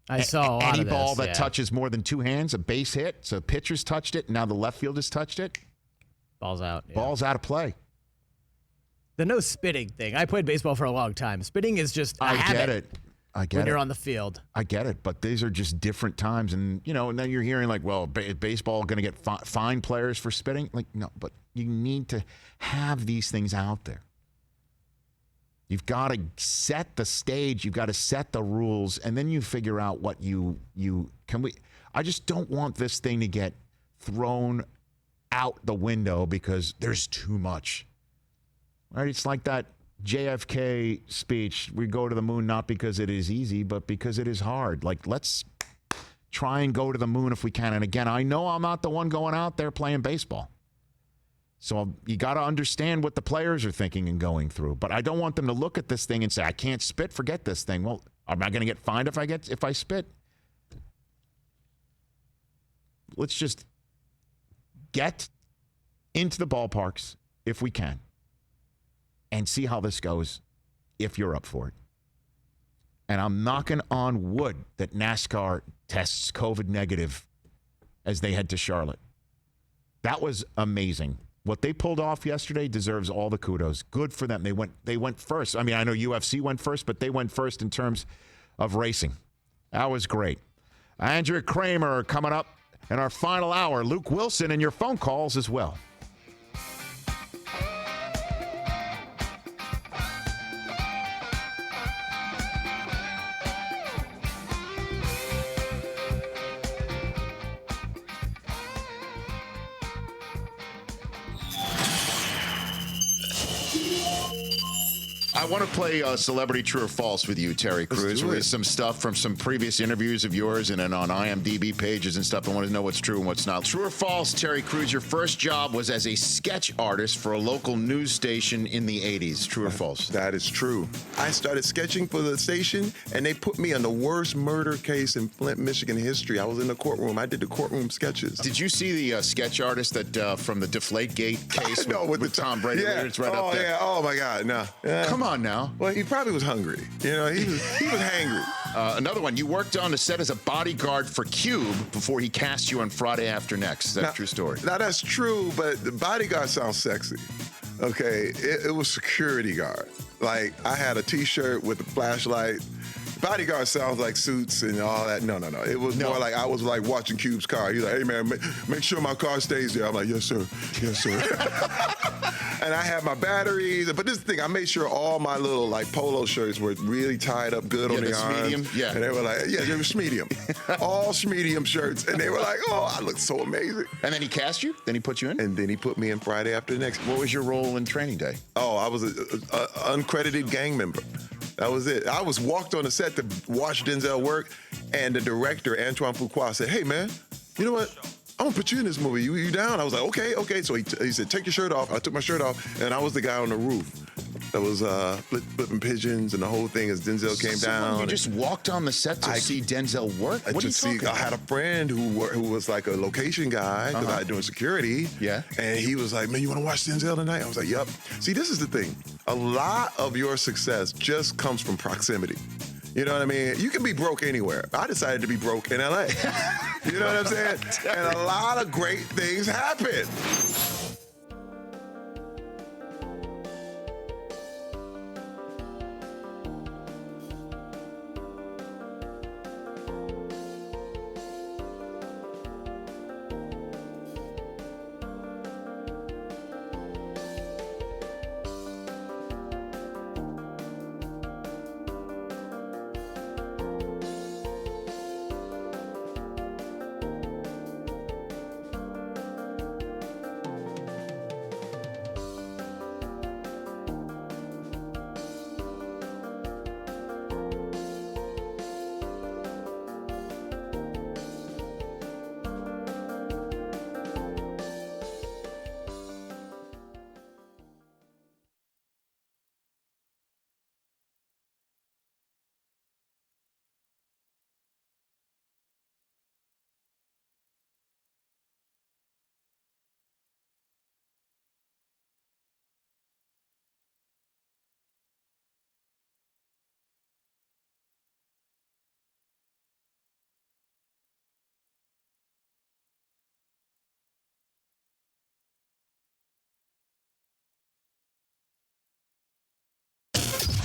I saw a lot any of ball this, that touches more than 2 hands, a base hit. So pitcher's touched it. Now the left field has touched it. Ball's out. Yeah. Ball's out of play. The no spitting thing. I played baseball for a long time. Spitting is just a habit. Get it. I get when it. you're on the field. I get it, but these are just different times, and and then you're hearing like, well, baseball going to get fine players for spitting. Like, no, but you need to have these things out there. You've got to set the stage. You've got to set the rules, and then you figure out what you can. I just don't want this thing to get thrown out the window because there's too much. Right? It's like that JFK speech, we go to the moon not because it is easy, but because it is hard. Like, let's try and go to the moon if we can. And again, I know I'm not the one going out there playing baseball. So you got to understand what the players are thinking and going through. But I don't want them to look at this thing and say, I can't spit, forget this thing. Well, am I going to get fined if I spit? Let's just get into the ballparks if we can. And see how this goes if you're up for it. And I'm knocking on wood that NASCAR tests COVID negative as they head to Charlotte. That was amazing. What they pulled off yesterday deserves all the kudos. Good for them. They went first. I mean, I know UFC went first, but they went first in terms of racing. That was great. Andrea Kremer coming up in our final hour. Luke Wilson and your phone calls as well. I want to play Celebrity True or False with you, Terry Crews. With some stuff from some previous interviews of yours and then on IMDb pages and stuff. I want to know what's true and what's not. True or false, Terry Crews, your first job was as a sketch artist for a local news station in the 80s. True or false? That is true. I started sketching for the station, and they put me on the worst murder case in Flint, Michigan history. I was in the courtroom. I did the courtroom sketches. Did you see the sketch artist that from the Deflategate case with Tom Brady? Yeah. It's right up there. Yeah. Oh, my God. No. Come on now. Well, he probably was hungry. He was hangry. Another one. You worked on the set as a bodyguard for Cube before he cast you on Friday After Next. Is that a true story? Now, that's true, but the bodyguard sounds sexy. Okay, it was security guard. Like, I had a T-shirt with a flashlight. Bodyguard sounds like suits and all that. No. It was more like I was like watching Cube's car. He's like, hey, man, make sure my car stays there. I'm like, yes, sir. Yes, sir. And I had my batteries. But this thing, I made sure all my little like polo shirts were really tied up good on the arms. Medium? Yeah. And they were like, yeah, they were medium. All medium shirts. And they were like, oh, I look so amazing. And then he cast you? Then he put you in? And then he put me in Friday After Next. What was your role in Training Day? Oh, I was an uncredited gang member. That was it. I was walked on the set to watch Denzel work, and the director, Antoine Fuqua, said, hey, man, you know what? I'm going to put you in this movie. You down? I was like, okay. So he said, take your shirt off. I took my shirt off, and I was the guy on the roof that was flipping pigeons and the whole thing as Denzel came down. You just walked on the set to see Denzel work? What are you talking about? I had a friend who was like a location guy because I was doing security. Yeah. And he was like, man, you want to watch Denzel tonight? I was like, yep. See, this is the thing. A lot of your success just comes from proximity. You know what I mean? You can be broke anywhere. I decided to be broke in LA. You know what I'm saying? And a lot of great things happen.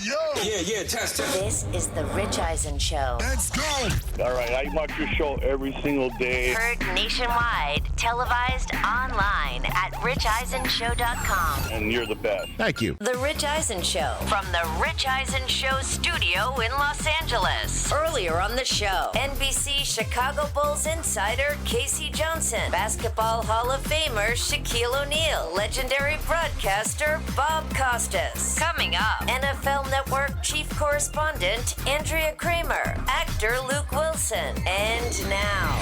Yo! Yeah, test. This is the Rich Eisen Show. Let's go! All right, I watch your show every single day. Heard nationwide, televised online at richeisenshow.com. And you're the best. Thank you. The Rich Eisen Show from the Rich Eisen Show studio in Los Angeles. Earlier on the show, NBC Chicago Bulls insider Casey Johnson, Basketball Hall of Famer Shaquille O'Neal, legendary broadcaster Bob Costas. Coming up, NFL Network chief correspondent Andrea Kremer, actor Luke Wilson, and now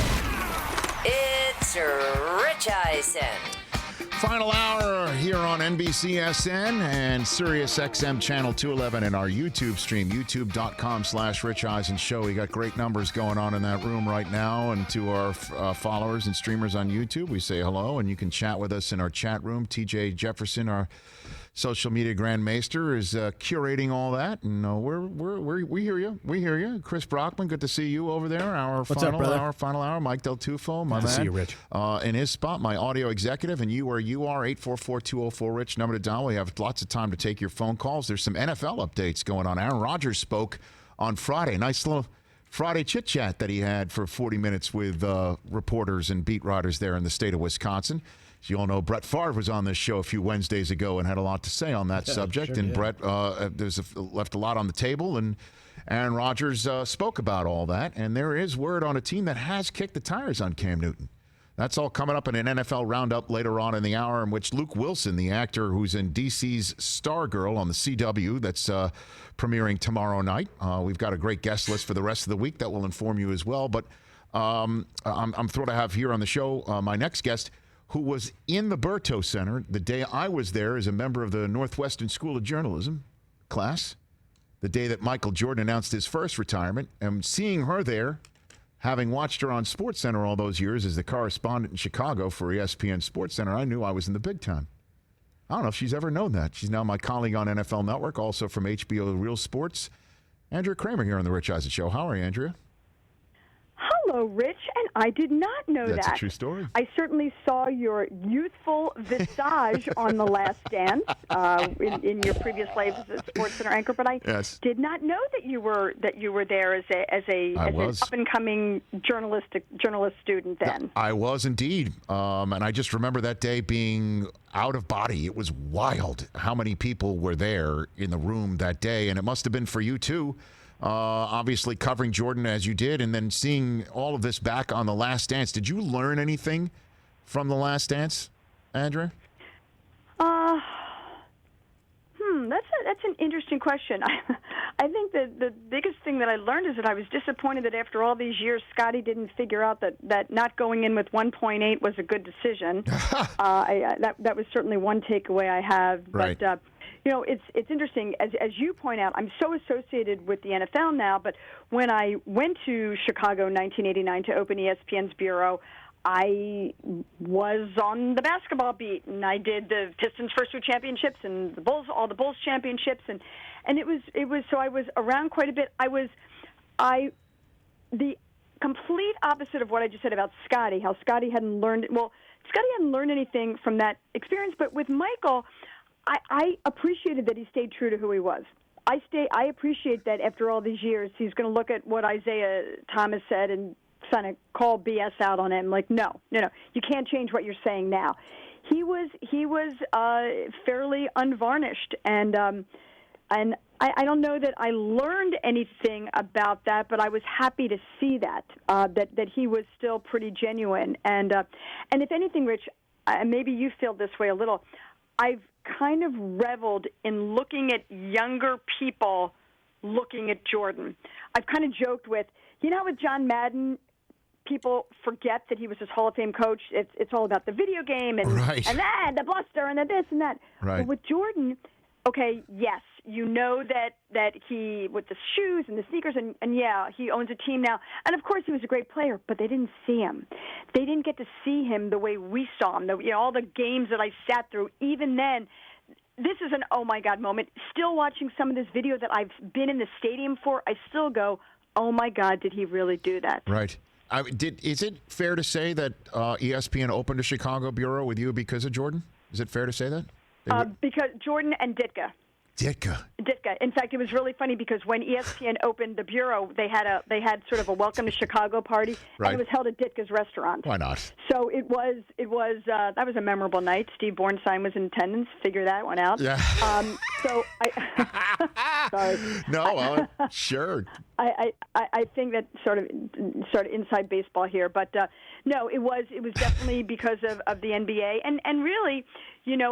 it's Rich Eisen. Final hour here on NBCSN and Sirius XM Channel 211 and our YouTube stream, youtube.com/Rich Eisen Show. We got great numbers going on in that room right now. And to our followers and streamers on YouTube, we say hello. And you can chat with us in our chat room. TJ Jefferson, our social media Grand Maester, is curating all that. And we hear you. We hear you. Chris Brockman, good to see you over there. Final hour. Mike Del Tufo, my man. Good to see you, Rich. In his spot, my audio executive, and you where you are, 844-204-RICH, number to dial. We have lots of time to take your phone calls. There's some NFL updates going on. Aaron Rodgers spoke on Friday. Nice little Friday chit-chat that he had for 40 minutes with reporters and beat writers there in the state of Wisconsin. As you all know, Brett Favre was on this show a few Wednesdays ago and had a lot to say on that subject. Sure, and Brett left a lot on the table, and Aaron Rodgers spoke about all that. And there is word on a team that has kicked the tires on Cam Newton. That's all coming up in an NFL roundup later on in the hour, in which Luke Wilson, the actor who's in DC's Stargirl on the CW, that's premiering tomorrow night. We've got a great guest list for the rest of the week that will inform you as well. But I'm thrilled to have here on the show my next guest, who was in the Berto Center the day I was there as a member of the Northwestern School of Journalism class, the day that Michael Jordan announced his first retirement, and seeing her there, having watched her on SportsCenter all those years as the correspondent in Chicago for ESPN SportsCenter, I knew I was in the big time. I don't know if she's ever known that. She's now my colleague on NFL Network, also from HBO Real Sports. Andrea Kremer here on The Rich Eisen Show. How are you, Andrea? Hello, Rich, and I did not know that. That's a true story. I certainly saw your youthful visage on The Last Dance in your previous life as a SportsCenter anchor, but I did not know that you were there as an up and coming journalist student then. I was indeed, and I just remember that day being out of body. It was wild how many people were there in the room that day, and it must have been for you too. Obviously covering Jordan as you did, and then seeing all of this back on The Last Dance. Did you learn anything from The Last Dance, Andrea? That's an interesting question. I think that the biggest thing that I learned is that I was disappointed that after all these years, Scotty didn't figure out that not going in with 1.8 was a good decision. That was certainly one takeaway I have. Right. But, it's interesting. As you point out, I'm so associated with the NFL now, but when I went to Chicago in 1989 to open ESPN's bureau, I was on the basketball beat, and I did the Pistons' first two championships and all the Bulls championships, and it was so I was around quite a bit. The complete opposite of what I just said about Scotty, how Scotty hadn't learned anything from that experience, but with Michael, I appreciated that he stayed true to who he was. I appreciate that after all these years, he's going to look at what Isaiah Thomas said and kind of call BS out on him. Like, no, you can't change what you're saying now. He was fairly unvarnished, and I don't know that I learned anything about that, but I was happy to see that he was still pretty genuine. And if anything, Rich, maybe you feel this way a little. I've kind of reveled in looking at younger people looking at Jordan. I've kind of joked with John Madden, people forget that he was his Hall of Fame coach. It's all about the video game and that, the bluster and the this and that. Right. But with Jordan, okay, yes, that he, with the shoes and the sneakers, and yeah, he owns a team now. And, of course, he was a great player, but they didn't see him. They didn't get to see him the way we saw him. All the games that I sat through, even then, this is an oh-my-God moment. Still watching some of this video that I've been in the stadium for, I still go, oh, my God, did he really do that? Right. Is it fair to say that ESPN opened a Chicago bureau with you because of Jordan? Is it fair to say that? Because Jordan and Ditka. Ditka. In fact, it was really funny because when ESPN opened the bureau, they had sort of a welcome to Chicago party, Right. and it was held at Ditka's restaurant. Why not? So it was that was a memorable night. Steve Bornstein was in attendance. Figure that one out. Yeah. So I sorry. No, sure. I think that sort of inside baseball here, but no, it was definitely because of the NBA and really,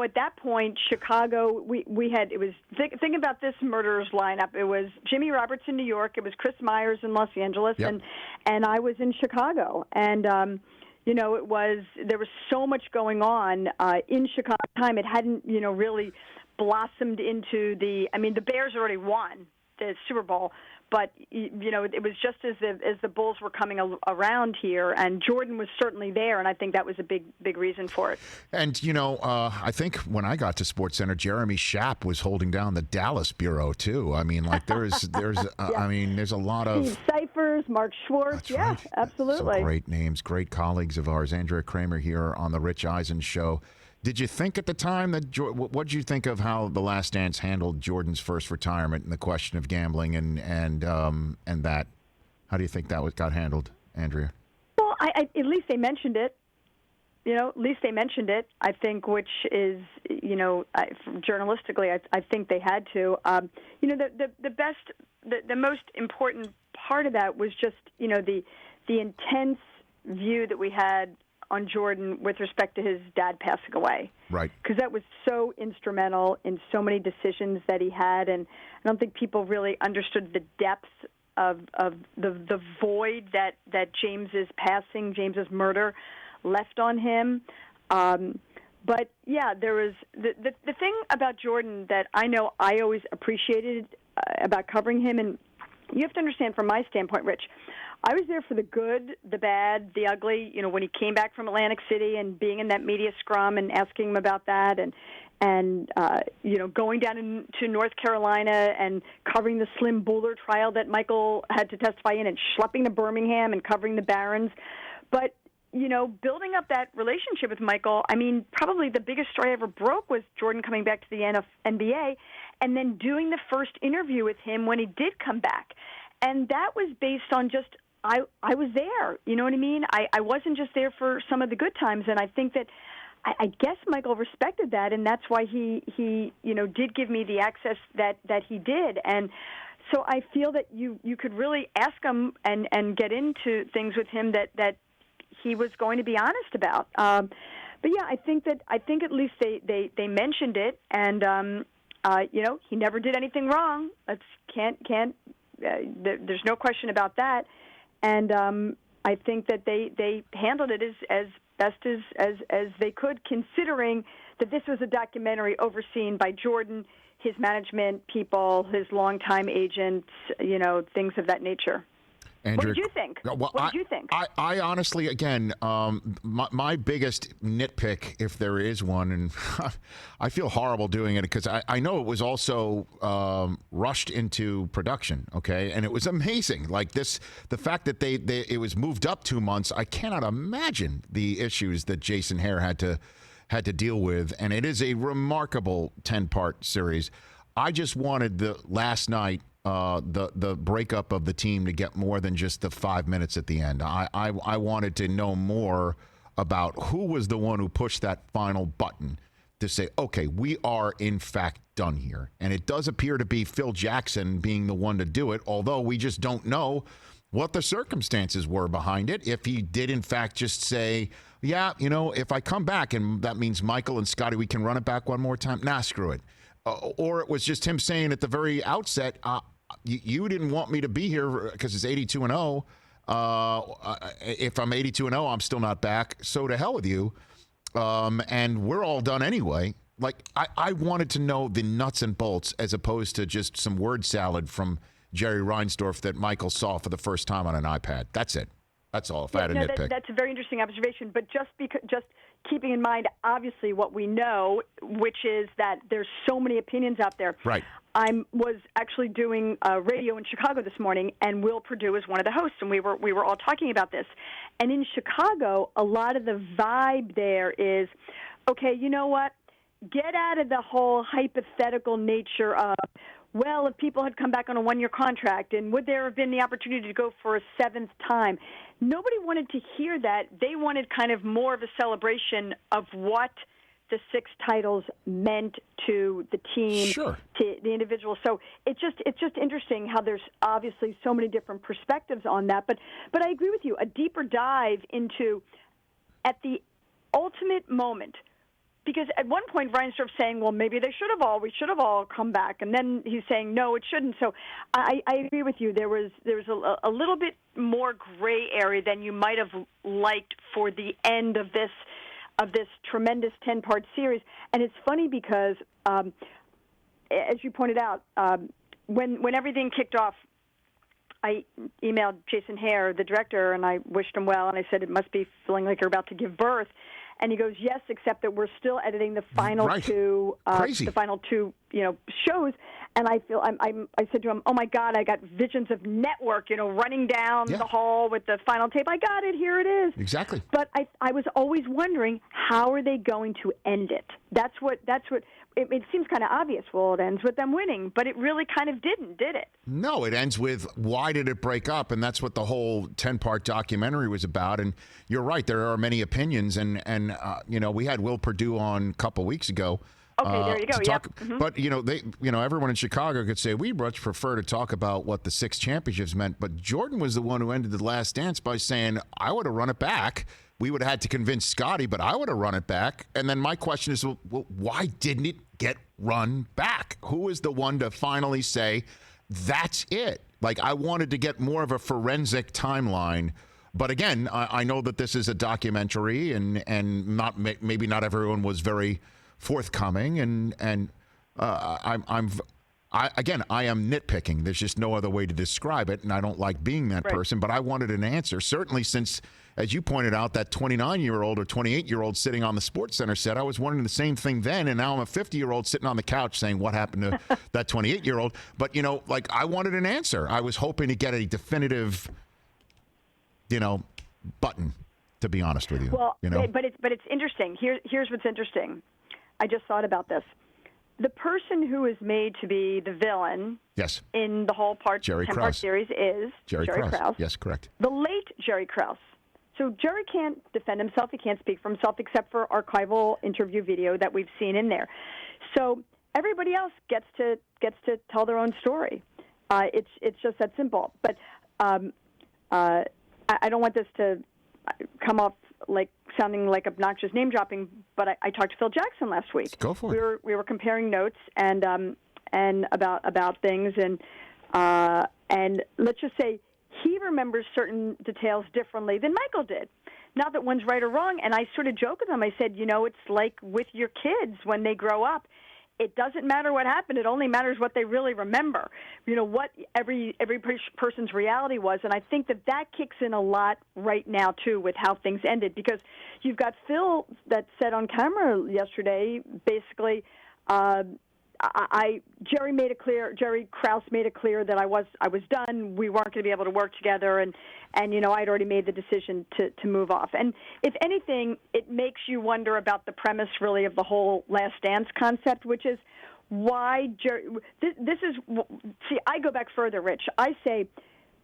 at that point, Chicago we had think about this murderers lineup. It was Jimmy Roberts in New York, it was Chris Myers in Los Angeles, Yep. and I was in Chicago, and there was so much going on in Chicago at the time. It hadn't really blossomed into the Bears already won the Super Bowl, but it was just as the Bulls were coming around here, and Jordan was certainly there, and I think that was a big reason for it. And I think when I got to SportsCenter, Jeremy Schaap was holding down the Dallas bureau too. I mean, like there's a lot of Steve Cyphers, Mark Schwartz, right. Absolutely. Some great names, great colleagues of ours. Andrea Kremer here on the Rich Eisen Show. Did you think at the time that what did you think of how The Last Dance handled Jordan's first retirement and the question of gambling and that? How do you think that got handled, Andrea? Well, at least they mentioned it. At least they mentioned it. I think, which is, journalistically, I think they had to. The most important part of that was just, the intense view that we had on Jordan with respect to his dad passing away. Right. Because that was so instrumental in so many decisions that he had, and I don't think people really understood the depth of the void that James's murder left on him. But yeah, there was the thing about Jordan that I know I always appreciated about covering him, and you have to understand from my standpoint, Rich, I was there for the good, the bad, the ugly. When he came back from Atlantic City and being in that media scrum and asking him about that, and going down to North Carolina and covering the Slim Buller trial that Michael had to testify in, and schlepping to Birmingham and covering the Barons. But building up that relationship with Michael, probably the biggest story I ever broke was Jordan coming back to the NBA and then doing the first interview with him when he did come back. And that was based on just, I was there, you know what I mean? I wasn't just there for some of the good times, and I think that, I guess Michael respected that, and that's why he did give me the access that he did. And so I feel that you could really ask him and get into things with him that he was going to be honest about. But yeah, I think at least they mentioned it, and he never did anything wrong. There's no question about that, and I think that they handled it as best as they could, considering that this was a documentary overseen by Jordan, his management people, his longtime agents, things of that nature. Andrea, what did you think? Well, what did you think? I honestly, again, my biggest nitpick, if there is one, and I feel horrible doing it because I know it was also rushed into production, okay? And it was amazing. Like the fact that it was moved up 2 months, I cannot imagine the issues that Jason Hare had to deal with. And it is a remarkable 10-part series. I just wanted the last night, the breakup of the team to get more than just the 5 minutes at the end. I wanted to know more about who was the one who pushed that final button to say, okay, we are in fact done here. And it does appear to be Phil Jackson being the one to do it, although we just don't know what the circumstances were behind it. If he did in fact just say, yeah, if I come back and that means Michael and Scotty, we can run it back one more time. Nah, screw it. Or it was just him saying at the very outset, you didn't want me to be here because it's 82-0. If I'm 82-0, I'm still not back. So to hell with you. And we're all done anyway. Like, I wanted to know the nuts and bolts as opposed to just some word salad from Jerry Reinsdorf that Michael saw for the first time on an iPad. That's it. That's all. If I had a nitpick. That's a very interesting observation. But just keeping in mind, obviously, what we know, which is that there's so many opinions out there. Right. I was actually doing radio in Chicago this morning, and Will Perdue is one of the hosts, and we were all talking about this. And in Chicago, a lot of the vibe there is, okay, you know what? get out of the whole hypothetical nature of, well, if people had come back on a one-year contract, and would there have been the opportunity to go for a seventh time? Nobody wanted to hear that. They wanted kind of more of a celebration of what the 6 titles meant to the team, sure, to the individual. So it's just interesting how there's obviously so many different perspectives on that. But I agree with you. A deeper dive into at the ultimate moment. Because at one point, Ryan's sort of saying, well, maybe we should have all come back. And then he's saying, no, it shouldn't. So I agree with you. There was a little bit more gray area than you might have liked for the end of this tremendous 10-part series. And it's funny because, as you pointed out, when everything kicked off, I emailed Jason Hare, the director, and I wished him well. And I said, it must be feeling like you're about to give birth. And he goes, yes, except that we're still editing the final two, shows. And I said to him, oh my God, I got visions of Network, running down the hall with the final tape. I got it. Here it is. Exactly. But I was always wondering, how are they going to end it? That's what. It seems kind of obvious. Well, it ends with them winning, but it really kind of didn't, did it? No, it ends with why did it break up, and that's what the whole 10-part documentary was about. And you're right, there are many opinions, and we had Will Perdue on a couple weeks ago. Okay, there you go. Mm-hmm. But everyone in Chicago could say we much prefer to talk about what the 6 championships meant. But Jordan was the one who ended The Last Dance by saying, "I would have run it back. We would have had to convince Scotty, but I would have run it back." And then my question is, well, why didn't it get run back? Who is the one to finally say that's it? Like, I wanted to get more of a forensic timeline. But again, I know that this is a documentary, and maybe not everyone was very forthcoming, and I am nitpicking. There's just no other way to describe it, and I don't like being that person. But I wanted an answer, certainly, since, as you pointed out, that 29-year-old or 28-year-old sitting on the SportsCenter said, I was wondering the same thing then, and now I'm a 50-year-old sitting on the couch saying, what happened to that 28-year-old? But I wanted an answer. I was hoping to get a definitive, button. To be honest with you, well, but it's interesting. Here's what's interesting. I just thought about this. The person who is made to be the villain in the whole 10-part series is Jerry Krause. Yes, correct. The late Jerry Krause. So Jerry can't defend himself. He can't speak for himself except for archival interview video that we've seen in there. So everybody else gets to tell their own story. It's just that simple. But I don't want this to come off like sounding like obnoxious name dropping, but I talked to Phil Jackson last week. Go for it. We were comparing notes and about things, and let's just say he remembers certain details differently than Michael did. Not that one's right or wrong, and I sort of joke with him. I said, it's like with your kids when they grow up. It doesn't matter what happened. It only matters what they really remember. What every person's reality was. And I think that kicks in a lot right now, too, with how things ended. Because you've got Phil that said on camera yesterday, basically, Jerry Krause made it clear that I was done. We weren't going to be able to work together, and I'd already made the decision to move off. And if anything, it makes you wonder about the premise, really, of the whole Last Dance concept, which is why Jerry. I go back further, Rich. I say,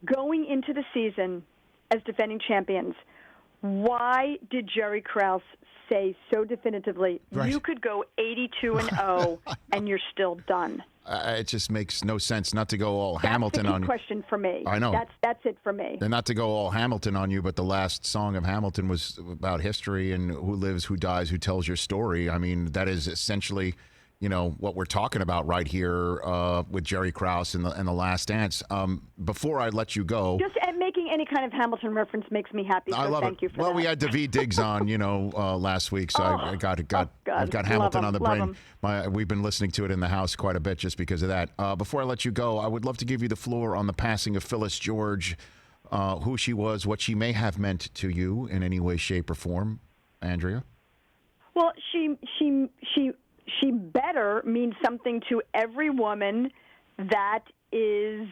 going into the season as defending champions, why did Jerry Krause say so definitively, you could go 82-0 and you're still done? It just makes no sense not to go all Hamilton on you. That's the question for me. I know. That's it for me. And not to go all Hamilton on you, but the last song of Hamilton was about history and who lives, who dies, who tells your story. I mean, that is essentially, what we're talking about right here with Jerry Krause and the Last Dance. Before I let you go, just making any kind of Hamilton reference makes me happy. So I love thank you for that. Well, we had Daveed Diggs on, last week, so I've got Hamilton on the brain. We've been listening to it in the house quite a bit just because of that. Before I let you go, I would love to give you the floor on the passing of Phyllis George, who she was, what she may have meant to you in any way, shape, or form, Andrea. Well, she better means something to every woman that is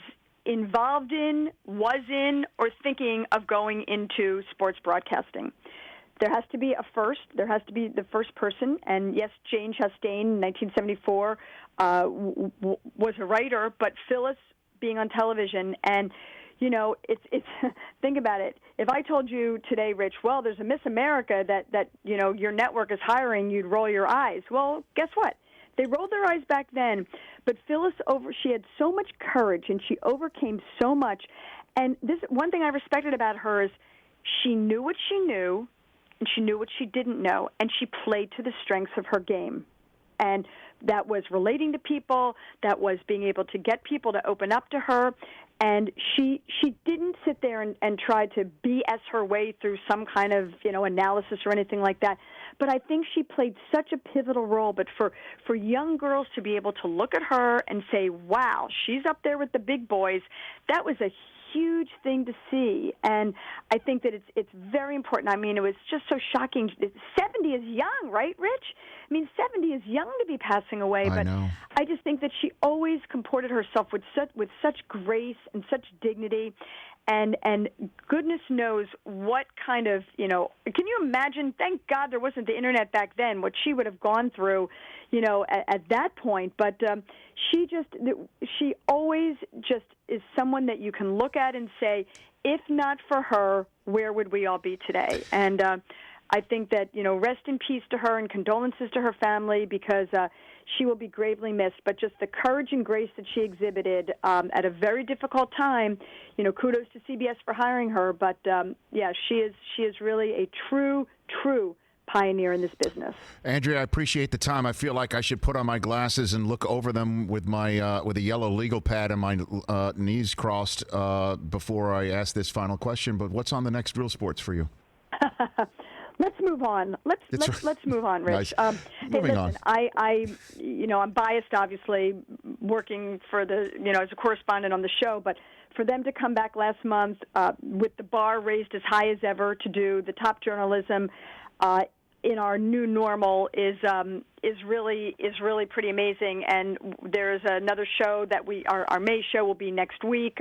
involved in, was in, or thinking of going into sports broadcasting. there has to be a first. There has to be the first person. And yes, Jane Chastain, in 1974, was a writer, but Phyllis being on television and. It's think about it. If I told you today, Rich, well, there's a Miss America that your network is hiring, you'd roll your eyes. Well, guess what? They rolled their eyes back then, but Phyllis she had so much courage and she overcame so much. And this one thing I respected about her is she knew what she knew and she knew what she didn't know, and she played to the strengths of her game. And that was relating to people, that was being able to get people to open up to her. And she didn't sit there and try to BS her way through some kind of, analysis or anything like that. But I think she played such a pivotal role. But for young girls to be able to look at her and say, wow, she's up there with the big boys, that was a huge thing to see. And I think that it's very important. I mean, it was just so shocking. 70 is young, right, Rich? I mean, 70 is young to be passing away. I but know. I just think that she always comported herself with such grace and such dignity. And goodness knows what kind of, can you imagine? Thank God there wasn't the internet back then, what she would have gone through, at that point. But she always just is someone that you can look at and say, if not for her, where would we all be today? And I think that, rest in peace to her and condolences to her family, because she will be gravely missed. But just the courage and grace that she exhibited at a very difficult time, kudos to CBS for hiring her. But, she is really a true pioneer in this business. Andrea, I appreciate the time. I feel like I should put on my glasses and look over them with my with a yellow legal pad and my knees crossed before I ask this final question. But what's on the next Real Sports for you? Let's move on. Let's move on, Rich. Nice. Moving on. I'm biased, obviously, working for as a correspondent on the show, but for them to come back last month with the bar raised as high as ever to do the top journalism in our new normal is really pretty amazing. And there's another show that our May show will be next week.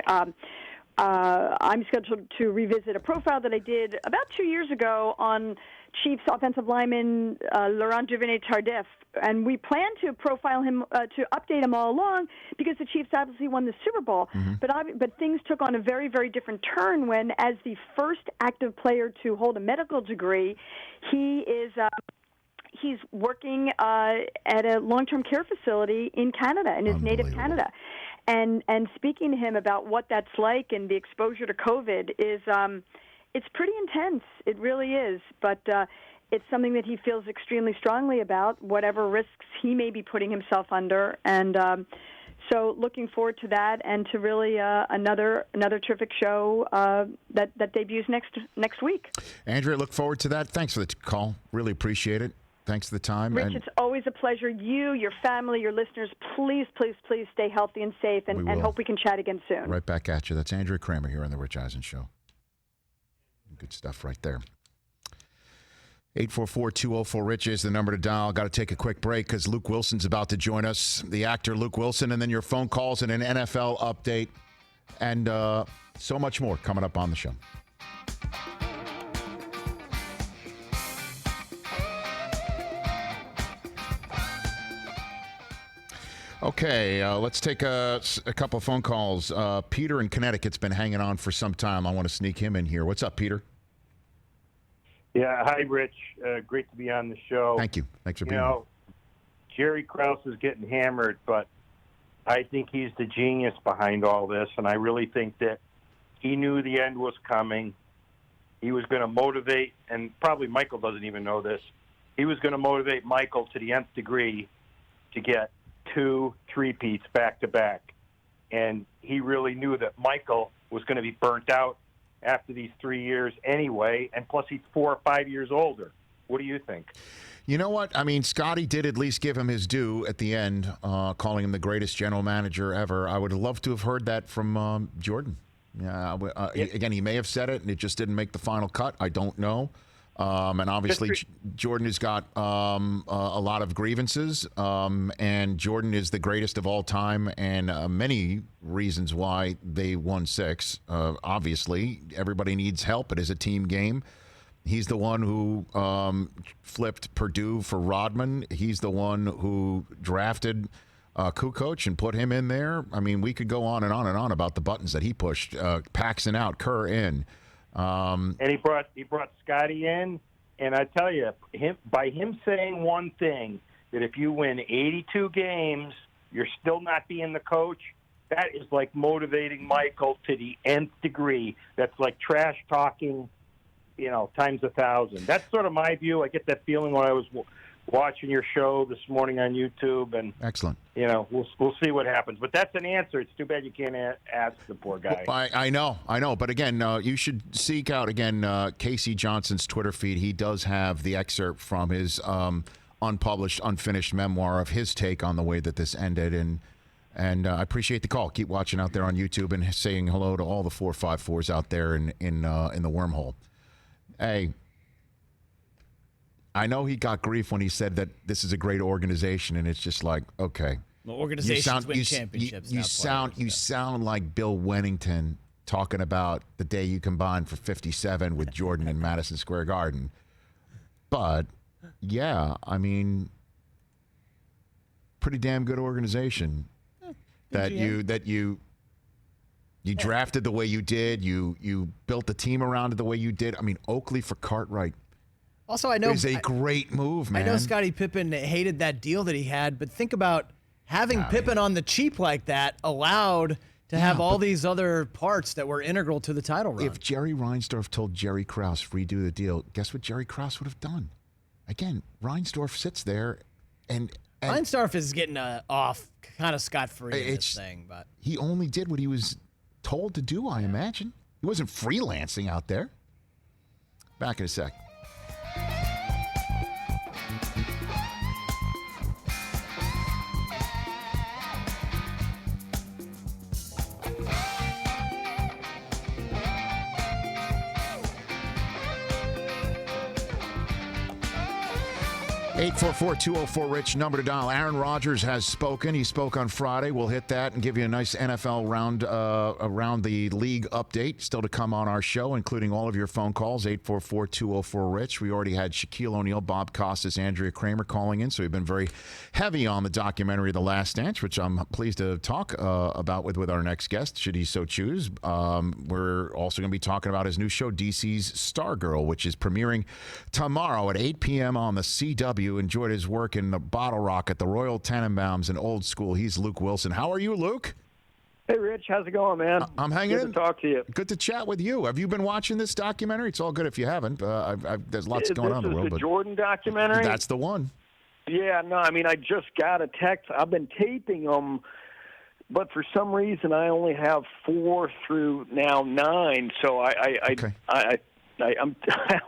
I'm scheduled to revisit a profile that I did about 2 years ago on Chiefs offensive lineman Laurent Duvernay-Tardif, and we plan to profile him, to update him all along, because the Chiefs obviously won the Super Bowl. Mm-hmm. But things took on a very, very different turn when, as the first active player to hold a medical degree, he's working at a long-term care facility in Canada, in his native Canada. And speaking to him about what that's like and the exposure to COVID is it's pretty intense. It really is. But it's something that he feels extremely strongly about, whatever risks he may be putting himself under. And so looking forward to that, and to really another terrific show that debuts next week. Andrea, look forward to that. Thanks for the call. Really appreciate it. Thanks for the time. Rich, it's always a pleasure. You, your family, your listeners, please stay healthy and safe, and hope we can chat again soon. Right back at you. That's Andrea Kremer here on The Rich Eisen Show. Good stuff right there. 844-204-RICH is the number to dial. Got to take a quick break because Luke Wilson's about to join us, the actor Luke Wilson, and then your phone calls and an NFL update, and so much more coming up on the show. Okay, let's take a couple of phone calls. Peter in Connecticut's been hanging on for some time. I want to sneak him in here. What's up, Peter? Yeah, hi, Rich. Great to be on the show. Thank you. Thanks for being here. Jerry Krause is getting hammered, but I think he's the genius behind all this, and I really think that he knew the end was coming. He was going to motivate, and probably Michael doesn't even know this, he was going to motivate Michael to the nth degree to get 2 3-peats back-to-back. And he really knew that Michael was going to be burnt out after these 3 years anyway, and plus he's 4 or 5 years older. What do you think? You know what? I mean, Scotty did at least give him his due at the end, calling him the greatest general manager ever. I would have loved to have heard that from Jordan. Yeah, again, he may have said it, and it just didn't make the final cut. I don't know. And obviously, Jordan has got a lot of grievances, and Jordan is the greatest of all time, and many reasons why they won 6. Obviously, everybody needs help. It is a team game. He's the one who flipped Purdue for Rodman. He's the one who drafted Kukoc and put him in there. I mean, we could go on and on and on about the buttons that he pushed. Paxson out, Kerr in. And he brought Scotty in. And I tell you, by him saying one thing, that if you win 82 games, you're still not being the coach, that is like motivating Michael to the nth degree. That's like trash talking, times 1,000. That's sort of my view. I get that feeling when I was watching your show this morning on YouTube. And excellent. We'll see what happens. But that's an answer. It's too bad you can't ask the poor guy. Well, I know. But again, you should seek out, Casey Johnson's Twitter feed. He does have the excerpt from his unpublished, unfinished memoir of his take on the way that this ended. And I appreciate the call. Keep watching out there on YouTube and saying hello to all the 454s out there in the wormhole. Hey, I know he got grief when he said that this is a great organization, and it's just like, okay. Well, organizations win championships. You sound like Bill Wennington talking about the day you combined for 57 with Jordan in Madison Square Garden. But yeah, I mean, pretty damn good organization that you drafted the way you did. You built the team around it the way you did. I mean, Oakley for Cartwright. Also, I know it's a great move, man. I know Scottie Pippen hated that deal that he had, but think about having Pippen on the cheap like that allowed to have all these other parts that were integral to the title run. If Jerry Reinsdorf told Jerry Krause redo the deal, guess what Jerry Krause would have done? Again, Reinsdorf sits there and Reinsdorf is getting off kind of scot-free in this thing, but he only did what he was told to do, I imagine. He wasn't freelancing out there. Back in a sec. 844-204-RICH, number to dial. Aaron Rodgers has spoken. He spoke on Friday. We'll hit that and give you a nice NFL round around the league update. Still to come on our show, including all of your phone calls, 844-204-RICH. We already had Shaquille O'Neal, Bob Costas, Andrea Kremer calling in, so we've been very heavy on the documentary The Last Dance, which I'm pleased to talk about with our next guest, should he so choose. We're also going to be talking about his new show, DC's Stargirl, which is premiering tomorrow at 8 p.m. on the CW. Enjoyed his work in the Bottle Rocket, the Royal Tenenbaums, and Old School. He's Luke Wilson. How are you, Luke? Hey, Rich. How's it going, man? I'm hanging in. Good to talk to you. Good to chat with you. Have you been watching this documentary? It's all good if you haven't. There's lots going on in the world. This is the Jordan documentary? That's the one. Yeah, no, I mean, I just got a text. I've been taping them, but for some reason I only have 4 through now 9, so I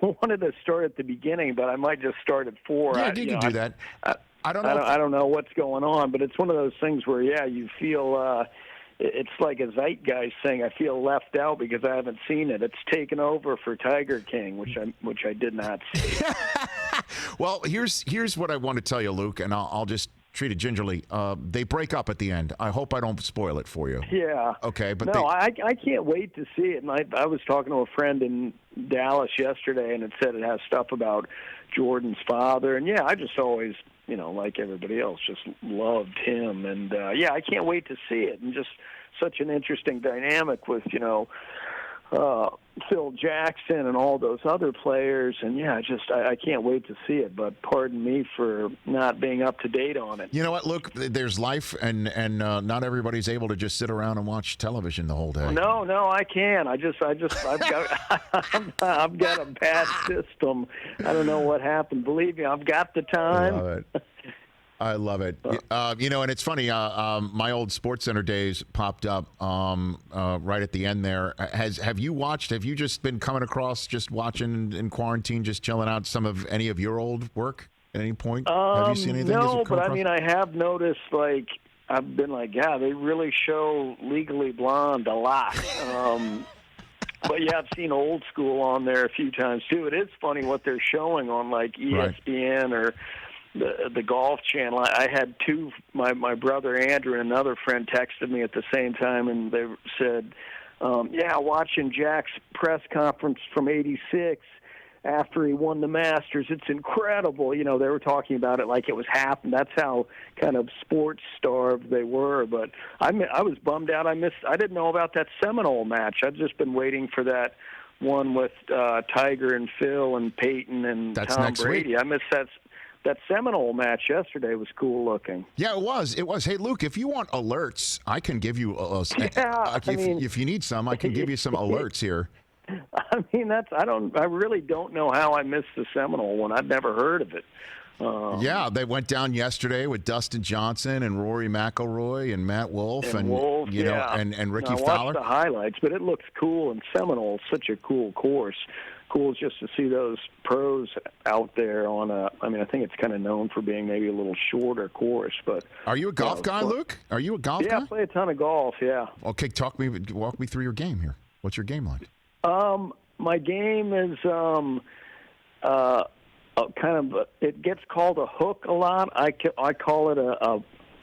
wanted to start at the beginning, but I might just start at 4. Yeah, you can do that. I don't know. I don't know what's going on, but it's one of those things where, you feel it's like a zeitgeist thing. I feel left out because I haven't seen it. It's taken over for Tiger King, which I did not see. Well, here's what I want to tell you, Luke, and I'll just treat it gingerly. They break up at the end. I hope I don't spoil it for you. Yeah. Okay, but I can't wait to see it. And I was talking to a friend in Dallas yesterday, and it said it has stuff about Jordan's father. And I just always, like everybody else, just loved him. And I can't wait to see it. And just such an interesting dynamic with Phil Jackson and all those other players, and I can't wait to see it. But pardon me for not being up to date on it. You know what, Luke? There's life, and not everybody's able to just sit around and watch television the whole day. No, I can't. I've got a bad system. I don't know what happened. Believe me, I've got the time. I love it. And it's funny. My old SportsCenter days popped up right at the end there. Have you just been coming across, just watching in quarantine, just chilling out any of your old work at any point? Have you seen anything? No, but I mean, I have noticed, I've been they really show Legally Blonde a lot. But I've seen Old School on there a few times too. It is funny what they're showing on ESPN or the Golf Channel. I had two, my brother Andrew and another friend texted me at the same time, and they said, watching Jack's press conference from '86, after he won the Masters. It's incredible. You know, they were talking about it like it was happened. That's how kind of sports starved they were. But I was bummed out. I didn't know about that Seminole match. I've just been waiting for that one with Tiger and Phil and Peyton and Tom Brady. I missed that Seminole match yesterday. Was cool looking. Yeah, it was. It was. Hey, Luke, if you want alerts, I can give you if you need some, I can give you some alerts here. I mean, I really don't know how I missed the Seminole one. I'd never heard of it. Yeah, they went down yesterday with Dustin Johnson and Rory McIlroy and Matt Wolff and you know and Ricky Fowler. I watched the highlights, but it looks cool. And Seminole is such a cool course. Cool just to see those pros out there on a. I mean, I think it's kind of known for being maybe a little shorter course. But are you a golf guy, Luke? Are you a golf guy? Yeah, I play a ton of golf. Yeah. Okay, walk me through your game here. What's your game like? My game is kind of. It gets called a hook a lot. I call it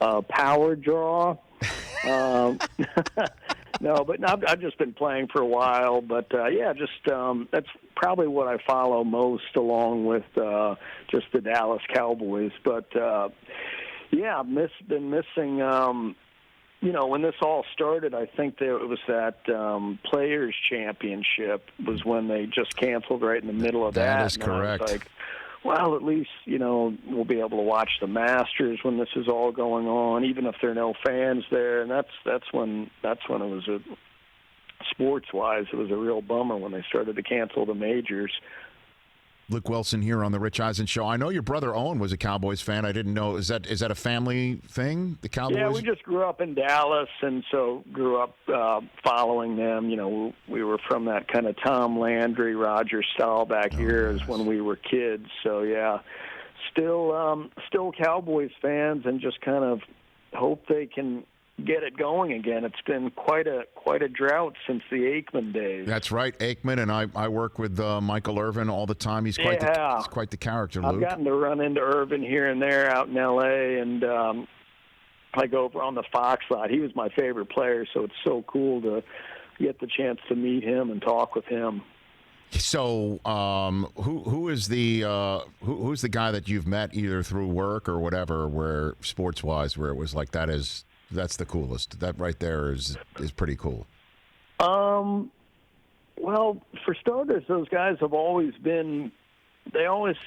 a power draw. No, but I've just been playing for a while. But that's probably what I follow most, along with just the Dallas Cowboys. But I've been missing. You know, when this all started, I think it was that Players Championship was when they just canceled right in the middle of that. That is correct. I was like, well, at least, you know, we'll be able to watch the Masters when this is all going on, even if there are no fans there. And that's when it was sports-wise, it was a real bummer when they started to cancel the majors. Luke Wilson here on the Rich Eisen Show. I know your brother Owen was a Cowboys fan. I didn't know. Is that a family thing? The Cowboys? Yeah, we just grew up in Dallas, and so grew up following them. You know, we were from that kind of Tom Landry, Roger Staubach years when we were kids. So yeah, still Cowboys fans, and just kind of hope they can get it going again. It's been quite a drought since the Aikman days. That's right, Aikman, and I work with Michael Irvin all the time. He's quite the character, Luke. I've gotten to run into Irvin here and there out in L.A., and I go over on the Fox lot. He was my favorite player, so it's so cool to get the chance to meet him and talk with him. So, who's the guy that you've met either through work or whatever, where sports-wise, where it was like that's the coolest? That right there is pretty cool. Well, for starters, those guys have always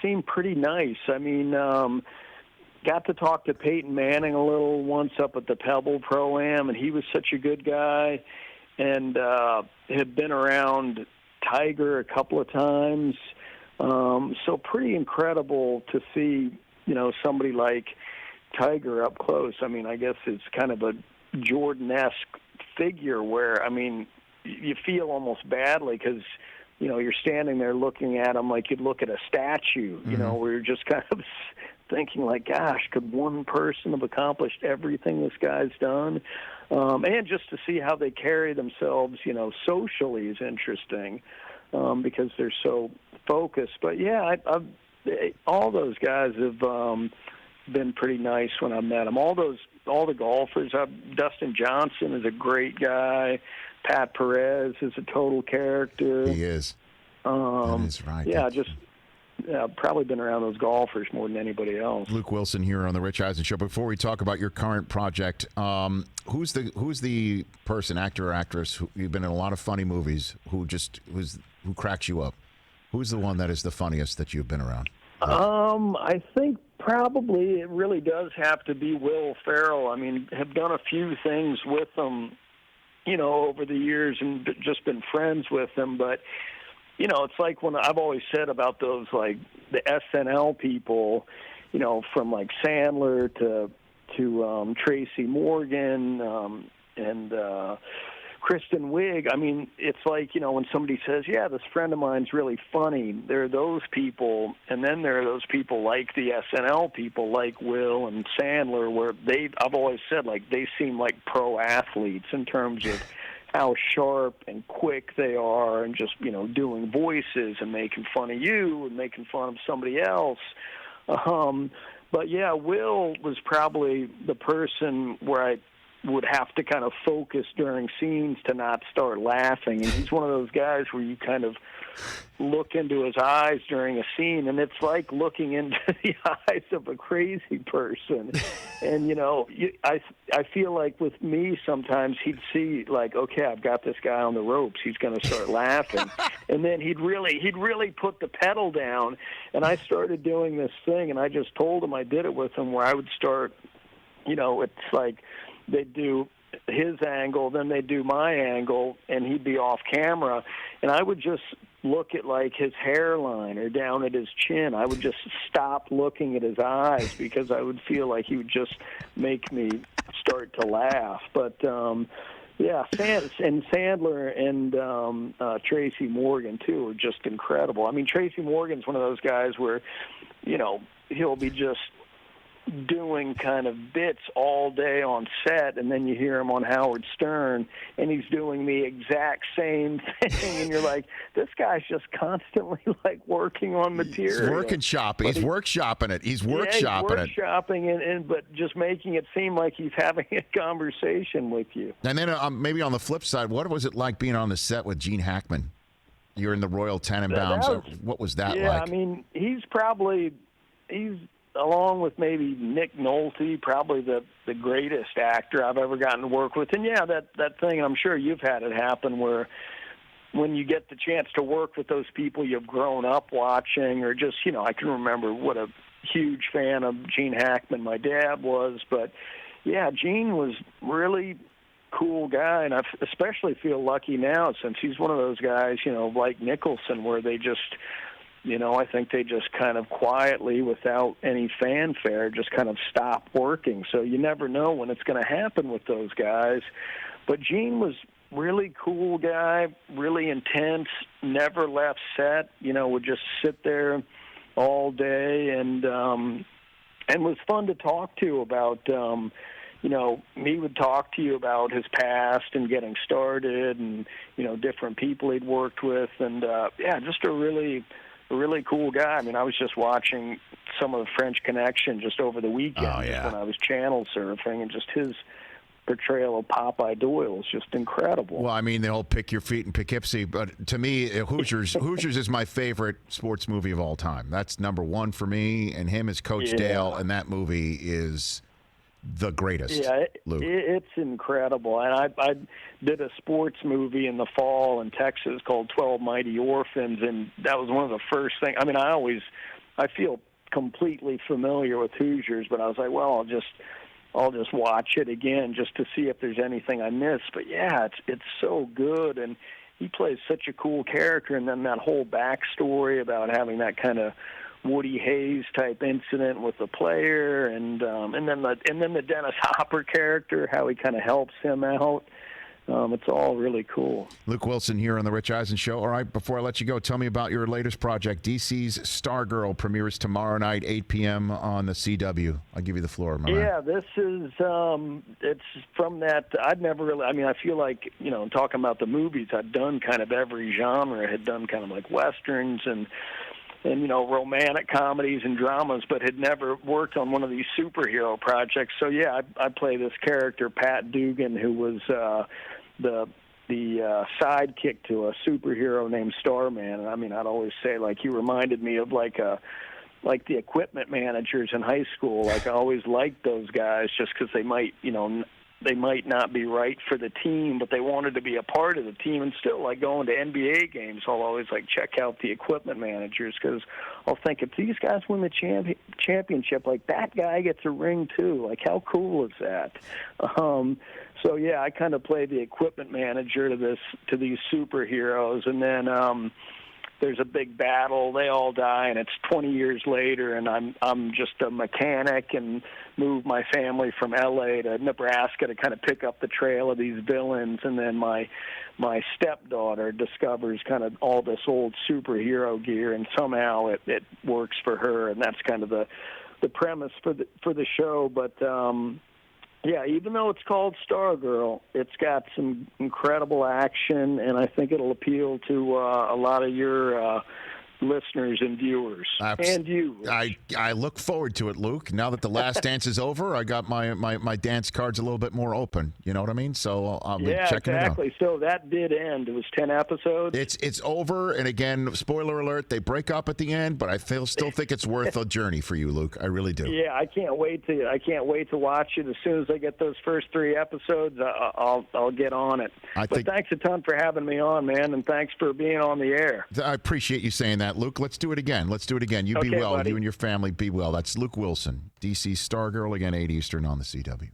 seem pretty nice. I mean, got to talk to Peyton Manning a little once up at the Pebble Pro-Am, and he was such a good guy, and had been around Tiger a couple of times. So pretty incredible to see, you know, somebody like Tiger up close. I mean, I guess it's kind of a Jordan-esque figure where, I mean, you feel almost badly because, you know, you're standing there looking at him like you'd look at a statue, you know, where you're just kind of thinking like, gosh, could one person have accomplished everything this guy's done? And just to see how they carry themselves, you know, socially is interesting because they're so focused. But, yeah, all those guys have been pretty nice when I met them. All the golfers. Dustin Johnson is a great guy. Pat Perez is a total character. He is. That is right. Yeah, probably been around those golfers more than anybody else. Luke Wilson here on the Rich Eisen Show. Before we talk about your current project, who's the person, actor or actress, who you've been in a lot of funny movies, who cracks you up? Who's the one that is the funniest that you've been around? I think probably it really does have to be Will Ferrell. I mean, have done a few things with him, you know, over the years and just been friends with him. But, you know, it's like when I've always said about those, like, the SNL people, you know, from, like, Sandler to Tracy Morgan and Kristen Wiig. I mean, it's like, you know, when somebody says, yeah, this friend of mine's really funny, there are those people, and then there are those people like the SNL people, like Will and Sandler, where I've always said, like, they seem like pro athletes in terms of how sharp and quick they are and just, you know, doing voices and making fun of you and making fun of somebody else. But, yeah, Will was probably the person where would have to kind of focus during scenes to not start laughing. And he's one of those guys where you kind of look into his eyes during a scene, and it's like looking into the eyes of a crazy person. And, you know, I feel like with me sometimes he'd see, like, okay, I've got this guy on the ropes. He's going to start laughing. And then he'd really put the pedal down. And I started doing this thing, and I just told him I did it with him, where I would start, you know, it's like they'd do his angle, then they'd do my angle, and he'd be off camera. And I would just look at, like, his hairline or down at his chin. I would just stop looking at his eyes because I would feel like he would just make me start to laugh. But, yeah, and Sandler and Tracy Morgan, too, are just incredible. I mean, Tracy Morgan's one of those guys where, you know, he'll be just doing kind of bits all day on set, and then you hear him on Howard Stern, and he's doing the exact same thing, and you're like, this guy's just constantly, like, working on material. He's workshopping it. He's workshopping it. And but just making it seem like he's having a conversation with you. And then maybe on the flip side, what was it like being on the set with Gene Hackman? You're in the Royal Tenenbaums. What was that like? Yeah, I mean, he's along with maybe Nick Nolte, probably the greatest actor I've ever gotten to work with. And, yeah, that thing, and I'm sure you've had it happen, where when you get the chance to work with those people you've grown up watching, or just, you know, I can remember what a huge fan of Gene Hackman my dad was. But, yeah, Gene was really cool guy, and I especially feel lucky now since he's one of those guys, you know, like Nicholson, where they just – you know, I think they just kind of quietly, without any fanfare, just kind of stop working. So you never know when it's going to happen with those guys. But Gene was really cool guy, really intense, never left set, you know, would just sit there all day, and was fun to talk to about, you know, he would talk to you about his past and getting started and, you know, different people he'd worked with. And, yeah, just a really cool guy. I mean, I was just watching some of the French Connection just over the weekend when I was channel surfing, and just his portrayal of Popeye Doyle is just incredible. Well, I mean, they'll pick your feet in Poughkeepsie, but to me, Hoosiers is my favorite sports movie of all time. That's number one for me, and him as Coach Dale in that movie is the greatest. Yeah, Luke. It's incredible. And I did a sports movie in the fall in Texas called 12 Mighty Orphans, and that was one of the first things. I mean, I feel completely familiar with Hoosiers, but I was like, well, I'll just watch it again just to see if there's anything I missed. But yeah, it's so good, and he plays such a cool character, and then that whole backstory about having that kind of Woody Hayes type incident with the player, and then the Dennis Hopper character, how he kind of helps him out. It's all really cool. Luke Wilson here on the Rich Eisen Show. All right, before I let you go, tell me about your latest project. DC's Stargirl premieres tomorrow night, 8 p.m. on the CW. I'll give you the floor, my man. Yeah, this is it's from that. I'd never really. I mean, I feel like, you know, talking about the movies, I'd done kind of every genre. I had done kind of like westerns and you know, romantic comedies and dramas, but had never worked on one of these superhero projects. So yeah, I play this character, Pat Dugan, who was the sidekick to a superhero named Starman. And I mean, I'd always say, like, he reminded me of like the equipment managers in high school. Like, I always liked those guys just because they might, you know, they might not be right for the team, but they wanted to be a part of the team. And still, like, going to NBA games, I'll always, like, check out the equipment managers, because I'll think, if these guys win the championship, like, that guy gets a ring too. Like, how cool is that? So yeah, I kind of play the equipment manager to these superheroes, and then there's a big battle. They all die, and it's 20 years later, and I'm just a mechanic and moved my family from L.A. to Nebraska to kind of pick up the trail of these villains. And then my stepdaughter discovers kind of all this old superhero gear, and somehow it works for her, and that's kind of the premise for the show. But yeah, even though it's called Stargirl, it's got some incredible action, and I think it'll appeal to a lot of your listeners and viewers, and you. I look forward to it, Luke. Now that The Last Dance is over, I got my dance cards a little bit more open. You know what I mean? So I'll be checking exactly. it out. So that did end. It was 10 episodes. It's over, and again, spoiler alert: they break up at the end. But I still think it's worth a journey for you, Luke. I really do. Yeah, I can't wait to watch it. As soon as I get those first 3 episodes, I'll get on it. But thanks a ton for having me on, man, and thanks for being on the air. I appreciate you saying that, Luke. Let's do it again. You be well. Buddy. You and your family be well. That's Luke Wilson, DC Stargirl, again, 8 Eastern on the CW.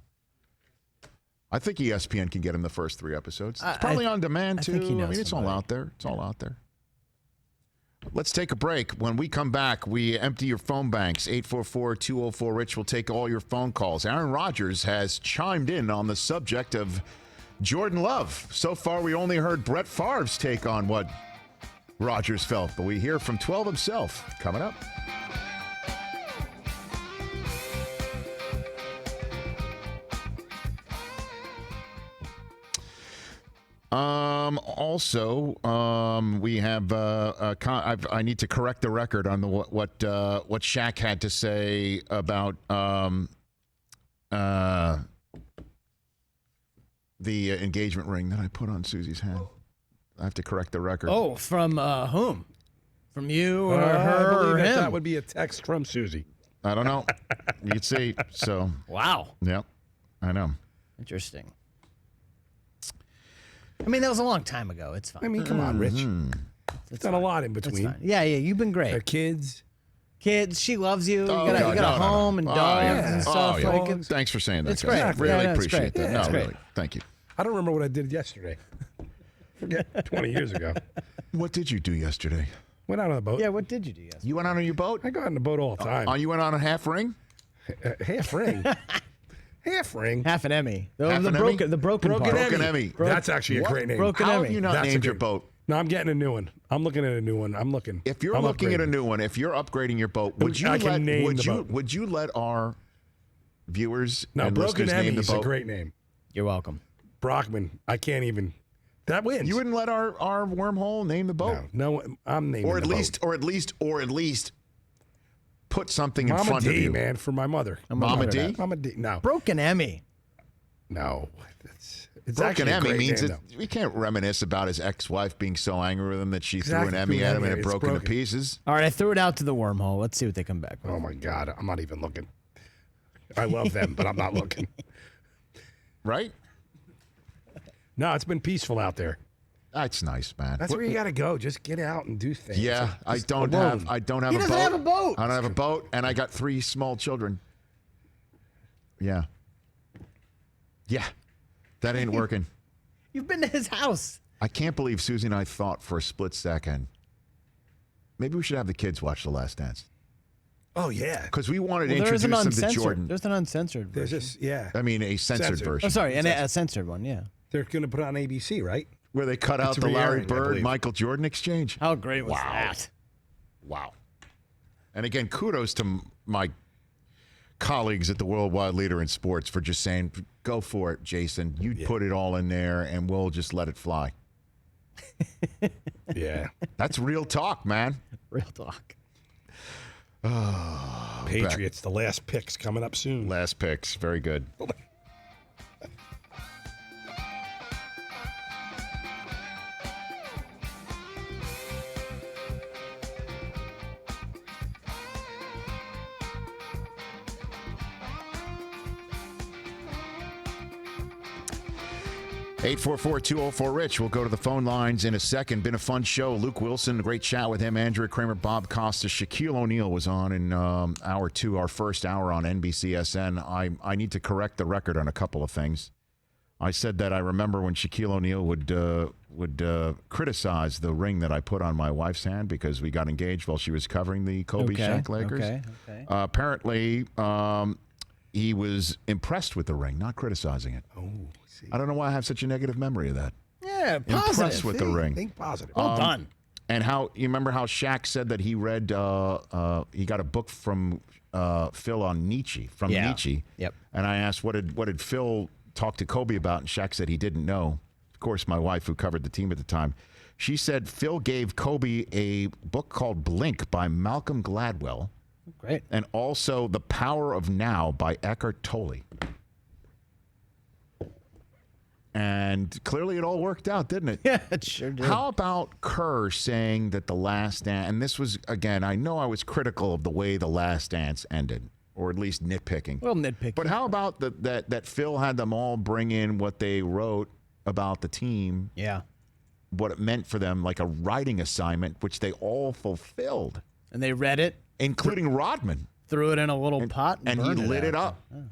I think ESPN can get him the first 3 episodes. It's probably on demand, too. It's all out there. It's all out there. Let's take a break. When we come back, we empty your phone banks. 844-204-RICH. We'll take all your phone calls. Aaron Rodgers has chimed in on the subject of Jordan Love. So far, we only heard Brett Favre's take on what Rodgers felt, but we hear from 12 himself coming up. We have. I need to correct the record on what Shaq had to say about the engagement ring that I put on Susie's hand. I have to correct the record. Oh, from whom? From you or I her believe or him? that would be a text from Susie. I don't know. You can see. So. Wow. Yep. I know. Interesting. I mean, that was a long time ago. It's fine. I mean, come on, Rich. It's done a lot in between. Yeah, you've been great. Kids. She loves you. You got a home and dogs and stuff. Thanks for saying that. It's great. Really it's appreciate great. that. Yeah, No, it's great. really. Thank you. I don't remember what I did yesterday. Forget 20 years ago. What did you do yesterday? Went out on a boat. Yeah, what did you do yesterday? You went out on your boat? I go out on the boat all the time. Oh, you went on a half ring? Half ring. Half ring. Half an Emmy. The broken part. Broken Emmy. That's actually a great name. Broken How Emmy. have you not named your boat? No, I'm getting a new one. I'm looking at a new one. I'm looking. If you're looking at a new one, if you're upgrading your boat, would you let our viewers and Broken listeners Emmy name the is boat? a great name. You're welcome. Brockman. I can't even. That wins. You wouldn't let our wormhole name the boat? No, I'm naming the boat. Or at least put something in Mama front D, of you. man, for my mother. Mama D? Mama D. No. Broken Emmy. No. It's Broken actually a Emmy great means name, that we can't reminisce about his ex-wife being so angry with him that she Exactly. threw an Emmy at him and it It's broke into broken. pieces. All right, I threw it out to the wormhole. Let's see what they come back with. Oh, my God. I'm not even looking. I love them, but I'm not looking. Right? No, it's been peaceful out there. That's nice, man. That's where you got to go. Just get out and do things. Yeah, I don't alone. have a boat. He doesn't have a boat. I don't have a boat, and I got 3 small children. Yeah. Yeah. That ain't working. You've been to his house. I can't believe Susie and I thought for a split second, maybe we should have the kids watch The Last Dance. Oh, yeah. Because we wanted to There's introduce them to uncensored. Jordan. There's an uncensored There's version. just, yeah. I mean, a censored version. Oh, sorry, and a censored one, yeah. They're going to put it on ABC, right? Where they cut out It's the Larry re-airing, I Bird, believe. Michael Jordan exchange. How great was that? Wow. And again, kudos to my colleagues at the Worldwide Leader in Sports for just saying, go for it, Jason. You put it all in there, and we'll just let it fly. Yeah. That's real talk, man. Real talk. Oh, Patriots, the last pick's coming up soon. Last picks. Very good. Eight 844-204-RICH. We'll go to the phone lines in a second. Been a fun show. Luke Wilson, great chat with him. Andrea, Kremer, Bob Costas. Shaquille O'Neal was on in hour 2, our first hour on NBCSN. I need to correct the record on a couple of things. I said that I remember when Shaquille O'Neal would criticize the ring that I put on my wife's hand because we got engaged while she was covering the Kobe Shaq Lakers. Okay. Apparently, he was impressed with the ring, not criticizing it. Oh. I don't know why I have such a negative memory of that. Yeah, positive. Impressed with the ring. Think positive. Well done. And how you remember how Shaq said that he read he got a book from Phil on Nietzsche Nietzsche. Yep. And I asked what did Phil talk to Kobe about, and Shaq said he didn't know. Of course, my wife, who covered the team at the time, She said Phil gave Kobe a book called Blink by Malcolm Gladwell. Great. And also The Power of Now by Eckhart Tolle. And clearly it all worked out, didn't it? Yeah, it sure did. How about Kerr saying that The Last Dance, and this was, again, I know I was critical of the way The Last Dance ended, or at least nitpicking. Well, nitpicking. But how about that Phil had them all bring in what they wrote about the team? Yeah. What it meant for them, like a writing assignment, which they all fulfilled. And they read it. Including Rodman. Threw it in a little pot and he burned lit it out. up. Oh.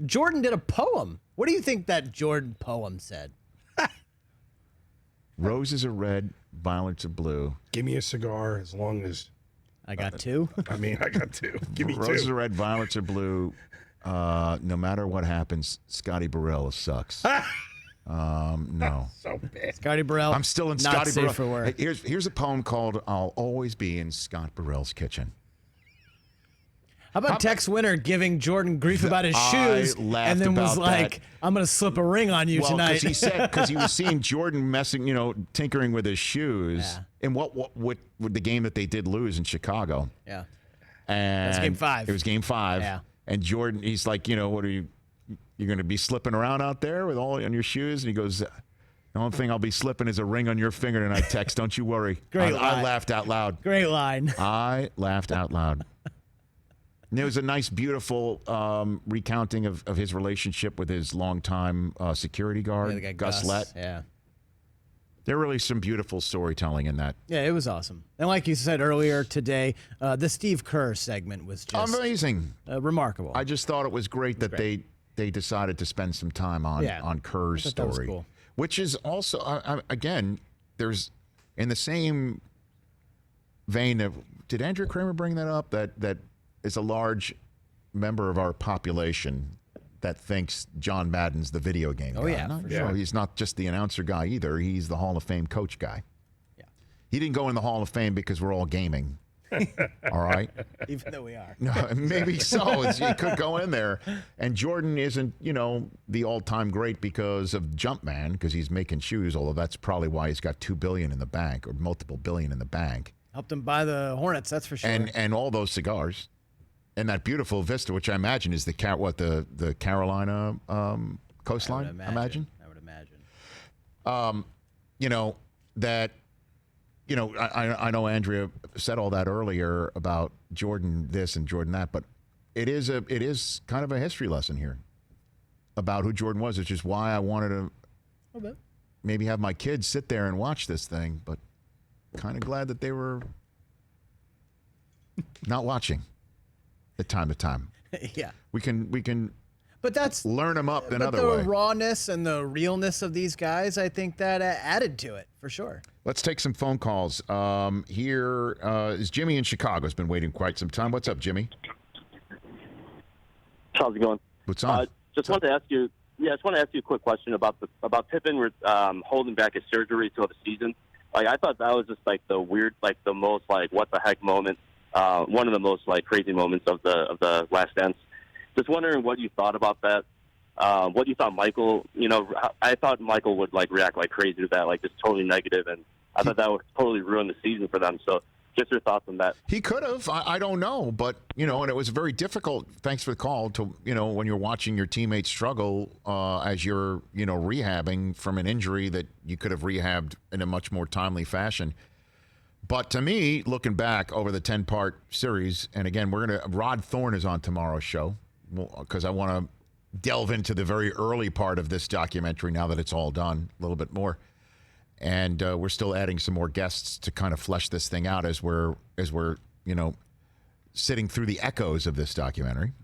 Jordan did a poem. What do you think that Jordan poem said? Roses are red, violets are blue. Give me a cigar as long as... I got two. I got two. Give me Roses two. are red, violets are blue. No matter what happens, Scotty Burrell sucks. No. So bad. Scotty Burrell. I'm still in not Scotty safe Burrell. for work. Hey, here's a poem called "I'll Always Be in Scott Burrell's Kitchen." How about Tex Winter giving Jordan grief about his I shoes, laughed and then was about like, that. "I'm going to slip a ring on you tonight." Because he was seeing Jordan tinkering with his shoes. Yeah. And what with the game that they did lose in Chicago. Yeah. And That's game 5. It was game 5. Yeah. And Jordan, he's like, what are you're going to be slipping around out there with all on your shoes? And he goes, the only thing I'll be slipping is a ring on your finger tonight, Tex. Don't you worry. Great I line. laughed out loud. Great line. I laughed out loud. And there was a nice, beautiful recounting of his relationship with his longtime security guard, Yeah, the guy Gus Lett. Yeah. There really some beautiful storytelling in that. Yeah, it was awesome. And like you said earlier today, the Steve Kerr segment was just amazing, remarkable. I just thought it was great that they decided to spend some time on Kerr's I thought that was story, cool. which is also again, there's in the same vein of, did Andrea Kremer bring that up? That is a large member of our population that thinks John Madden's the video game guy. Oh, yeah, Not for sure. sure. He's not just the announcer guy either. He's the Hall of Fame coach guy. Yeah. He didn't go in the Hall of Fame because we're all gaming. All right? Even though we are. No, maybe so. He could go in there. And Jordan isn't, the all-time great because of Jumpman, because he's making shoes, although that's probably why he's got $2 billion in the bank, or multiple billion in the bank. Helped him buy the Hornets, that's for sure. And all those cigars. And that beautiful vista, which I imagine is the Carolina coastline. I would imagine. I would imagine. I know Andrea said all that earlier about Jordan this and Jordan that, but it is kind of a history lesson here about who Jordan was, which is why I wanted to maybe have my kids sit there and watch this thing, but kind of glad that they were not watching. Time to time. Yeah. We can but that's learn them up but another the way. rawness and the realness of these guys, I think that added to it for sure. Let's take some phone calls. Here is Jimmy in Chicago. Has been waiting quite some time. What's up, Jimmy? How's it going? What's on? Just wanted to ask you. Yeah, just want to ask you a quick question about Pippen holding back his surgery till the season. Like, I thought that was just like the weird, like the most like what the heck moment. One of the most like crazy moments of the Last Dance. Just wondering what you thought about that. What you thought Michael. I thought Michael would like react like crazy to that, like just totally negative, and I thought that would totally ruin the season for them. So, just your thoughts on that. He could have. I don't know, but and it was very difficult. Thanks for the call. To when you're watching your teammates struggle as you're rehabbing from an injury that you could have rehabbed in a much more timely fashion. But to me, looking back over the 10-part series, and again, Rod Thorne is on tomorrow's show because I want to delve into the very early part of this documentary now that it's all done a little bit more. And we're still adding some more guests to kind of flesh this thing out as we're sitting through the echoes of this documentary.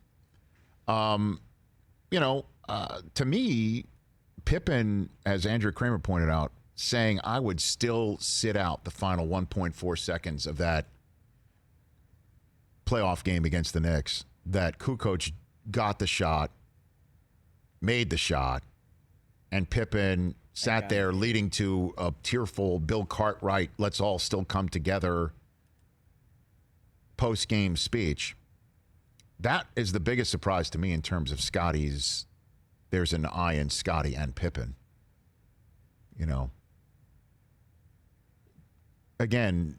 To me, Pippen, as Andrea Kremer pointed out, saying I would still sit out the final 1.4 seconds of that playoff game against the Knicks, that Kukoc got the shot, made the shot, and Pippen sat there leading to a tearful Bill Cartwright, let's all still come together post-game speech. That is the biggest surprise to me in terms of Scotty's, there's an I in Scotty and Pippen. again,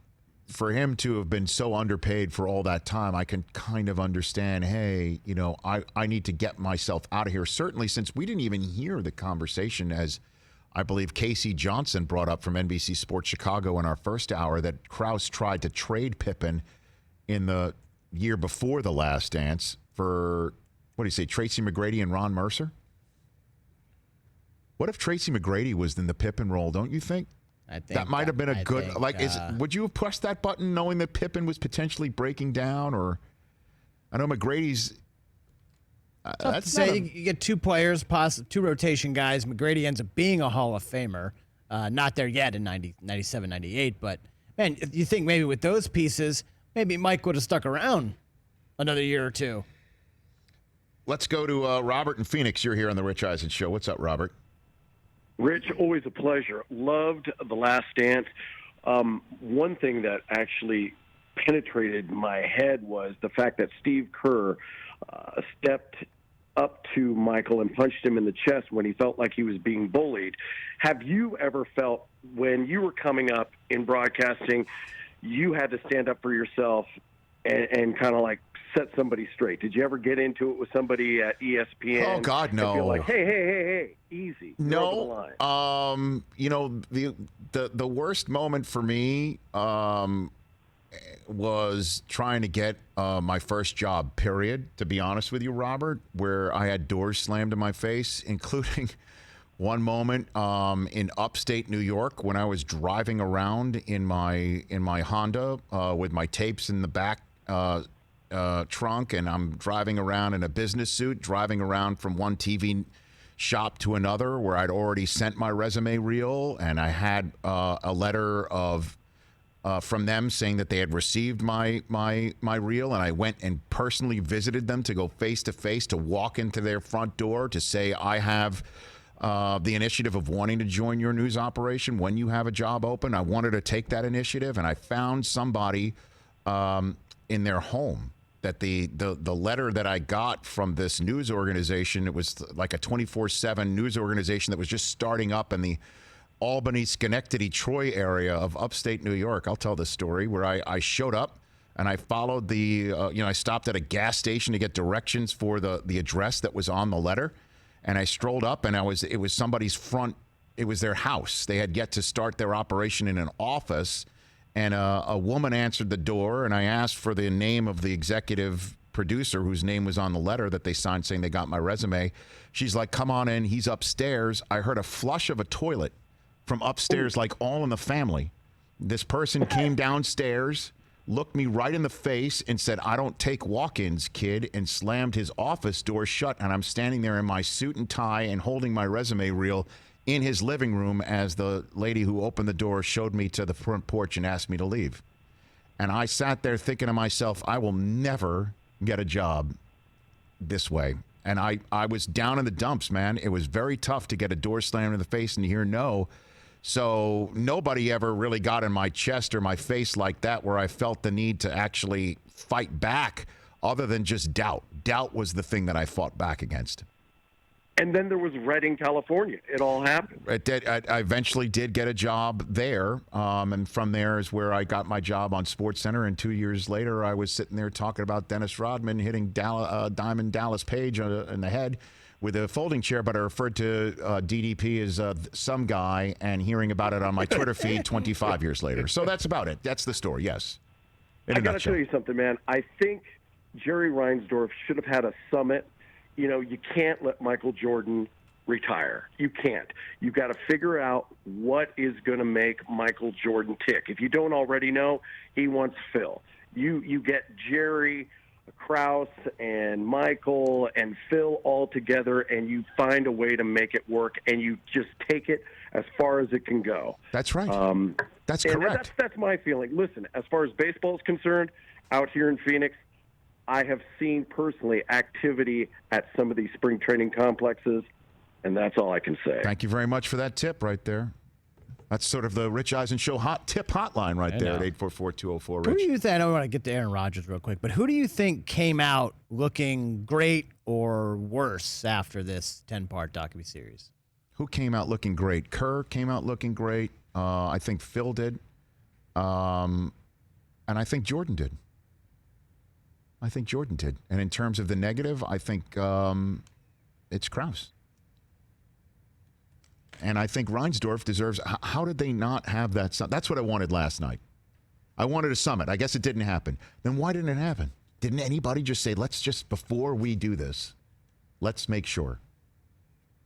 for him to have been so underpaid for all that time, I can kind of understand, hey, I need to get myself out of here. Certainly, since we didn't even hear the conversation, as I believe Casey Johnson brought up from NBC Sports Chicago in our first hour, that Krause tried to trade Pippen in the year before The Last Dance for, what do you say, Tracy McGrady and Ron Mercer? What if Tracy McGrady was in the Pippen role, don't you think? I think that might have been a good, would you have pressed that button knowing that Pippen was potentially breaking down? Or I know McGrady's. Tough to say. You get two players, two rotation guys. McGrady ends up being a Hall of Famer. Not there yet in 97, 98. But, man, you think maybe with those pieces, maybe Mike would have stuck around another year or two. Let's go to Robert in Phoenix. You're here on the Rich Eisen Show. What's up, Robert? Rich, always a pleasure. Loved The Last Dance. One thing that actually penetrated my head was the fact that Steve Kerr stepped up to Michael and punched him in the chest when he felt like he was being bullied. Have you ever felt when you were coming up in broadcasting, you had to stand up for yourself and kind of like set somebody straight? Did you ever get into it with somebody at ESPN? Oh God, no. Feel like, hey, easy. No. The worst moment for me was trying to get my first job, period, to be honest with you, Robert, where I had doors slammed in my face, including one moment in upstate New York when I was driving around in my Honda with my tapes in the back trunk, and I'm driving around in a business suit, driving around from one TV shop to another where I'd already sent my resume reel, and I had a letter from them saying that they had received my reel, and I went and personally visited them to go face to face, to walk into their front door to say, I have the initiative of wanting to join your news operation when you have a job open. I wanted to take that initiative, and I found somebody in their home that the letter that I got from this news organization, it was like a 24/7 news organization that was just starting up in the Albany, Schenectady, Troy area of upstate New York. I'll tell this story where I showed up and I followed I stopped at a gas station to get directions for the address that was on the letter. And I strolled up and it was somebody's front, it was their house. They had yet to start their operation in an office. And a woman answered the door, and I asked for the name of the executive producer whose name was on the letter that they signed saying they got my resume. She's like, come on in, he's upstairs. I heard a flush of a toilet from upstairs, like all in the family. This person came downstairs, looked me right in the face and said, I don't take walk-ins, kid, and slammed his office door shut. And I'm standing there in my suit and tie and holding my resume reel in his living room as the lady who opened the door showed me to the front porch and asked me to leave. And I sat there thinking to myself, I will never get a job this way. And I was down in the dumps, man. It was very tough to get a door slammed in the face and to hear no. So nobody ever really got in my chest or my face like that where I felt the need to actually fight back other than just doubt. Doubt was the thing that I fought back against. And then there was Redding, California. It all happened. I eventually did get a job there, and from there is where I got my job on SportsCenter. And 2 years later, I was sitting there talking about Dennis Rodman hitting Diamond Dallas Page in the head with a folding chair, but I referred to DDP as some guy and hearing about it on my Twitter feed 25 years later. So that's about it. That's the story, yes. I got to tell you something, man. I think Jerry Reinsdorf should have had a summit. You know, you can't let Michael Jordan retire. You can't. You've got to figure out what is going to make Michael Jordan tick. If you don't already know, he wants Phil. You get Jerry Krause and Michael and Phil all together, and you find a way to make it work, and you just take it as far as it can go. That's right. That's correct. That's my feeling. Listen, as far as baseball is concerned, out here in Phoenix, I have seen personally activity at some of these spring training complexes, and that's all I can say. Thank you very much for that tip right there. That's sort of the Rich Eisen Show tip hotline right there at 844-204-RICH. Who do you think, I know we want to get to Aaron Rodgers real quick, but who do you think came out looking great or worse after this 10-part docuseries? Who came out looking great? Kerr came out looking great. I think Phil did. And I think Jordan did. And in terms of the negative, I think it's Krause. And I think Reinsdorf deserves. How did they not have that? That's what I wanted last night. I wanted a summit. I guess it didn't happen. Then why didn't it happen? Didn't anybody just say, let's just, before we do this, let's make sure?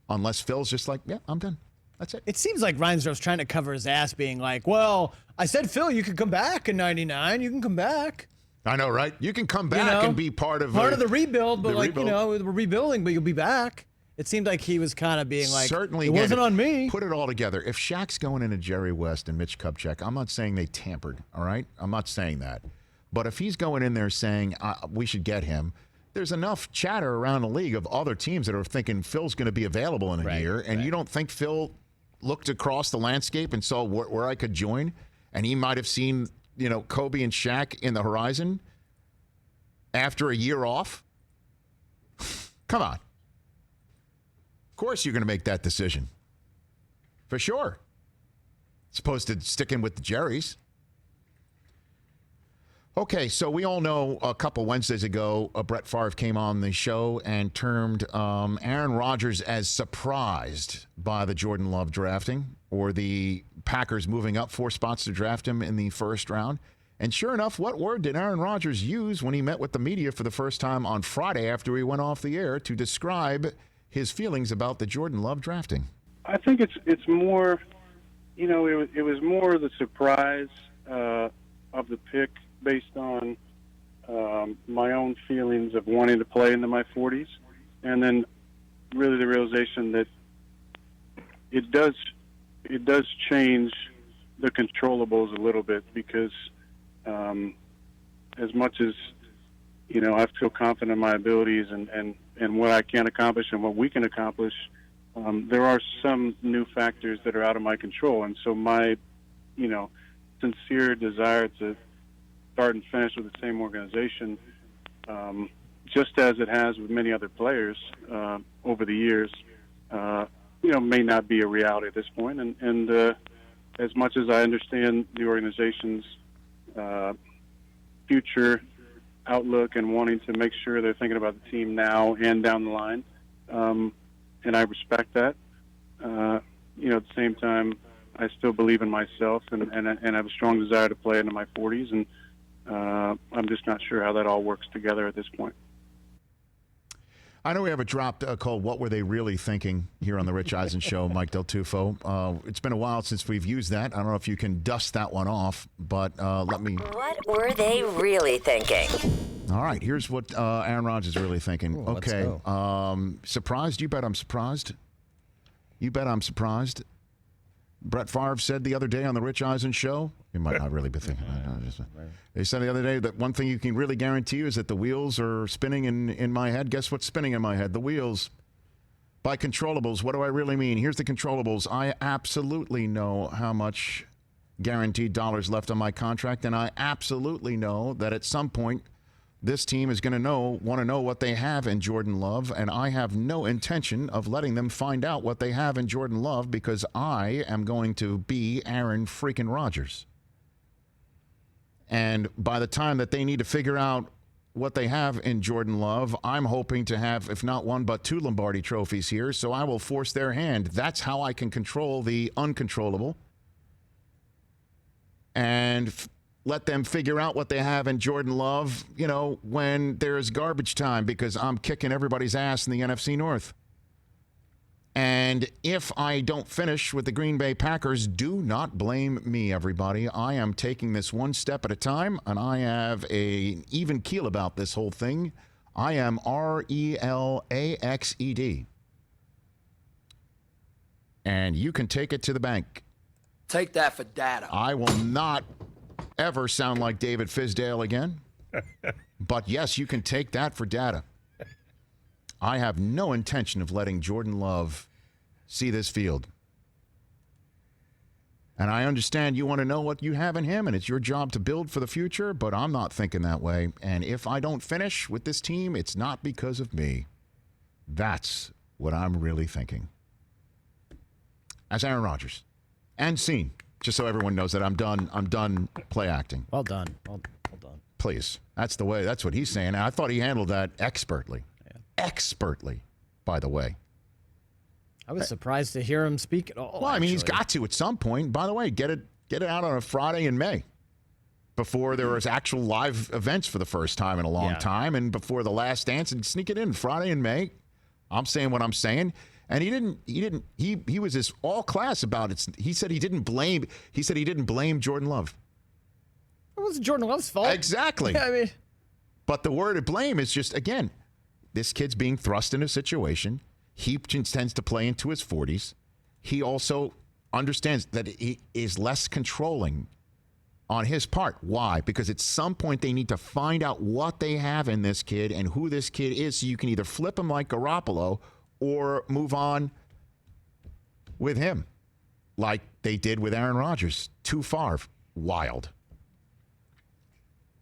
Unless Phil's just like, yeah, I'm done. That's it. It seems like Reinsdorf's trying to cover his ass, being like, well, I said, Phil, you can come back in 99. You can come back. I know, right? You can come back and be part of the rebuild, but we're rebuilding, but you'll be back. It seemed like he was kind of being like, certainly it wasn't on me. Put it all together. If Shaq's going into Jerry West and Mitch Kupchak, I'm not saying they tampered, all right? I'm not saying that. But if he's going in there saying we should get him, there's enough chatter around the league of other teams that are thinking Phil's going to be available in a year, and you don't think Phil looked across the landscape and saw where I could join, and he might have seen, Kobe and Shaq in the horizon after a year off? Come on. Of course you're going to make that decision. For sure. As opposed to sticking with the Jerrys. Okay, so we all know a couple Wednesdays ago, Brett Favre came on the show and termed Aaron Rodgers as surprised by the Jordan Love drafting, or the Packers moving up 4 spots to draft him in the first round. And sure enough, what word did Aaron Rodgers use when he met with the media for the first time on Friday after he went off the air to describe his feelings about the Jordan Love drafting? I think it's more, it was more the surprise of the pick based on my own feelings of wanting to play into my 40s, and then really the realization that it does change the controllables a little bit, because as much as I feel confident in my abilities and what I can accomplish and what we can accomplish, there are some new factors that are out of my control. And so my, sincere desire to start and finish with the same organization, just as it has with many other players over the years, may not be a reality at this point. And as much as I understand the organization's future outlook and wanting to make sure they're thinking about the team now and down the line, and I respect that. At the same time, I still believe in myself and have a strong desire to play into my 40s, and I'm just not sure how that all works together at this point. I know we have a drop called What Were They Really Thinking here on the Rich Eisen Show, Mike Del Tufo. It's been a while since we've used that. I don't know if you can dust that one off, but let me... What were they really thinking? All right, here's what Aaron Rodgers is really thinking. Ooh, okay, surprised? You bet I'm surprised. You bet I'm surprised. Brett Favre said the other day on the Rich Eisen Show, you might not really be thinking that. They said the other day that one thing you can really guarantee is that the wheels are spinning in my head. Guess what's spinning in my head? The wheels. By controllables, what do I really mean? Here's the controllables. I absolutely know how much guaranteed dollars left on my contract, and I absolutely know that at some point this team is going to want to know what they have in Jordan Love, and I have no intention of letting them find out what they have in Jordan Love, because I am going to be Aaron freaking Rodgers. And by the time that they need to figure out what they have in Jordan Love, I'm hoping to have, if not 1, but 2 Lombardi trophies here, so I will force their hand. That's how I can control the uncontrollable and let them figure out what they have in Jordan Love, when there's garbage time, because I'm kicking everybody's ass in the NFC North. And if I don't finish with the Green Bay Packers, do not blame me, everybody. I am taking this one step at a time, and I have an even keel about this whole thing. I am RELAXED. And you can take it to the bank. Take that for data. I will not ever sound like David Fizdale again. But yes, you can take that for data. I have no intention of letting Jordan Love see this field. And I understand you want to know what you have in him, and it's your job to build for the future, but I'm not thinking that way. And if I don't finish with this team, it's not because of me. That's what I'm really thinking. As Aaron Rodgers. And scene. Just so everyone knows that I'm done play acting. Well done. Well done. Please. That's the way. That's what he's saying. I thought he handled that expertly. Yeah. Expertly, by the way. I was surprised to hear him speak at all. Well, I mean, he's got to at some point. By the way, get it out on a Friday in May, before there was actual live events for the first time in a long time, and before the Last Dance, and sneak it in Friday in May. I'm saying what I'm saying. And he was this all class about it. He said he didn't blame Jordan Love. It wasn't Jordan Love's fault. Exactly. Yeah, I mean, but the word of blame is just, again, this kid's being thrust in a situation. He intends to play into his 40s. He also understands that he is less controlling on his part. Why? Because at some point they need to find out what they have in this kid and who this kid is, so you can either flip him like Garoppolo or move on with him, like they did with Aaron Rodgers. Too far. Wild.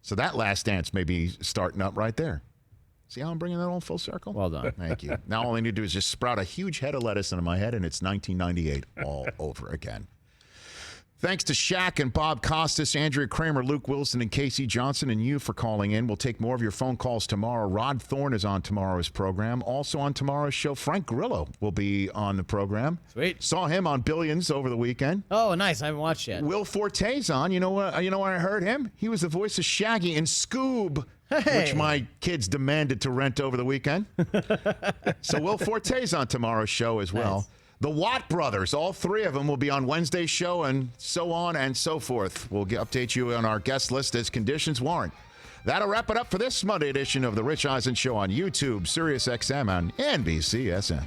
So that Last Dance may be starting up right there. See how I'm bringing that all full circle? Well done. Thank you. Now all I need to do is just sprout a huge head of lettuce into my head, and it's 1998 all over again. Thanks to Shaq and Bob Costas, Andrea Kremer, Luke Wilson, and Casey Johnson, and you for calling in. We'll take more of your phone calls tomorrow. Rod Thorne is on tomorrow's program. Also on tomorrow's show, Frank Grillo will be on the program. Sweet. Saw him on Billions over the weekend. Oh, nice. I haven't watched yet. Will Forte's on. You know what I heard him? He was the voice of Shaggy in Scoob, which my kids demanded to rent over the weekend. So Will Forte's on tomorrow's show as well. Nice. The Watt brothers, all three of them, will be on Wednesday's show, and so on and so forth. We'll update you on our guest list as conditions warrant. That'll wrap it up for this Monday edition of The Rich Eisen Show on YouTube, SiriusXM, and NBCSN.